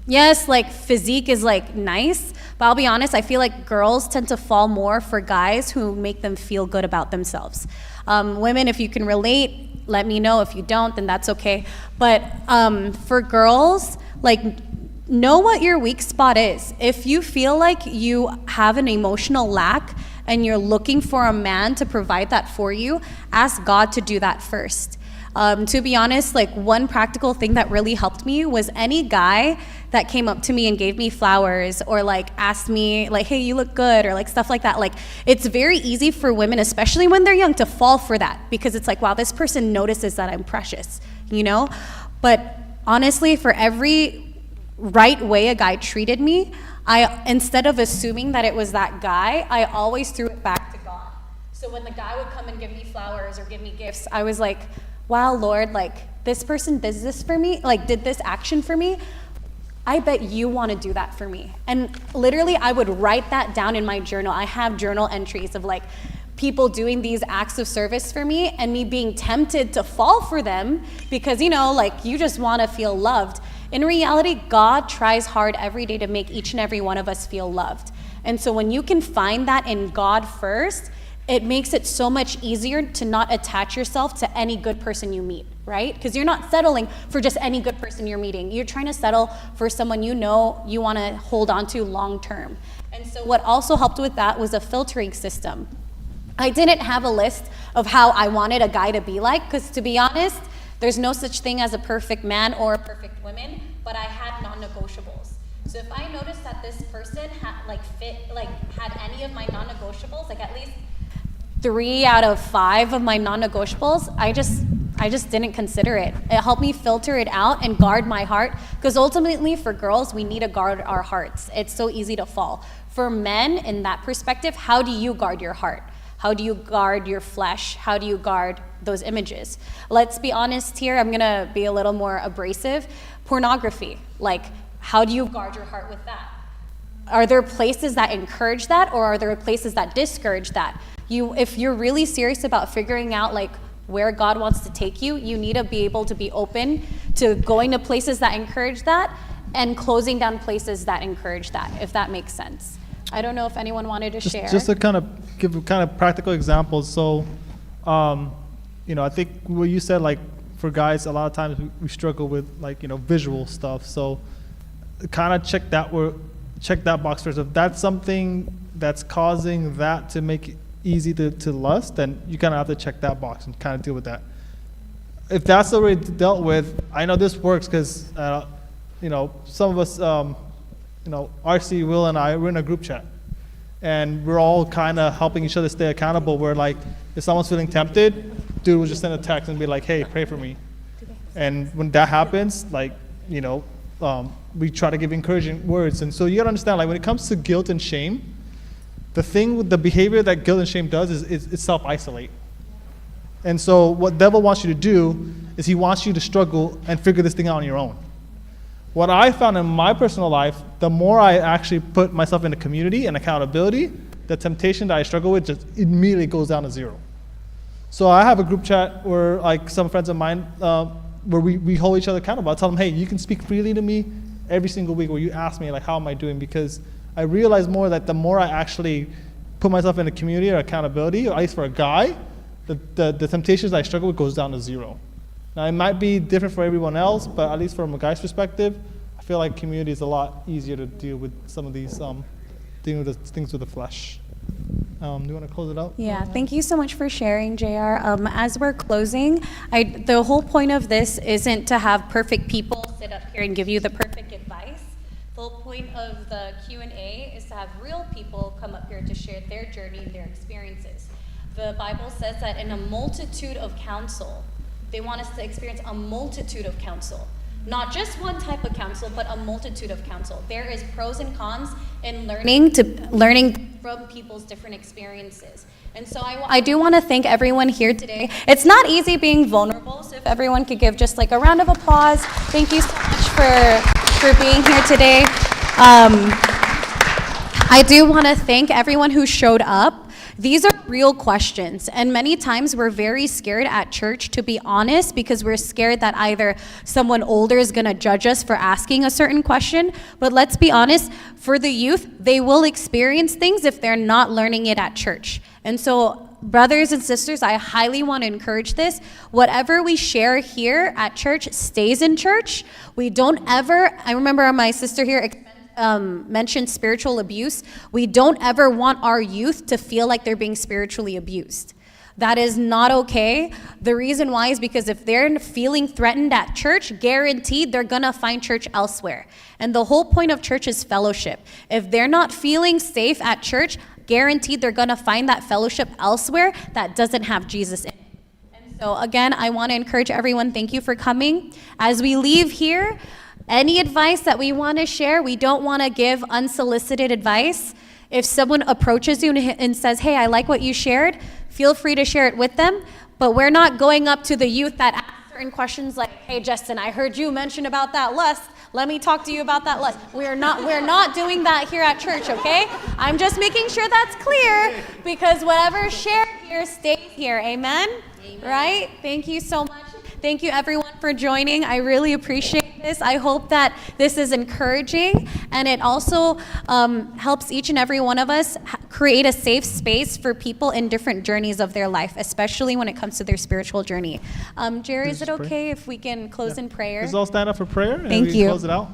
yes, like physique is like nice, but I'll be honest, I feel like girls tend to fall more for guys who make them feel good about themselves. Women, if you can relate, let me know. If you don't, then that's okay. But for girls, like, know what your weak spot is. If you feel like you have an emotional lack and you're looking for a man to provide that for you, ask God to do that first. To be honest, like one practical thing that really helped me was any guy that came up to me and gave me flowers or like asked me like, hey, you look good, or like stuff like that. Like, it's very easy for women, especially when they're young, to fall for that because it's like, wow, this person notices that I'm precious, But honestly, for every right way a guy treated me, instead of assuming that it was that guy, I always threw it back to God. So when the guy would come and give me flowers or give me gifts, I was like, wow, Lord, like this person does this for me, like did this action for me. I bet you want to do that for me. And literally I would write that down in my journal. I have journal entries of like people doing these acts of service for me and me being tempted to fall for them because, like you just want to feel loved. In reality, God tries hard every day to make each and every one of us feel loved. And so when you can find that in God first, it makes it so much easier to not attach yourself to any good person you meet, right? Because you're not settling for just any good person you're meeting. You're trying to settle for someone you want to hold on to long term. And so what also helped with that was a filtering system. I didn't have a list of how I wanted a guy to be like, because to be honest, there's no such thing as a perfect man or a perfect woman, but I had non-negotiables. So if I noticed that this person had any of my non-negotiables, like at least 3 out of 5 of my non-negotiables, I just didn't consider it. It helped me filter it out and guard my heart, because ultimately for girls, we need to guard our hearts. It's so easy to fall. For men, in that perspective, how do you guard your heart? How do you guard your flesh? How do you guard those images? Let's be honest here. I'm going to be a little more abrasive. Pornography, like, how do you guard your heart with that? Are there places that encourage that, or are there places that discourage that? If you're really serious about figuring out like where God wants to take you, you need to be able to be open to going to places that encourage that and closing down places that encourage that, if that makes sense. I don't know if anyone wanted to share. Just to kind of give kind of practical examples. So, I think what you said, like for guys, a lot of times we struggle with like, visual stuff. So kind of check that box first. If that's something that's causing that to make it easy to lust, then you kind of have to check that box and kind of deal with that. If that's already dealt with, I know this works because, some of us, RC, Will, and I, we're in a group chat. And we're all kind of helping each other stay accountable. Where like, if someone's feeling tempted, dude will just send a text and be like, hey, pray for me. And when that happens, like, we try to give encouraging words. And so you gotta understand, like when it comes to guilt and shame, the thing with the behavior that guilt and shame does is self-isolate. And so what devil wants you to do is he wants you to struggle and figure this thing out on your own. What I found in my personal life, the more I actually put myself in a community and accountability, the temptation that I struggle with just immediately goes down to zero. So I have a group chat where like some friends of mine, where we hold each other accountable. I tell them, hey, you can speak freely to me every single week where you ask me like, how am I doing? Because I realize more that the more I actually put myself in a community or accountability, or at least for a guy, the temptations I struggle with goes down to zero. Now it might be different for everyone else, but at least from a guy's perspective, I feel like community is a lot easier to deal with some of these things with the flesh. Do you want to close it out? Yeah, thank you so much for sharing, JR. As we're closing, the whole point of this isn't to have perfect people sit up here and give you the perfect advice. The whole point of the Q&A is to have real people come up here to share their journey and their experiences. The Bible says that in a multitude of counsel, they want us to experience a multitude of counsel. Not just one type of counsel, but a multitude of counsel. There is pros and cons in learning from people's different experiences. And so I do want to thank everyone here today. It's not easy being vulnerable, so if everyone could give just like a round of applause. Thank you so much for being here today. I do want to thank everyone who showed up. These are real questions, and many times we're very scared at church to be honest because we're scared that either someone older is going to judge us for asking a certain question, but let's be honest, for the youth, they will experience things if they're not learning it at church. And so, brothers and sisters, I highly want to encourage this. Whatever we share here at church stays in church. We don't ever, I remember my sister here mentioned spiritual abuse. We don't ever want our youth to feel like they're being spiritually abused. That is not okay. The reason why is because if they're feeling threatened at church, guaranteed they're gonna find church elsewhere. And the whole point of church is fellowship. If they're not feeling safe at church, guaranteed they're gonna find that fellowship elsewhere that doesn't have Jesus in it. And so again, I wanna encourage everyone, thank you for coming. As we leave here, any advice that we want to share, we don't want to give unsolicited advice. If someone approaches you and says, hey, I like what you shared, feel free to share it with them. But we're not going up to the youth that ask certain questions like, hey, Justin, I heard you mention about that lust. Let me talk to you about that lust. We're not doing that here at church, okay? I'm just making sure that's clear because whatever's shared here stays here. Amen? Right? Thank you so much. Thank you everyone for joining. I really appreciate this. I hope that this is encouraging and it also helps each and every one of us create a safe space for people in different journeys of their life, especially when it comes to their spiritual journey. Jerry, is it okay if we can close in prayer? Let's all stand up for prayer and Thank we you. can close it out.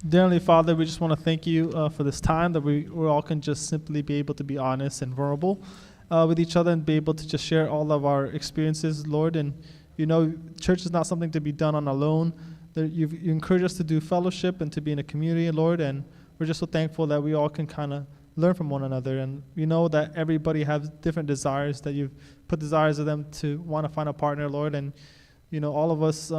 Dear Heavenly Father, we just want to thank you for this time that we all can just simply be able to be honest and vulnerable with each other and be able to just share all of our experiences, Lord. And church is not something to be done on alone. You encourage us to do fellowship and to be in a community, Lord. And we're just so thankful that we all can kind of learn from one another. And we know that everybody has different desires, that you've put desires of them to want to find a partner, Lord. And all of us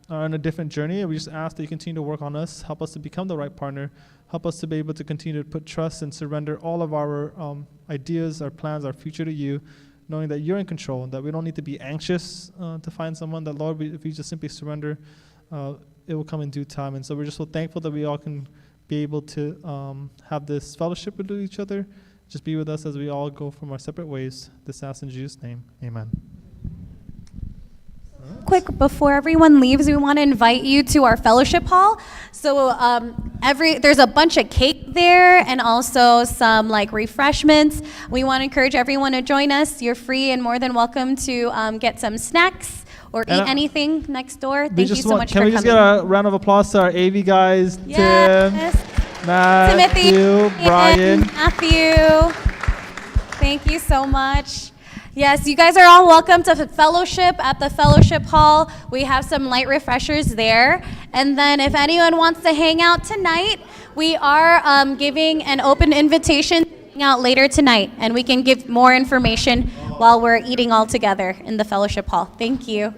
are on a different journey. And we just ask that you continue to work on us, help us to become the right partner, help us to be able to continue to put trust and surrender all of our ideas, our plans, our future to you, knowing that you're in control and that we don't need to be anxious to find someone. That, Lord, if we just simply surrender, it will come in due time. And so we're just so thankful that we all can be able to have this fellowship with each other. Just be with us as we all go from our separate ways. This asked in Jesus' name. Amen. Quick, before everyone leaves, we want to invite you to our fellowship hall. So there's a bunch of cake there and also some like refreshments. We want to encourage everyone to join us. You're free and more than welcome to get some snacks or eat anything next door. Thank you so much for coming. Can we just get a round of applause to our AV guys? Yes. Tim, Matthew, Timothy, Brian. Matthew. Thank you so much. Yes, you guys are all welcome to fellowship at the fellowship hall. We have some light refreshers there. And then if anyone wants to hang out tonight, we are giving an open invitation to hang out later tonight. And we can give more information while we're eating all together in the fellowship hall. Thank you.